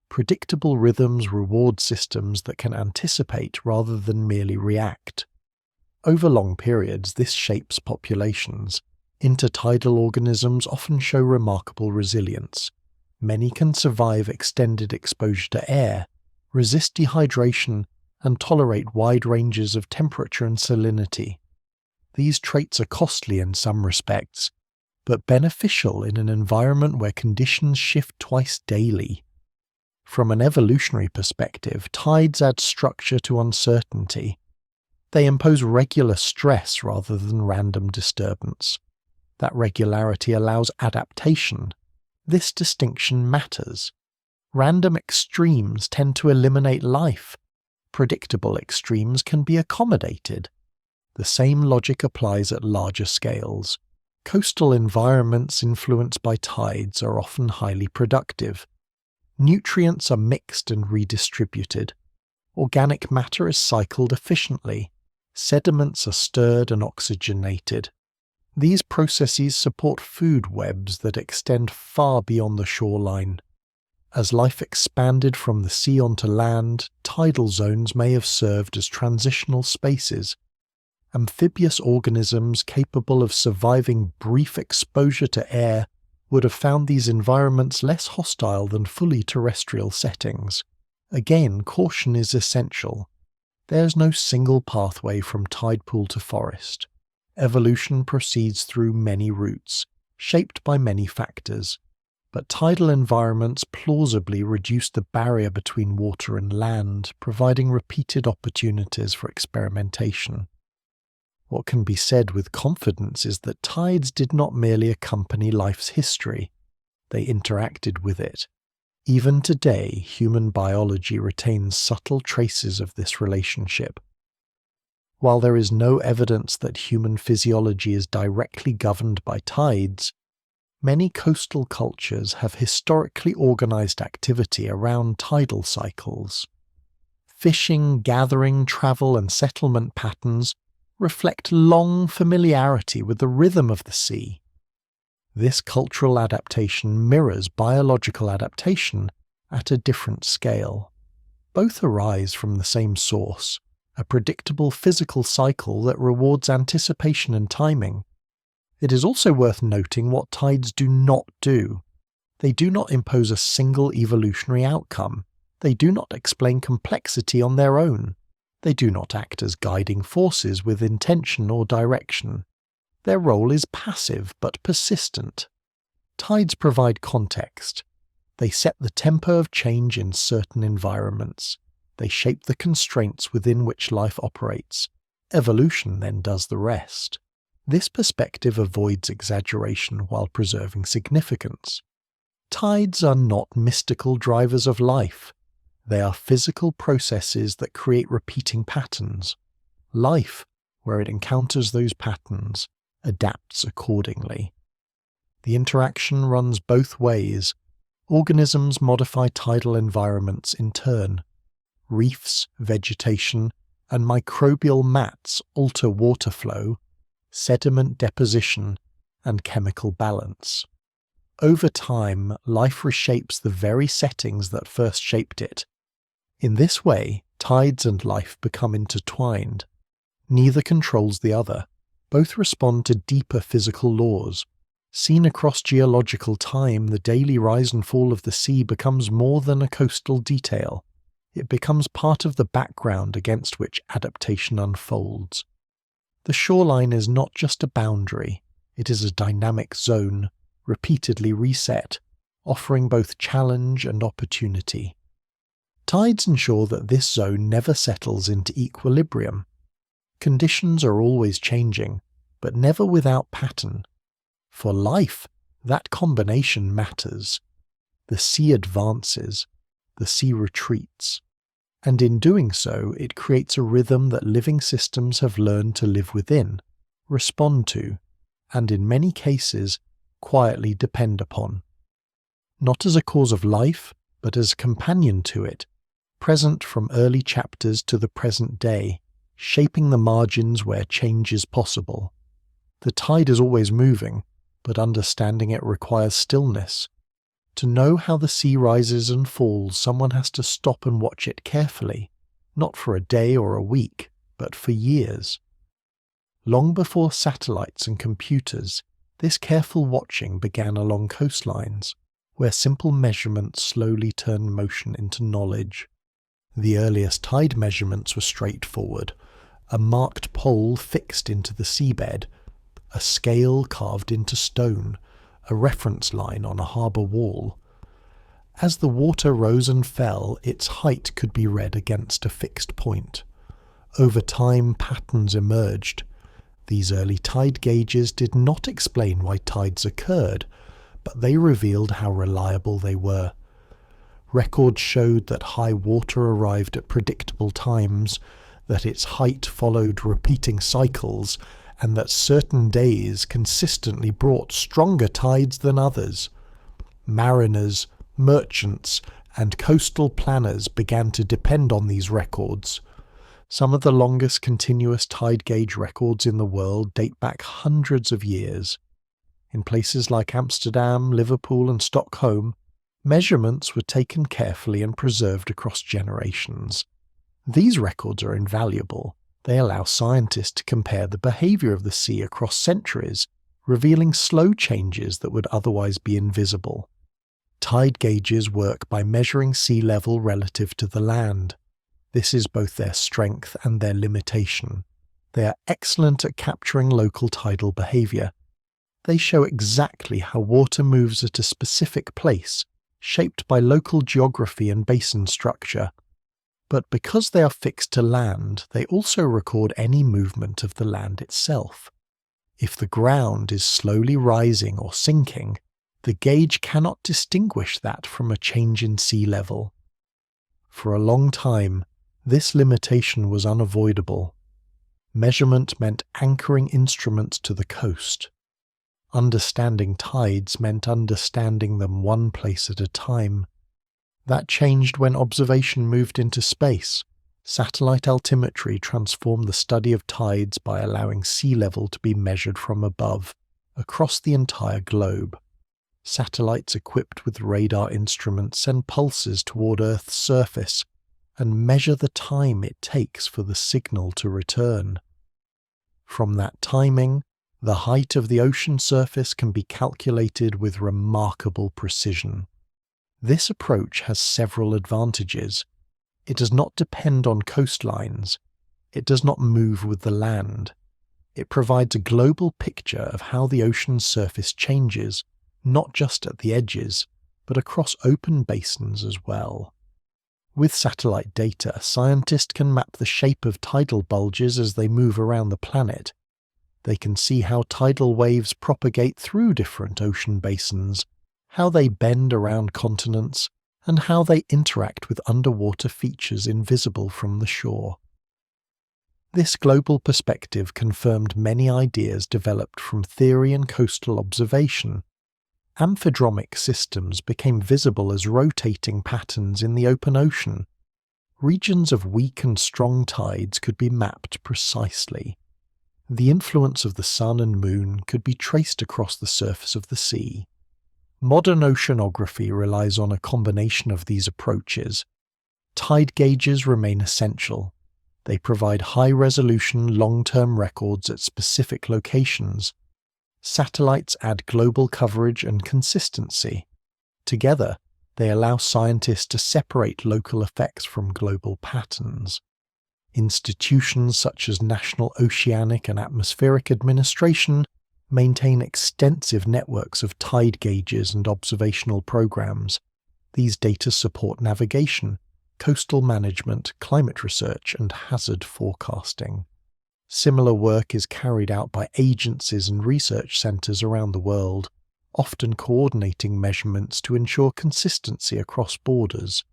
Predictable rhythms reward systems that can anticipate rather than merely react. Over long periods, this shapes populations. Intertidal organisms often show remarkable resilience. Many can survive extended exposure to air, resist dehydration, and tolerate wide ranges of temperature and salinity. These traits are costly in some respects, but beneficial in an environment where conditions shift twice daily. From an evolutionary perspective, tides add structure to uncertainty. They impose regular stress rather than random disturbance. That regularity allows adaptation. This distinction matters. Random extremes tend to eliminate life. Predictable extremes can be accommodated. The same logic applies at larger scales. Coastal environments influenced by tides are often highly productive. Nutrients are mixed and redistributed. Organic matter is cycled efficiently. Sediments are stirred and oxygenated. These processes support food webs that extend far beyond the shoreline. As life expanded from the sea onto land, tidal zones may have served as transitional spaces. Amphibious organisms capable of surviving brief exposure to air would have found these environments less hostile than fully terrestrial settings. Again, caution is essential. There's no single pathway from tide pool to forest. Evolution proceeds through many routes, shaped by many factors. But tidal environments plausibly reduce the barrier between water and land, providing repeated opportunities for experimentation. What can be said with confidence is that tides did not merely accompany life's history, they interacted with it. Even today, human biology retains subtle traces of this relationship. While there is no evidence that human physiology is directly governed by tides, many coastal cultures have historically organized activity around tidal cycles. Fishing, gathering, travel, and settlement patterns reflect long familiarity with the rhythm of the sea. This cultural adaptation mirrors biological adaptation at a different scale. Both arise from the same source, a predictable physical cycle that rewards anticipation and timing. It is also worth noting what tides do not do. They do not impose a single evolutionary outcome. They do not explain complexity on their own. They do not act as guiding forces with intention or direction. Their role is passive but persistent. Tides provide context. They set the tempo of change in certain environments. They shape the constraints within which life operates. Evolution then does the rest. This perspective avoids exaggeration while preserving significance. Tides are not mystical drivers of life. They are physical processes that create repeating patterns. Life, where it encounters those patterns, adapts accordingly. The interaction runs both ways. Organisms modify tidal environments in turn. Reefs, vegetation, and microbial mats alter water flow, sediment deposition, and chemical balance. Over time, life reshapes the very settings that first shaped it. In this way, tides and life become intertwined. Neither controls the other. Both respond to deeper physical laws. Seen across geological time, the daily rise and fall of the sea becomes more than a coastal detail. It becomes part of the background against which adaptation unfolds. The shoreline is not just a boundary, it is a dynamic zone, repeatedly reset, offering both challenge and opportunity. Tides ensure that this zone never settles into equilibrium. Conditions are always changing, but never without pattern. For life, that combination matters. The sea advances, the sea retreats, and in doing so it creates a rhythm that living systems have learned to live within, respond to, and in many cases, quietly depend upon. Not as a cause of life, but as a companion to it, present from early chapters to the present day, shaping the margins where change is possible. The tide is always moving, but understanding it requires stillness. To know how the sea rises and falls, someone has to stop and watch it carefully, not for a day or a week, but for years. Long before satellites and computers, this careful watching began along coastlines, where simple measurements slowly turned motion into knowledge. The earliest tide measurements were straightforward: a marked pole fixed into the seabed, a scale carved into stone, a reference line on a harbour wall. As the water rose and fell, its height could be read against a fixed point. Over time, patterns emerged. These early tide gauges did not explain why tides occurred, but they revealed how reliable they were. Records showed that high water arrived at predictable times, that its height followed repeating cycles, and that certain days consistently brought stronger tides than others. Mariners, merchants, and coastal planners began to depend on these records. Some of the longest continuous tide gauge records in the world date back hundreds of years. In places like Amsterdam, Liverpool, and Stockholm, measurements were taken carefully and preserved across generations. These records are invaluable. They allow scientists to compare the behavior of the sea across centuries, revealing slow changes that would otherwise be invisible. Tide gauges work by measuring sea level relative to the land. This is both their strength and their limitation. They are excellent at capturing local tidal behavior. They show exactly how water moves at a specific place, shaped by local geography and basin structure. But because they are fixed to land, they also record any movement of the land itself. If the ground is slowly rising or sinking, the gauge cannot distinguish that from a change in sea level. For a long time, this limitation was unavoidable. Measurement meant anchoring instruments to the coast. Understanding tides meant understanding them one place at a time. That changed when observation moved into space. Satellite altimetry transformed the study of tides by allowing sea level to be measured from above, across the entire globe. Satellites equipped with radar instruments send pulses toward Earth's surface and measure the time it takes for the signal to return. From that timing, the height of the ocean surface can be calculated with remarkable precision. This approach has several advantages. It does not depend on coastlines. It does not move with the land. It provides a global picture of how the ocean's surface changes, not just at the edges, but across open basins as well. With satellite data, scientists can map the shape of tidal bulges as they move around the planet. They can see how tidal waves propagate through different ocean basins, how they bend around continents, and how they interact with underwater features invisible from the shore. This global perspective confirmed many ideas developed from theory and coastal observation. Amphidromic systems became visible as rotating patterns in the open ocean. Regions of weak and strong tides could be mapped precisely. The influence of the sun and moon could be traced across the surface of the sea. Modern oceanography relies on a combination of these approaches. Tide gauges remain essential. They provide high-resolution, long-term records at specific locations. Satellites add global coverage and consistency. Together, they allow scientists to separate local effects from global patterns. Institutions such as National Oceanic and Atmospheric Administration maintain extensive networks of tide gauges and observational programs. These data support navigation, coastal management, climate research, and hazard forecasting. Similar work is carried out by agencies and research centers around the world, often coordinating measurements to ensure consistency across borders.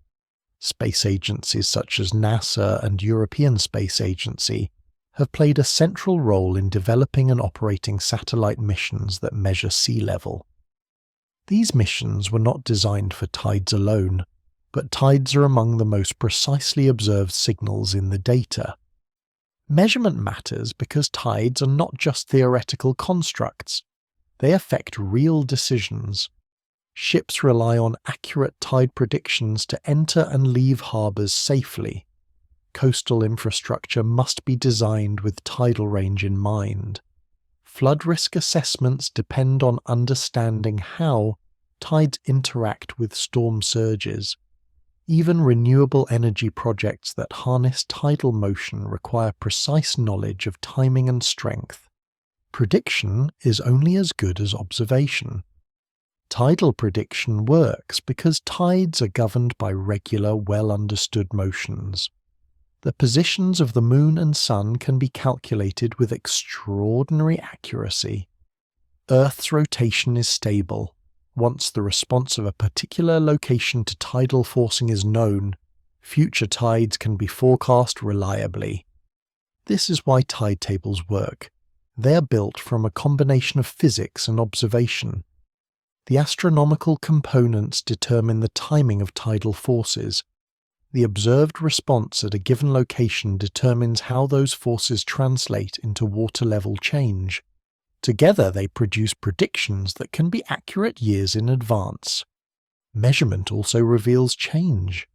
Space agencies such as NASA and European Space Agency have played a central role in developing and operating satellite missions that measure sea level. These missions were not designed for tides alone, but tides are among the most precisely observed signals in the data. Measurement matters because tides are not just theoretical constructs. They affect real decisions. Ships rely on accurate tide predictions to enter and leave harbours safely. Coastal infrastructure must be designed with tidal range in mind. Flood risk assessments depend on understanding how tides interact with storm surges. Even renewable energy projects that harness tidal motion require precise knowledge of timing and strength. Prediction is only as good as observation. Tidal prediction works because tides are governed by regular, well-understood motions. The positions of the moon and sun can be calculated with extraordinary accuracy. Earth's rotation is stable. Once the response of a particular location to tidal forcing is known, future tides can be forecast reliably. This is why tide tables work. They are built from a combination of physics and observation. The astronomical components determine the timing of tidal forces. The observed response at a given location determines how those forces translate into water level change. Together they produce predictions that can be accurate years in advance. Measurement also reveals change.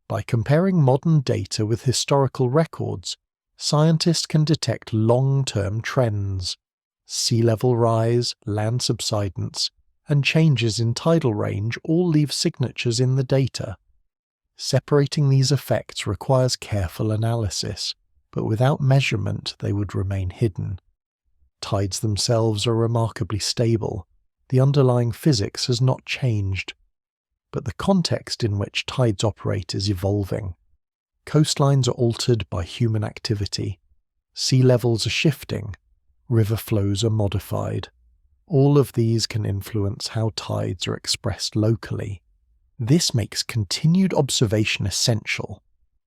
By comparing modern data with historical records, scientists can detect long-term trends. Sea level rise, land subsidence, and changes in tidal range all leave signatures in the data. Separating these effects requires careful analysis, but without measurement they would remain hidden. Tides themselves are remarkably stable. The underlying physics has not changed. But the context in which tides operate is evolving. Coastlines are altered by human activity. Sea levels are shifting. River flows are modified. All of these can influence how tides are expressed locally. This makes continued observation essential.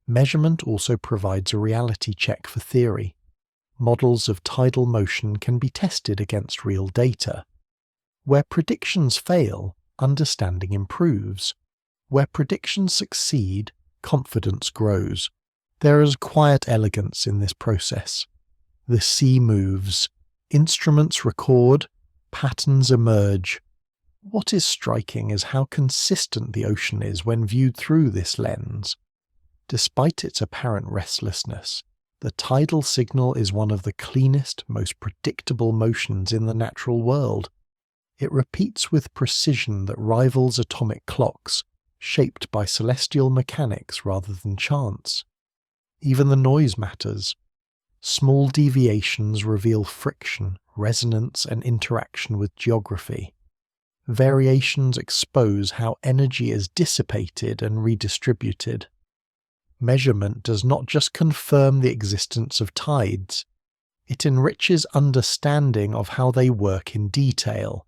Measurement also provides a reality check for theory. Models of tidal motion can be tested against real data. Where predictions fail, understanding improves. Where predictions succeed, confidence grows. There is quiet elegance in this process. The sea moves. Instruments record. Patterns emerge. What is striking is how consistent the ocean is when viewed through this lens. Despite its apparent restlessness, the tidal signal is one of the cleanest, most predictable motions in the natural world. It repeats with precision that rivals atomic clocks, shaped by celestial mechanics rather than chance. Even the noise matters. Small deviations reveal friction, resonance, and interaction with geography. Variations expose how energy is dissipated and redistributed. Measurement does not just confirm the existence of tides, it enriches understanding of how they work in detail.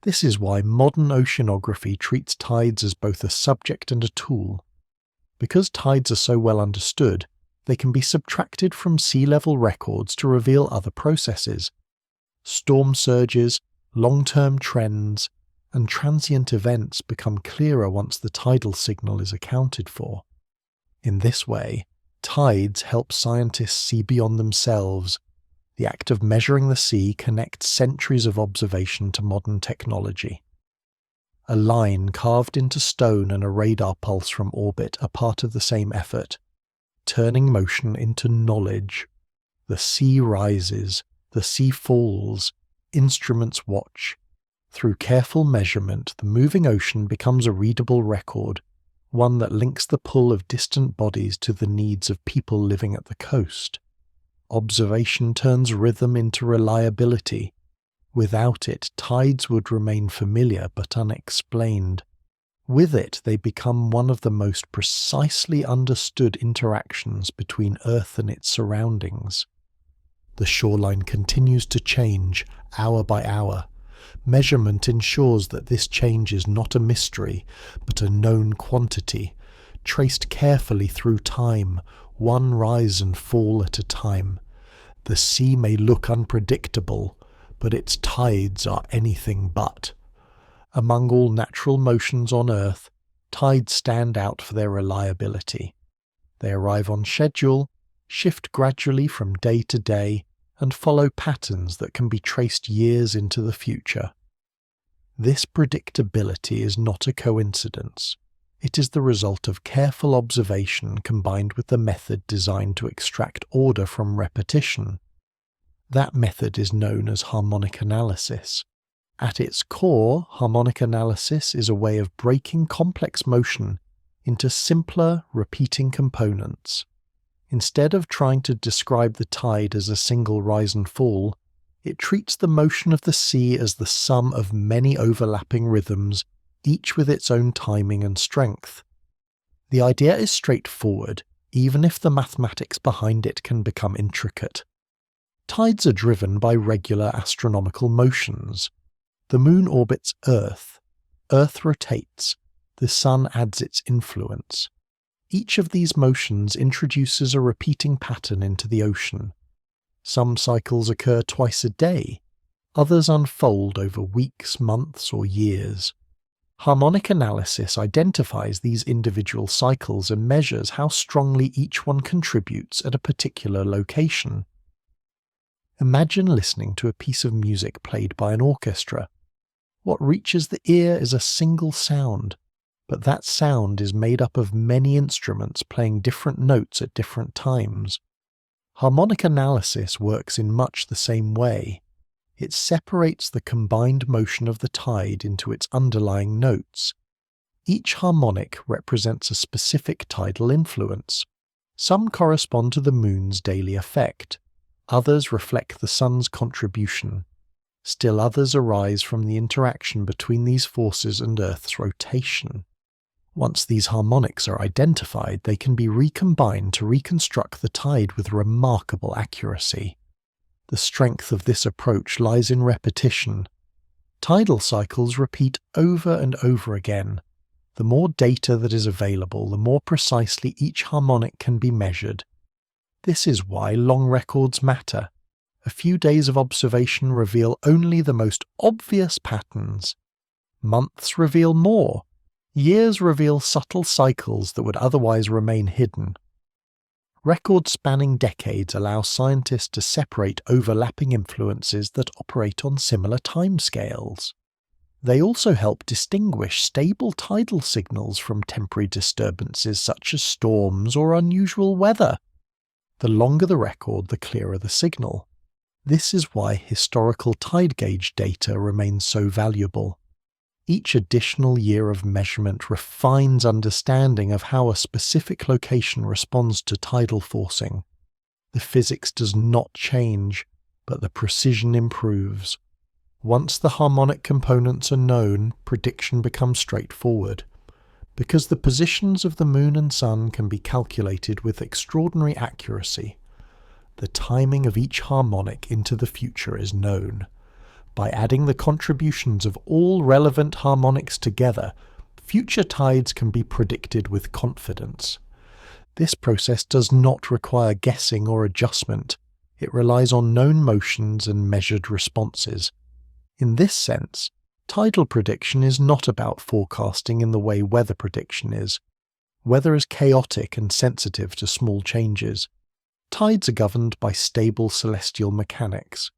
This is why modern oceanography treats tides as both a subject and a tool. Because tides are so well understood, they can be subtracted from sea level records to reveal other processes. Storm surges, long-term trends, and transient events become clearer once the tidal signal is accounted for. In this way, tides help scientists see beyond themselves. The act of measuring the sea connects centuries of observation to modern technology. A line carved into stone and a radar pulse from orbit are part of the same effort, turning motion into knowledge. The sea rises, the sea falls, instruments watch. Through careful measurement, the moving ocean becomes a readable record, one that links the pull of distant bodies to the needs of people living at the coast. Observation turns rhythm into reliability. Without it, tides would remain familiar but unexplained. With it, they become one of the most precisely understood interactions between Earth and its surroundings. The shoreline continues to change, hour by hour. Measurement ensures that this change is not a mystery, but a known quantity, traced carefully through time, one rise and fall at a time. The sea may look unpredictable, but its tides are anything but. Among all natural motions on Earth, tides stand out for their reliability. They arrive on schedule, shift gradually from day to day, and follow patterns that can be traced years into the future. This predictability is not a coincidence. It is the result of careful observation combined with the method designed to extract order from repetition. That method is known as harmonic analysis. At its core, harmonic analysis is a way of breaking complex motion into simpler, repeating components. Instead of trying to describe the tide as a single rise and fall, It treats the motion of the sea as the sum of many overlapping rhythms, each with its own timing and strength. The idea is straightforward, even if the mathematics behind it can become intricate. Tides are driven by regular astronomical motions. The moon orbits Earth. Earth rotates. The sun adds its influence. Each of these motions introduces a repeating pattern into the ocean. Some cycles occur twice a day. Others unfold over weeks, months, or years. Harmonic analysis identifies these individual cycles and measures how strongly each one contributes at a particular location. Imagine listening to a piece of music played by an orchestra. What reaches the ear is a single sound, but that sound is made up of many instruments playing different notes at different times. Harmonic analysis works in much the same way. It separates the combined motion of the tide into its underlying notes. Each harmonic represents a specific tidal influence. Some correspond to the moon's daily effect. Others reflect the sun's contribution. Still others arise from the interaction between these forces and Earth's rotation. Once these harmonics are identified, they can be recombined to reconstruct the tide with remarkable accuracy. The strength of this approach lies in repetition. Tidal cycles repeat over and over again. The more data that is available, the more precisely each harmonic can be measured. This is why long records matter. A few days of observation reveal only the most obvious patterns. Months reveal more. Years reveal subtle cycles that would otherwise remain hidden. Records spanning decades allow scientists to separate overlapping influences that operate on similar timescales. They also help distinguish stable tidal signals from temporary disturbances such as storms or unusual weather. The longer the record, the clearer the signal. This is why historical tide gauge data remains so valuable. Each additional year of measurement refines understanding of how a specific location responds to tidal forcing. The physics does not change, but the precision improves. Once the harmonic components are known, prediction becomes straightforward. Because the positions of the moon and sun can be calculated with extraordinary accuracy, the timing of each harmonic into the future is known. By adding the contributions of all relevant harmonics together, future tides can be predicted with confidence. This process does not require guessing or adjustment. It relies on known motions and measured responses. In this sense, tidal prediction is not about forecasting in the way weather prediction is. Weather is chaotic and sensitive to small changes. Tides are governed by stable celestial mechanics.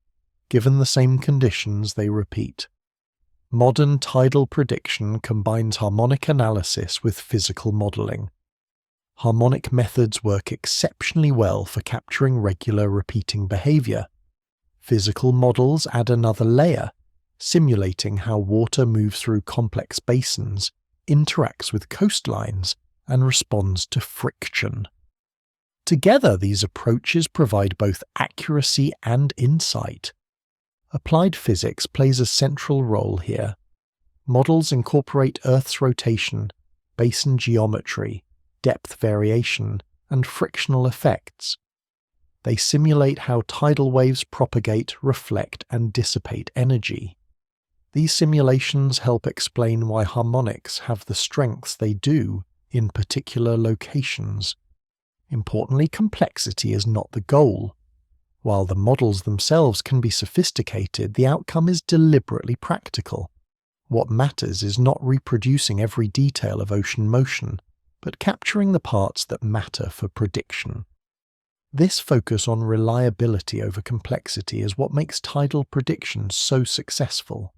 Given the same conditions, they repeat. Modern tidal prediction combines harmonic analysis with physical modelling. Harmonic methods work exceptionally well for capturing regular repeating behaviour. Physical models add another layer, simulating how water moves through complex basins, interacts with coastlines, and responds to friction. Together, these approaches provide both accuracy and insight. Applied physics plays a central role here. Models incorporate Earth's rotation, basin geometry, depth variation, and frictional effects. They simulate how tidal waves propagate, reflect, and dissipate energy. These simulations help explain why harmonics have the strengths they do in particular locations. Importantly, complexity is not the goal. While the models themselves can be sophisticated, the outcome is deliberately practical. What matters is not reproducing every detail of ocean motion, but capturing the parts that matter for prediction. This focus on reliability over complexity is what makes tidal prediction so successful.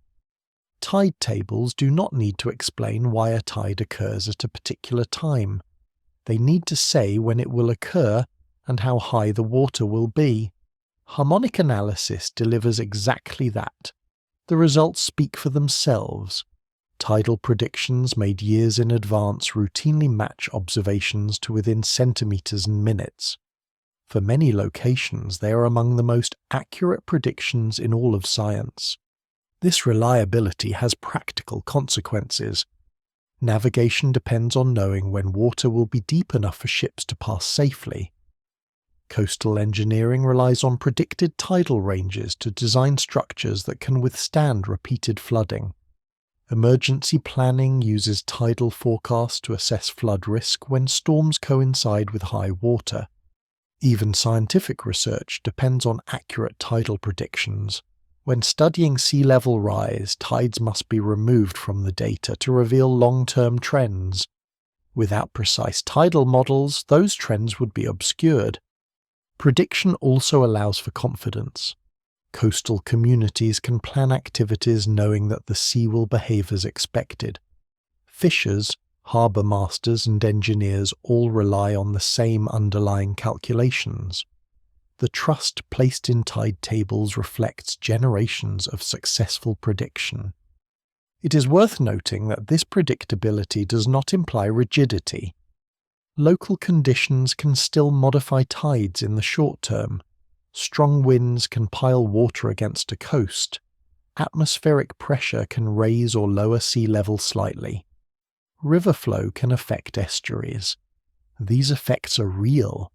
Tide tables do not need to explain why a tide occurs at a particular time. They need to say when it will occur and how high the water will be. Harmonic analysis delivers exactly that. The results speak for themselves. Tidal predictions made years in advance routinely match observations to within centimetres and minutes. For many locations, they are among the most accurate predictions in all of science. This reliability has practical consequences. Navigation depends on knowing when water will be deep enough for ships to pass safely. Coastal engineering relies on predicted tidal ranges to design structures that can withstand repeated flooding. Emergency planning uses tidal forecasts to assess flood risk when storms coincide with high water. Even scientific research depends on accurate tidal predictions. When studying sea level rise, tides must be removed from the data to reveal long-term trends. Without precise tidal models, those trends would be obscured. Prediction also allows for confidence. Coastal communities can plan activities knowing that the sea will behave as expected. Fishers, harbour masters and engineers all rely on the same underlying calculations. The trust placed in tide tables reflects generations of successful prediction. It is worth noting that this predictability does not imply rigidity. Local conditions can still modify tides in the short term. Strong winds can pile water against a coast. Atmospheric pressure can raise or lower sea level slightly. River flow can affect estuaries. These effects are real,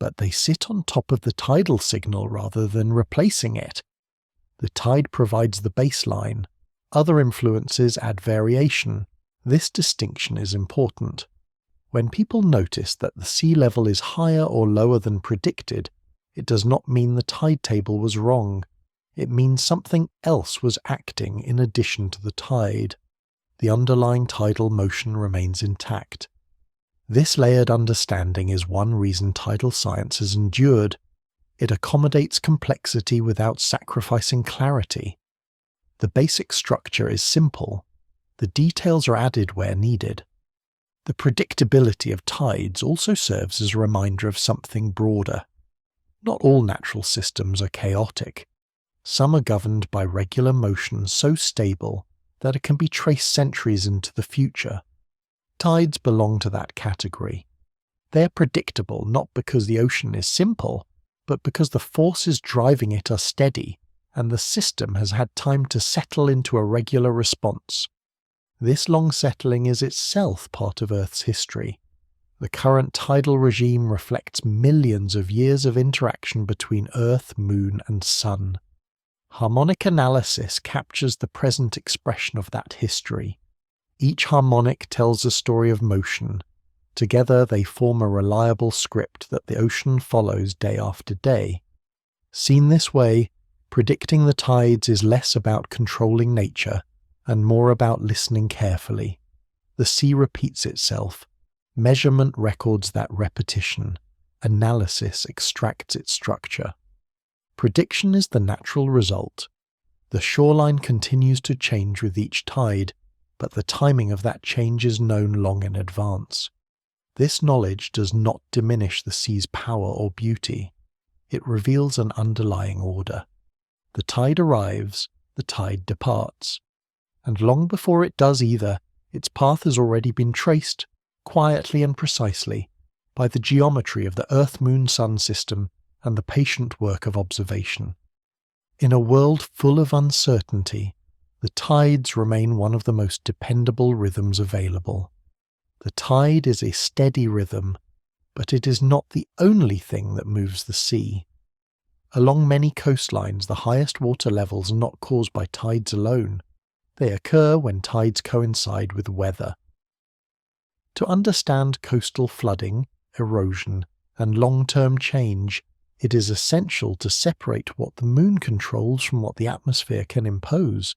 but they sit on top of the tidal signal rather than replacing it. The tide provides the baseline. Other influences add variation. This distinction is important. When people notice that the sea level is higher or lower than predicted, it does not mean the tide table was wrong. It means something else was acting in addition to the tide. The underlying tidal motion remains intact. This layered understanding is one reason tidal science has endured. It accommodates complexity without sacrificing clarity. The basic structure is simple. The details are added where needed. The predictability of tides also serves as a reminder of something broader. Not all natural systems are chaotic. Some are governed by regular motion so stable that it can be traced centuries into the future. Tides belong to that category. They are predictable not because the ocean is simple, but because the forces driving it are steady, and the system has had time to settle into a regular response. This long settling is itself part of Earth's history. The current tidal regime reflects millions of years of interaction between Earth, Moon, and Sun. Harmonic analysis captures the present expression of that history. Each harmonic tells a story of motion. Together they form a reliable script that the ocean follows day after day. Seen this way, predicting the tides is less about controlling nature and more about listening carefully. The sea repeats itself. Measurement records that repetition. Analysis extracts its structure. Prediction is the natural result. The shoreline continues to change with each tide, but the timing of that change is known long in advance. This knowledge does not diminish the sea's power or beauty. It reveals an underlying order. The tide arrives, the tide departs. And long before it does either, its path has already been traced, quietly and precisely, by the geometry of the Earth-Moon-Sun system and the patient work of observation. In a world full of uncertainty, the tides remain one of the most dependable rhythms available. The tide is a steady rhythm, but it is not the only thing that moves the sea. Along many coastlines, the highest water levels are not caused by tides alone. They occur when tides coincide with weather. To understand coastal flooding, erosion, and long-term change, it is essential to separate what the moon controls from what the atmosphere can impose.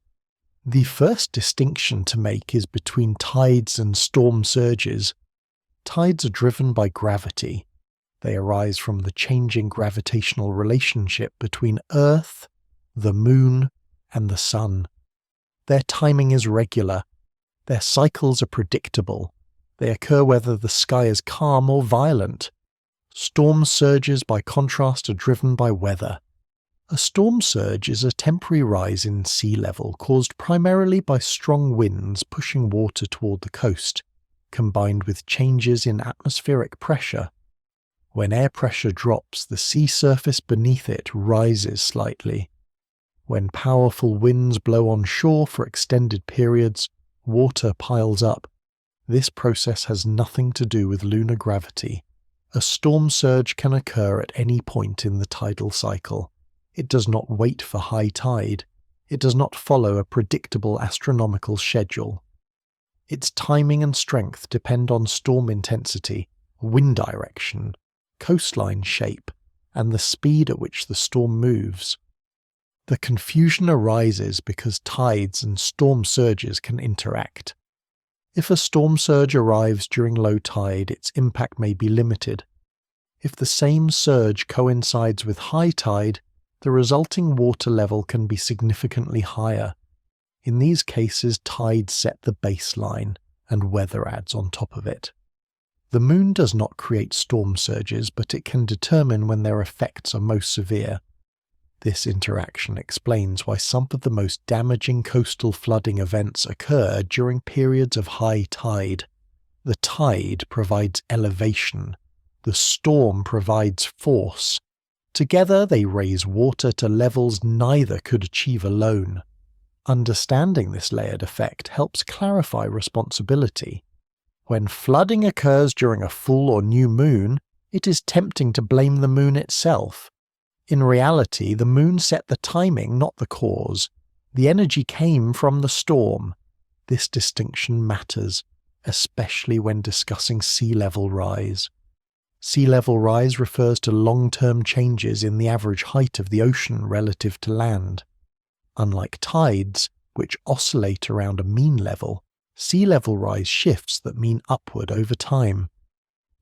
The first distinction to make is between tides and storm surges. Tides are driven by gravity. They arise from the changing gravitational relationship between Earth, the Moon, and the Sun. Their timing is regular. Their cycles are predictable. They occur whether the sky is calm or violent. Storm surges, by contrast, are driven by weather. A storm surge is a temporary rise in sea level caused primarily by strong winds pushing water toward the coast, combined with changes in atmospheric pressure. When air pressure drops, the sea surface beneath it rises slightly. When powerful winds blow on shore for extended periods, water piles up. This process has nothing to do with lunar gravity. A storm surge can occur at any point in the tidal cycle. It does not wait for high tide. It does not follow a predictable astronomical schedule. Its timing and strength depend on storm intensity, wind direction, coastline shape, and the speed at which the storm moves. The confusion arises because tides and storm surges can interact. If a storm surge arrives during low tide, its impact may be limited. If the same surge coincides with high tide, the resulting water level can be significantly higher. In these cases, tides set the baseline, and weather adds on top of it. The moon does not create storm surges, but it can determine when their effects are most severe. This interaction explains why some of the most damaging coastal flooding events occur during periods of high tide. The tide provides elevation. The storm provides force. Together they raise water to levels neither could achieve alone. Understanding this layered effect helps clarify responsibility. When flooding occurs during a full or new moon, it is tempting to blame the moon itself. In reality, the moon set the timing, not the cause. The energy came from the storm. This distinction matters, especially when discussing sea level rise. Sea level rise refers to long-term changes in the average height of the ocean relative to land. Unlike tides, which oscillate around a mean level, sea level rise shifts that mean upward over time.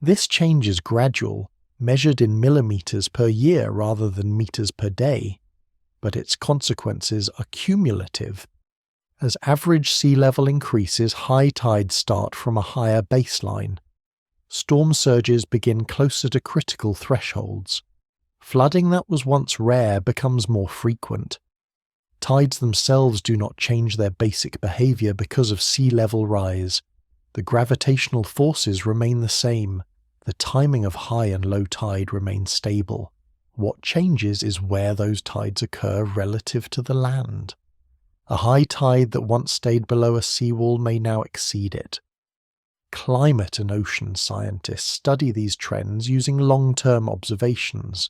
This change is gradual, measured in millimeters per year rather than meters per day, but its consequences are cumulative. As average sea level increases, high tides start from a higher baseline. Storm surges begin closer to critical thresholds. Flooding that was once rare becomes more frequent. Tides themselves do not change their basic behavior because of sea level rise. The gravitational forces remain the same. The timing of high and low tide remains stable. What changes is where those tides occur relative to the land. A high tide that once stayed below a seawall may now exceed it. Climate and ocean scientists study these trends using long-term observations.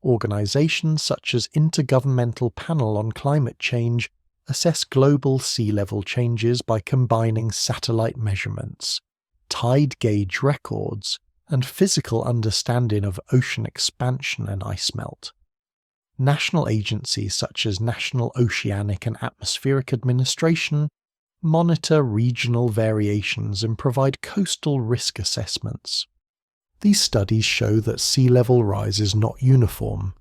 Organizations such as Intergovernmental Panel on Climate Change assess global sea level changes by combining satellite measurements, tide gauge records, and physical understanding of ocean expansion and ice melt. National agencies such as National Oceanic and Atmospheric Administration monitor regional variations and provide coastal risk assessments. These studies show that sea level rise is not uniform.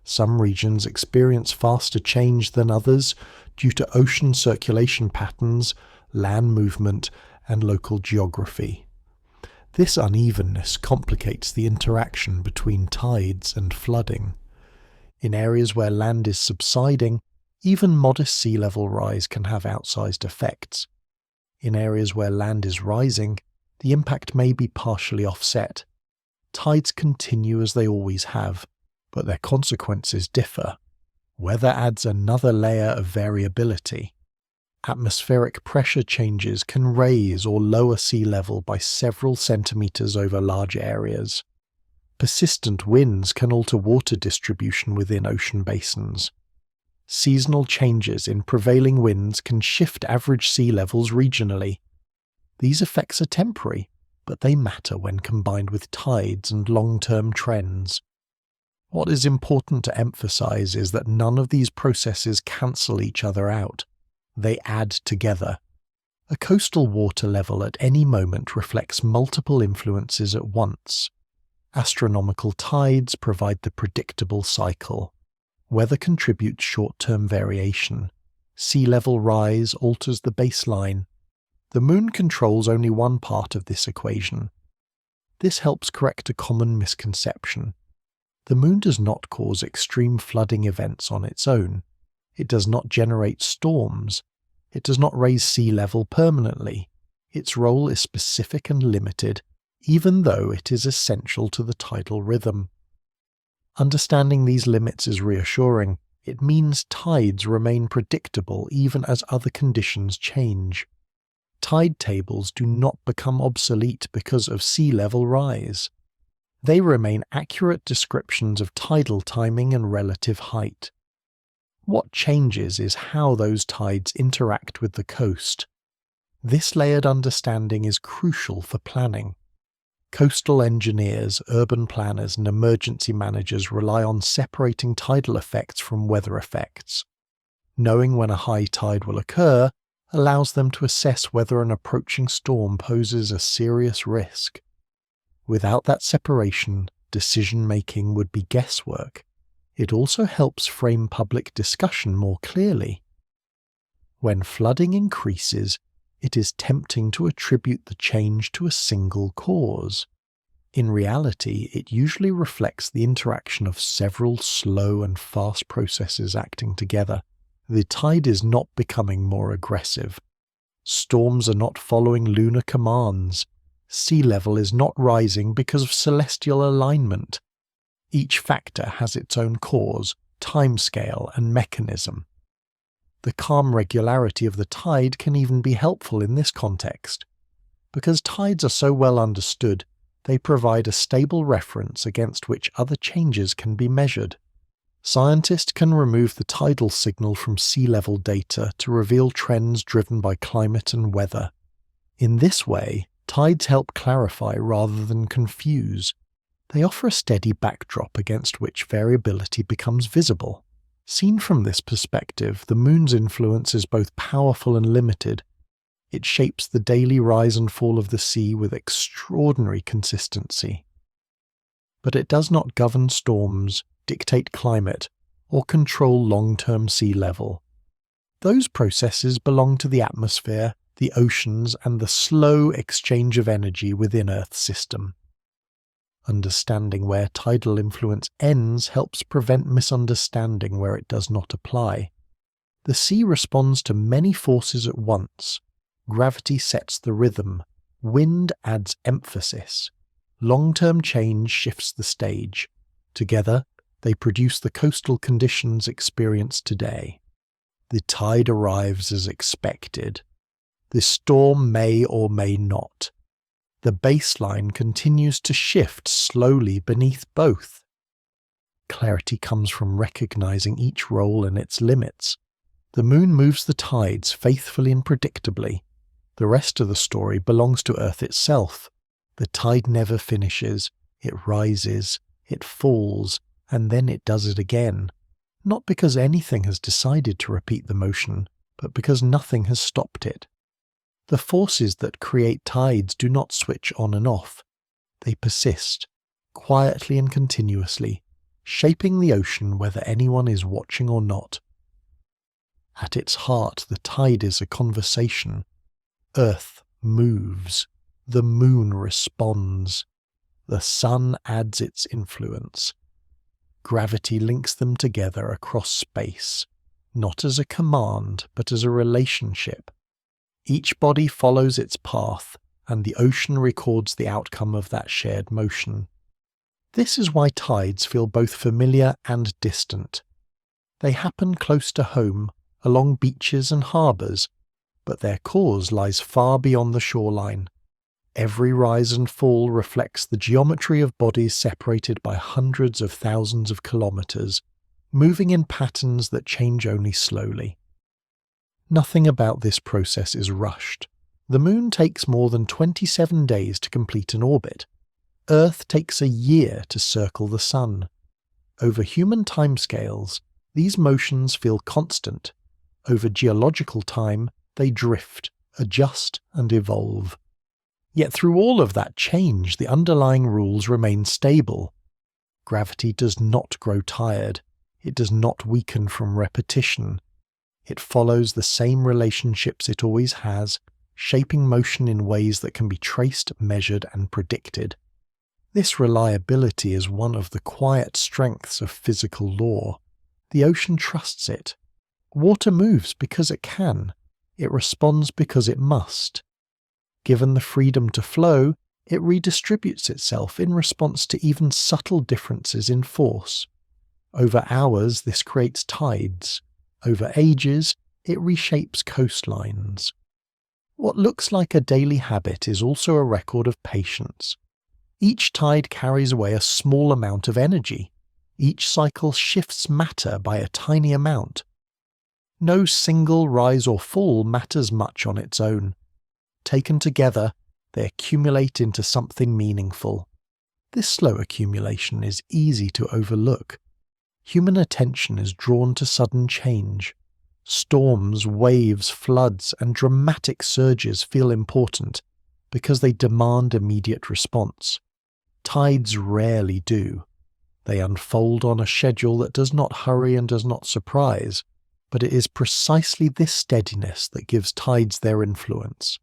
Some regions experience faster change than others due to ocean circulation patterns, land movement, and local geography. This unevenness complicates the interaction between tides and flooding. In areas where land is subsiding, even modest sea level rise can have outsized effects. In areas where land is rising, the impact may be partially offset. Tides continue as they always have, but their consequences differ. Weather adds another layer of variability. Atmospheric pressure changes can raise or lower sea level by several centimeters over large areas. Persistent winds can alter water distribution within ocean basins. Seasonal changes in prevailing winds can shift average sea levels regionally. These effects are temporary, but they matter when combined with tides and long-term trends. What is important to emphasize is that none of these processes cancel each other out. They add together. A coastal water level at any moment reflects multiple influences at once. Astronomical tides provide the predictable cycle. Weather contributes short-term variation. Sea level rise alters the baseline. The moon controls only one part of this equation. This helps correct a common misconception. The moon does not cause extreme flooding events on its own. It does not generate storms. It does not raise sea level permanently. Its role is specific and limited, even though it is essential to the tidal rhythm. Understanding these limits is reassuring. It means tides remain predictable even as other conditions change. Tide tables do not become obsolete because of sea level rise. They remain accurate descriptions of tidal timing and relative height. What changes is how those tides interact with the coast. This layered understanding is crucial for planning. Coastal engineers, urban planners, and emergency managers rely on separating tidal effects from weather effects. Knowing when a high tide will occur allows them to assess whether an approaching storm poses a serious risk. Without that separation, decision-making would be guesswork. It also helps frame public discussion more clearly. When flooding increases, it is tempting to attribute the change to a single cause. In reality, it usually reflects the interaction of several slow and fast processes acting together. The tide is not becoming more aggressive. Storms are not following lunar commands. Sea level is not rising because of celestial alignment. Each factor has its own cause, timescale, and mechanism. The calm regularity of the tide can even be helpful in this context. Because tides are so well understood, they provide a stable reference against which other changes can be measured. Scientists can remove the tidal signal from sea level data to reveal trends driven by climate and weather. In this way, tides help clarify rather than confuse. They offer a steady backdrop against which variability becomes visible. Seen from this perspective, the moon's influence is both powerful and limited. It shapes the daily rise and fall of the sea with extraordinary consistency. But it does not govern storms, dictate climate, or control long-term sea level. Those processes belong to the atmosphere, the oceans, and the slow exchange of energy within Earth's system. Understanding where tidal influence ends helps prevent misunderstanding where it does not apply. The sea responds to many forces at once. Gravity sets the rhythm. Wind adds emphasis. Long-term change shifts the stage. Together, they produce the coastal conditions experienced today. The tide arrives as expected. The storm may or may not. The baseline continues to shift slowly beneath both. Clarity comes from recognizing each role and its limits. The moon moves the tides faithfully and predictably. The rest of the story belongs to Earth itself. The tide never finishes. It rises, it falls, and then it does it again. Not because anything has decided to repeat the motion, but because nothing has stopped it. The forces that create tides do not switch on and off. They persist, quietly and continuously, shaping the ocean whether anyone is watching or not. At its heart, the tide is a conversation. Earth moves. The moon responds. The sun adds its influence. Gravity links them together across space, not as a command, but as a relationship. Each body follows its path, and the ocean records the outcome of that shared motion. This is why tides feel both familiar and distant. They happen close to home, along beaches and harbours, but their cause lies far beyond the shoreline. Every rise and fall reflects the geometry of bodies separated by hundreds of thousands of kilometres, moving in patterns that change only slowly. Nothing about this process is rushed. The moon takes more than 27 days to complete an orbit. Earth takes a year to circle the sun. Over human timescales, these motions feel constant. Over geological time, they drift, adjust, and evolve. Yet through all of that change, the underlying rules remain stable. Gravity does not grow tired. It does not weaken from repetition. It follows the same relationships it always has, shaping motion in ways that can be traced, measured, and predicted. This reliability is one of the quiet strengths of physical law. The ocean trusts it. Water moves because it can. It responds because it must. Given the freedom to flow, It redistributes itself in response to even subtle differences in force. Over hours, this creates tides. Over ages, it reshapes coastlines. What looks like a daily habit is also a record of patience. Each tide carries away a small amount of energy. Each cycle shifts matter by a tiny amount. No single rise or fall matters much on its own. Taken together, they accumulate into something meaningful. This slow accumulation is easy to overlook. Human attention is drawn to sudden change. Storms, waves, floods, and dramatic surges feel important because they demand immediate response. Tides rarely do. They unfold on a schedule that does not hurry and does not surprise, but it is precisely this steadiness that gives tides their influence.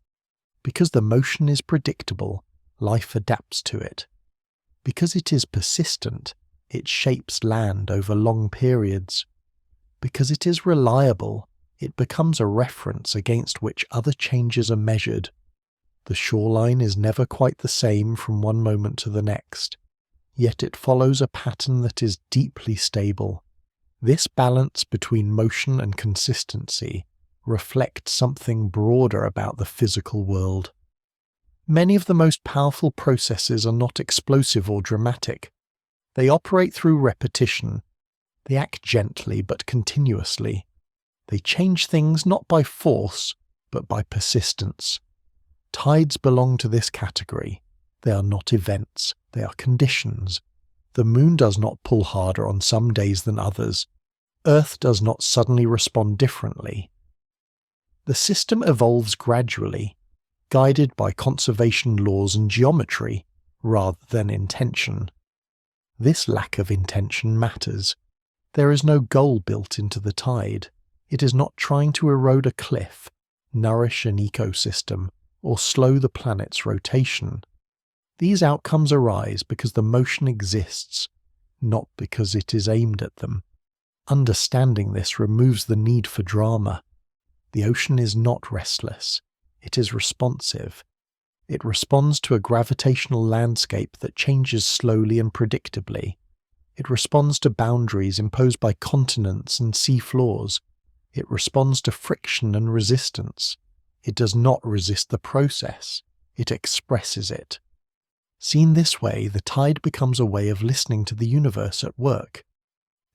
Because the motion is predictable, life adapts to it. Because it is persistent, it shapes land over long periods. Because it is reliable, it becomes a reference against which other changes are measured. The shoreline is never quite the same from one moment to the next, yet it follows a pattern that is deeply stable. This balance between motion and consistency reflects something broader about the physical world. Many of the most powerful processes are not explosive or dramatic. They operate through repetition. They act gently but continuously. They change things not by force, but by persistence. Tides belong to this category. They are not events, they are conditions. The moon does not pull harder on some days than others. Earth does not suddenly respond differently. The system evolves gradually, guided by conservation laws and geometry, rather than intention. This lack of intention matters. There is no goal built into the tide. It is not trying to erode a cliff, nourish an ecosystem, or slow the planet's rotation. These outcomes arise because the motion exists, not because it is aimed at them. Understanding this removes the need for drama. The ocean is not restless. It is responsive. It responds to a gravitational landscape that changes slowly and predictably. It responds to boundaries imposed by continents and sea floors. It responds to friction and resistance. It does not resist the process. It expresses it. Seen this way, the tide becomes a way of listening to the universe at work.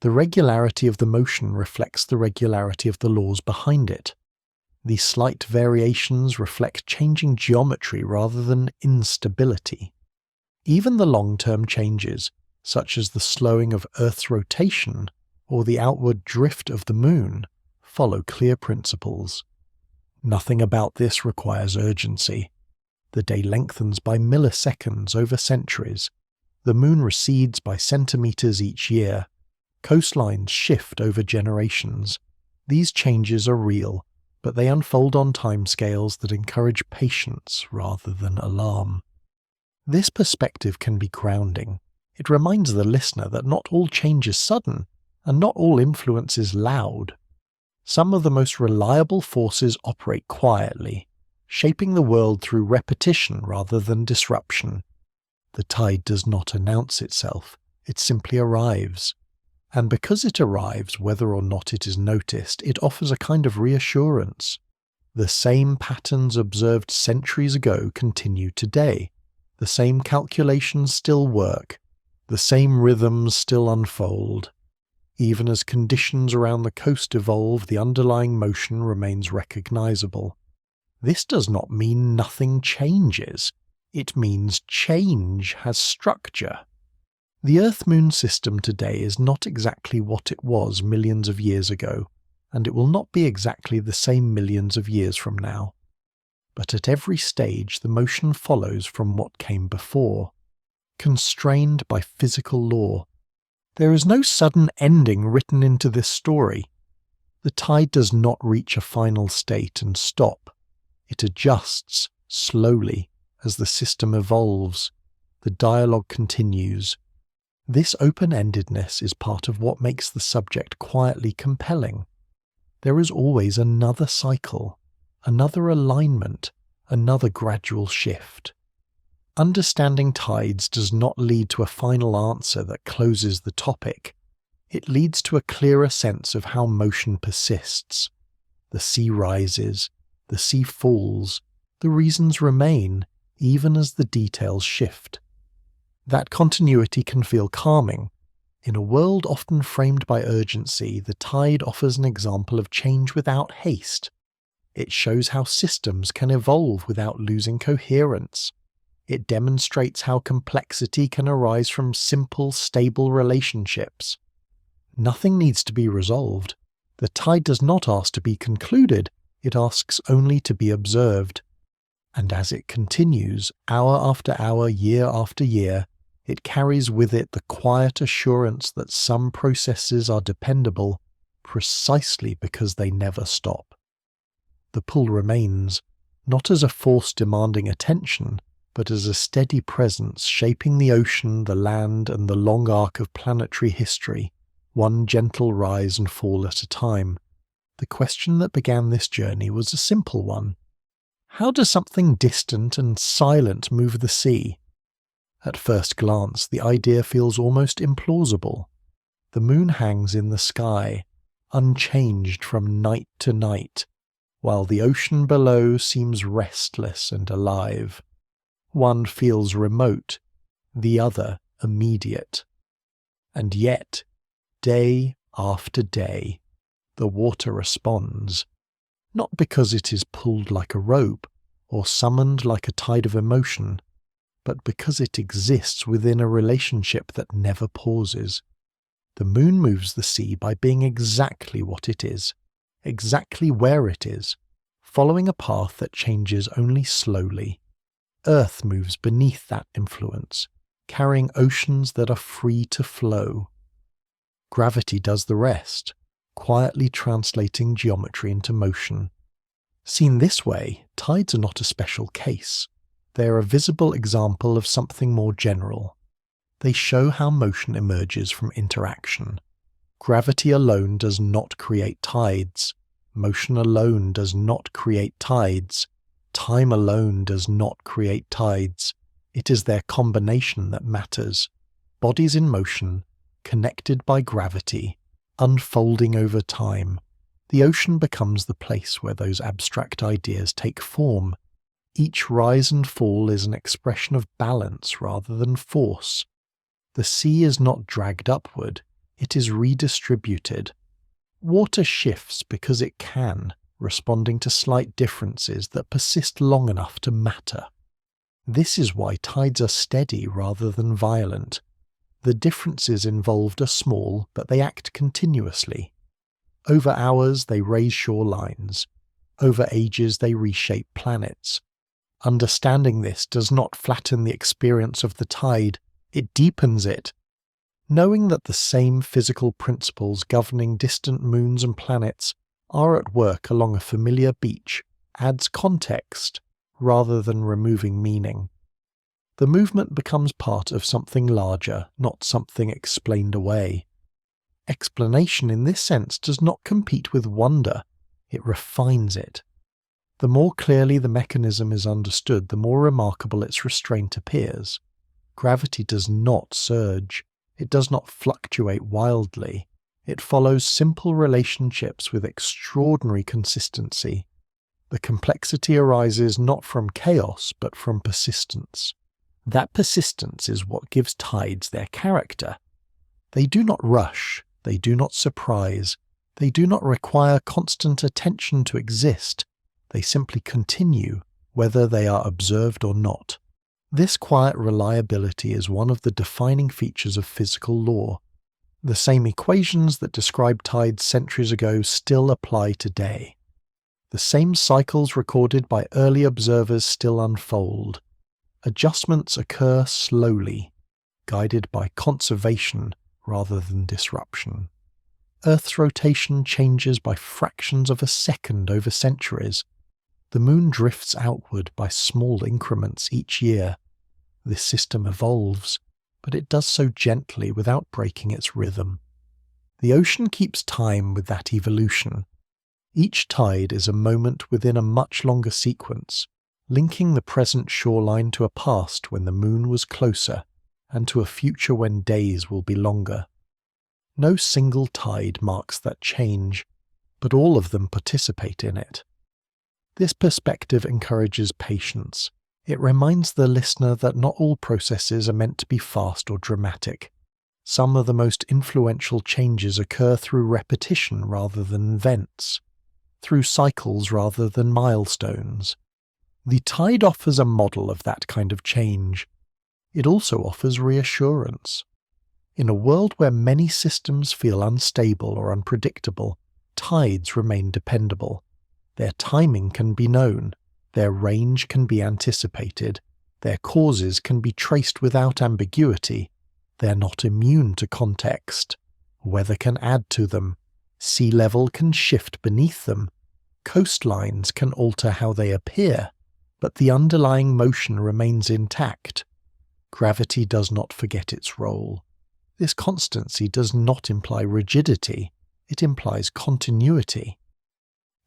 The regularity of the motion reflects the regularity of the laws behind it. These slight variations reflect changing geometry rather than instability. Even the long-term changes, such as the slowing of Earth's rotation or the outward drift of the moon, follow clear principles. Nothing about this requires urgency. The day lengthens by milliseconds over centuries. The moon recedes by centimeters each year. Coastlines shift over generations. These changes are real, but they unfold on timescales that encourage patience rather than alarm. This perspective can be grounding. It reminds the listener that not all change is sudden, and not all influence is loud. Some of the most reliable forces operate quietly, shaping the world through repetition rather than disruption. The tide does not announce itself, it simply arrives. And because it arrives, whether or not it is noticed, it offers a kind of reassurance. The same patterns observed centuries ago continue today. The same calculations still work. The same rhythms still unfold. Even as conditions around the coast evolve, the underlying motion remains recognizable. This does not mean nothing changes. It means change has structure. The Earth-Moon system today is not exactly what it was millions of years ago, and it will not be exactly the same millions of years from now. But at every stage the motion follows from what came before, constrained by physical law. There is no sudden ending written into this story. The tide does not reach a final state and stop. It adjusts, slowly, as the system evolves. The dialogue continues. This open-endedness is part of what makes the subject quietly compelling. There is always another cycle, another alignment, another gradual shift. Understanding tides does not lead to a final answer that closes the topic. It leads to a clearer sense of how motion persists. The sea rises, the sea falls, the reasons remain, even as the details shift. That continuity can feel calming. In a world often framed by urgency, the tide offers an example of change without haste. It shows how systems can evolve without losing coherence. It demonstrates how complexity can arise from simple, stable relationships. Nothing needs to be resolved. The tide does not ask to be concluded, it asks only to be observed. And as it continues, hour after hour, year after year, it carries with it the quiet assurance that some processes are dependable precisely because they never stop. The pull remains, not as a force demanding attention, but as a steady presence shaping the ocean, the land, and the long arc of planetary history, one gentle rise and fall at a time. The question that began this journey was a simple one. How does something distant and silent move the sea? At first glance, the idea feels almost implausible. The moon hangs in the sky, unchanged from night to night, while the ocean below seems restless and alive. One feels remote, the other immediate. And yet, day after day, the water responds, not because it is pulled like a rope or summoned like a tide of emotion, but because it exists within a relationship that never pauses. The moon moves the sea by being exactly what it is, exactly where it is, following a path that changes only slowly. Earth moves beneath that influence, carrying oceans that are free to flow. Gravity does the rest, quietly translating geometry into motion. Seen this way, tides are not a special case. They are a visible example of something more general. They show how motion emerges from interaction. Gravity alone does not create tides. Motion alone does not create tides. Time alone does not create tides. It is their combination that matters. Bodies in motion, connected by gravity, unfolding over time. The ocean becomes the place where those abstract ideas take form. Each rise and fall is an expression of balance rather than force. The sea is not dragged upward, it is redistributed. Water shifts because it can, responding to slight differences that persist long enough to matter. This is why tides are steady rather than violent. The differences involved are small, but they act continuously. Over hours they raise shorelines. Over ages they reshape planets. Understanding this does not flatten the experience of the tide, it deepens it. Knowing that the same physical principles governing distant moons and planets are at work along a familiar beach adds context rather than removing meaning. The movement becomes part of something larger, not something explained away. Explanation in this sense does not compete with wonder, it refines it. The more clearly the mechanism is understood, the more remarkable its restraint appears. Gravity does not surge, it does not fluctuate wildly, it follows simple relationships with extraordinary consistency. The complexity arises not from chaos, but from persistence. That persistence is what gives tides their character. They do not rush, they do not surprise, they do not require constant attention to exist, they simply continue, whether they are observed or not. This quiet reliability is one of the defining features of physical law. The same equations that described tides centuries ago still apply today. The same cycles recorded by early observers still unfold. Adjustments occur slowly, guided by conservation rather than disruption. Earth's rotation changes by fractions of a second over centuries. The moon drifts outward by small increments each year. This system evolves, but it does so gently without breaking its rhythm. The ocean keeps time with that evolution. Each tide is a moment within a much longer sequence, linking the present shoreline to a past when the moon was closer and to a future when days will be longer. No single tide marks that change, but all of them participate in it. This perspective encourages patience. It reminds the listener that not all processes are meant to be fast or dramatic. Some of the most influential changes occur through repetition rather than events, through cycles rather than milestones. The tide offers a model of that kind of change. It also offers reassurance. In a world where many systems feel unstable or unpredictable, tides remain dependable. Their timing can be known, their range can be anticipated, their causes can be traced without ambiguity. They're not immune to context. Weather can add to them. Sea level can shift beneath them. Coastlines can alter how they appear, but the underlying motion remains intact. Gravity does not forget its role. This constancy does not imply rigidity, it implies continuity.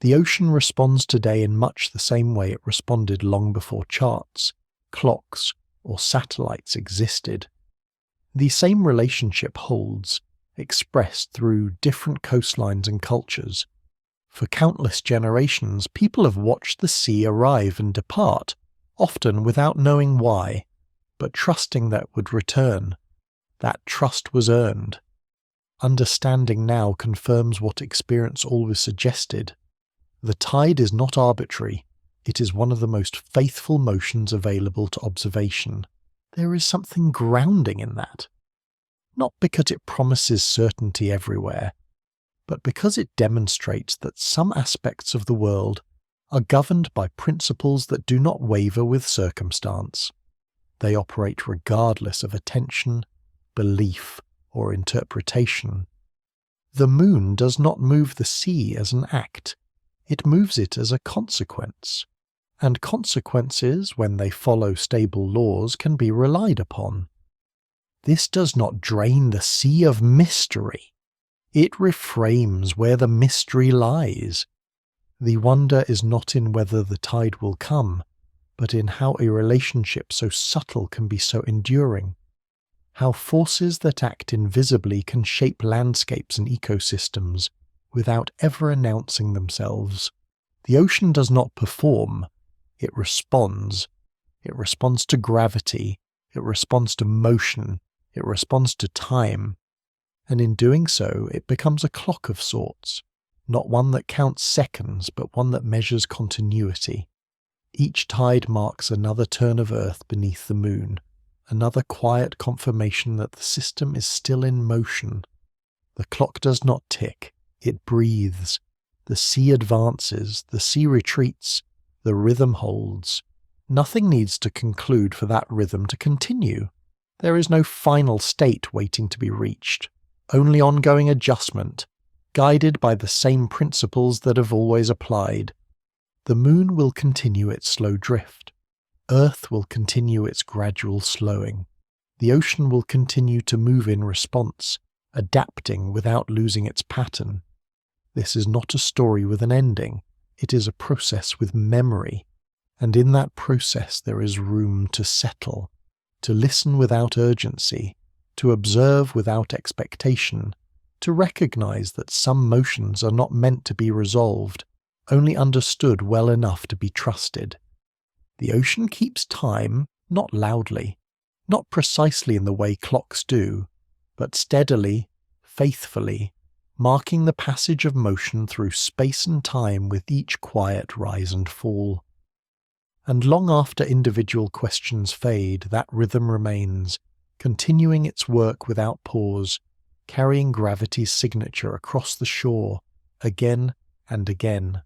The ocean responds today in much the same way it responded long before charts, clocks, or satellites existed. The same relationship holds, expressed through different coastlines and cultures. For countless generations, people have watched the sea arrive and depart, often without knowing why, but trusting that it would return. That trust was earned. Understanding now confirms what experience always suggested. The tide is not arbitrary, it is one of the most faithful motions available to observation. There is something grounding in that. Not because it promises certainty everywhere, but because it demonstrates that some aspects of the world are governed by principles that do not waver with circumstance. They operate regardless of attention, belief, or interpretation. The moon does not move the sea as an act, it moves it as a consequence. And consequences, when they follow stable laws, can be relied upon. This does not drain the sea of mystery. It reframes where the mystery lies. The wonder is not in whether the tide will come, but in how a relationship so subtle can be so enduring. How forces that act invisibly can shape landscapes and ecosystems without ever announcing themselves. The ocean does not perform, it responds. It responds to gravity, it responds to motion, it responds to time. And in doing so, it becomes a clock of sorts, not one that counts seconds, but one that measures continuity. Each tide marks another turn of Earth beneath the moon, another quiet confirmation that the system is still in motion. The clock does not tick, it breathes. The sea advances, the sea retreats, the rhythm holds. Nothing needs to conclude for that rhythm to continue. There is no final state waiting to be reached, only ongoing adjustment, guided by the same principles that have always applied. The moon will continue its slow drift. Earth will continue its gradual slowing. The ocean will continue to move in response, adapting without losing its pattern. This is not a story with an ending, it is a process with memory, and in that process there is room to settle, to listen without urgency, to observe without expectation, to recognize that some motions are not meant to be resolved, only understood well enough to be trusted. The ocean keeps time, not loudly, not precisely in the way clocks do, but steadily, faithfully, marking the passage of motion through space and time with each quiet rise and fall. And long after individual questions fade, that rhythm remains, continuing its work without pause, carrying gravity's signature across the shore, again and again.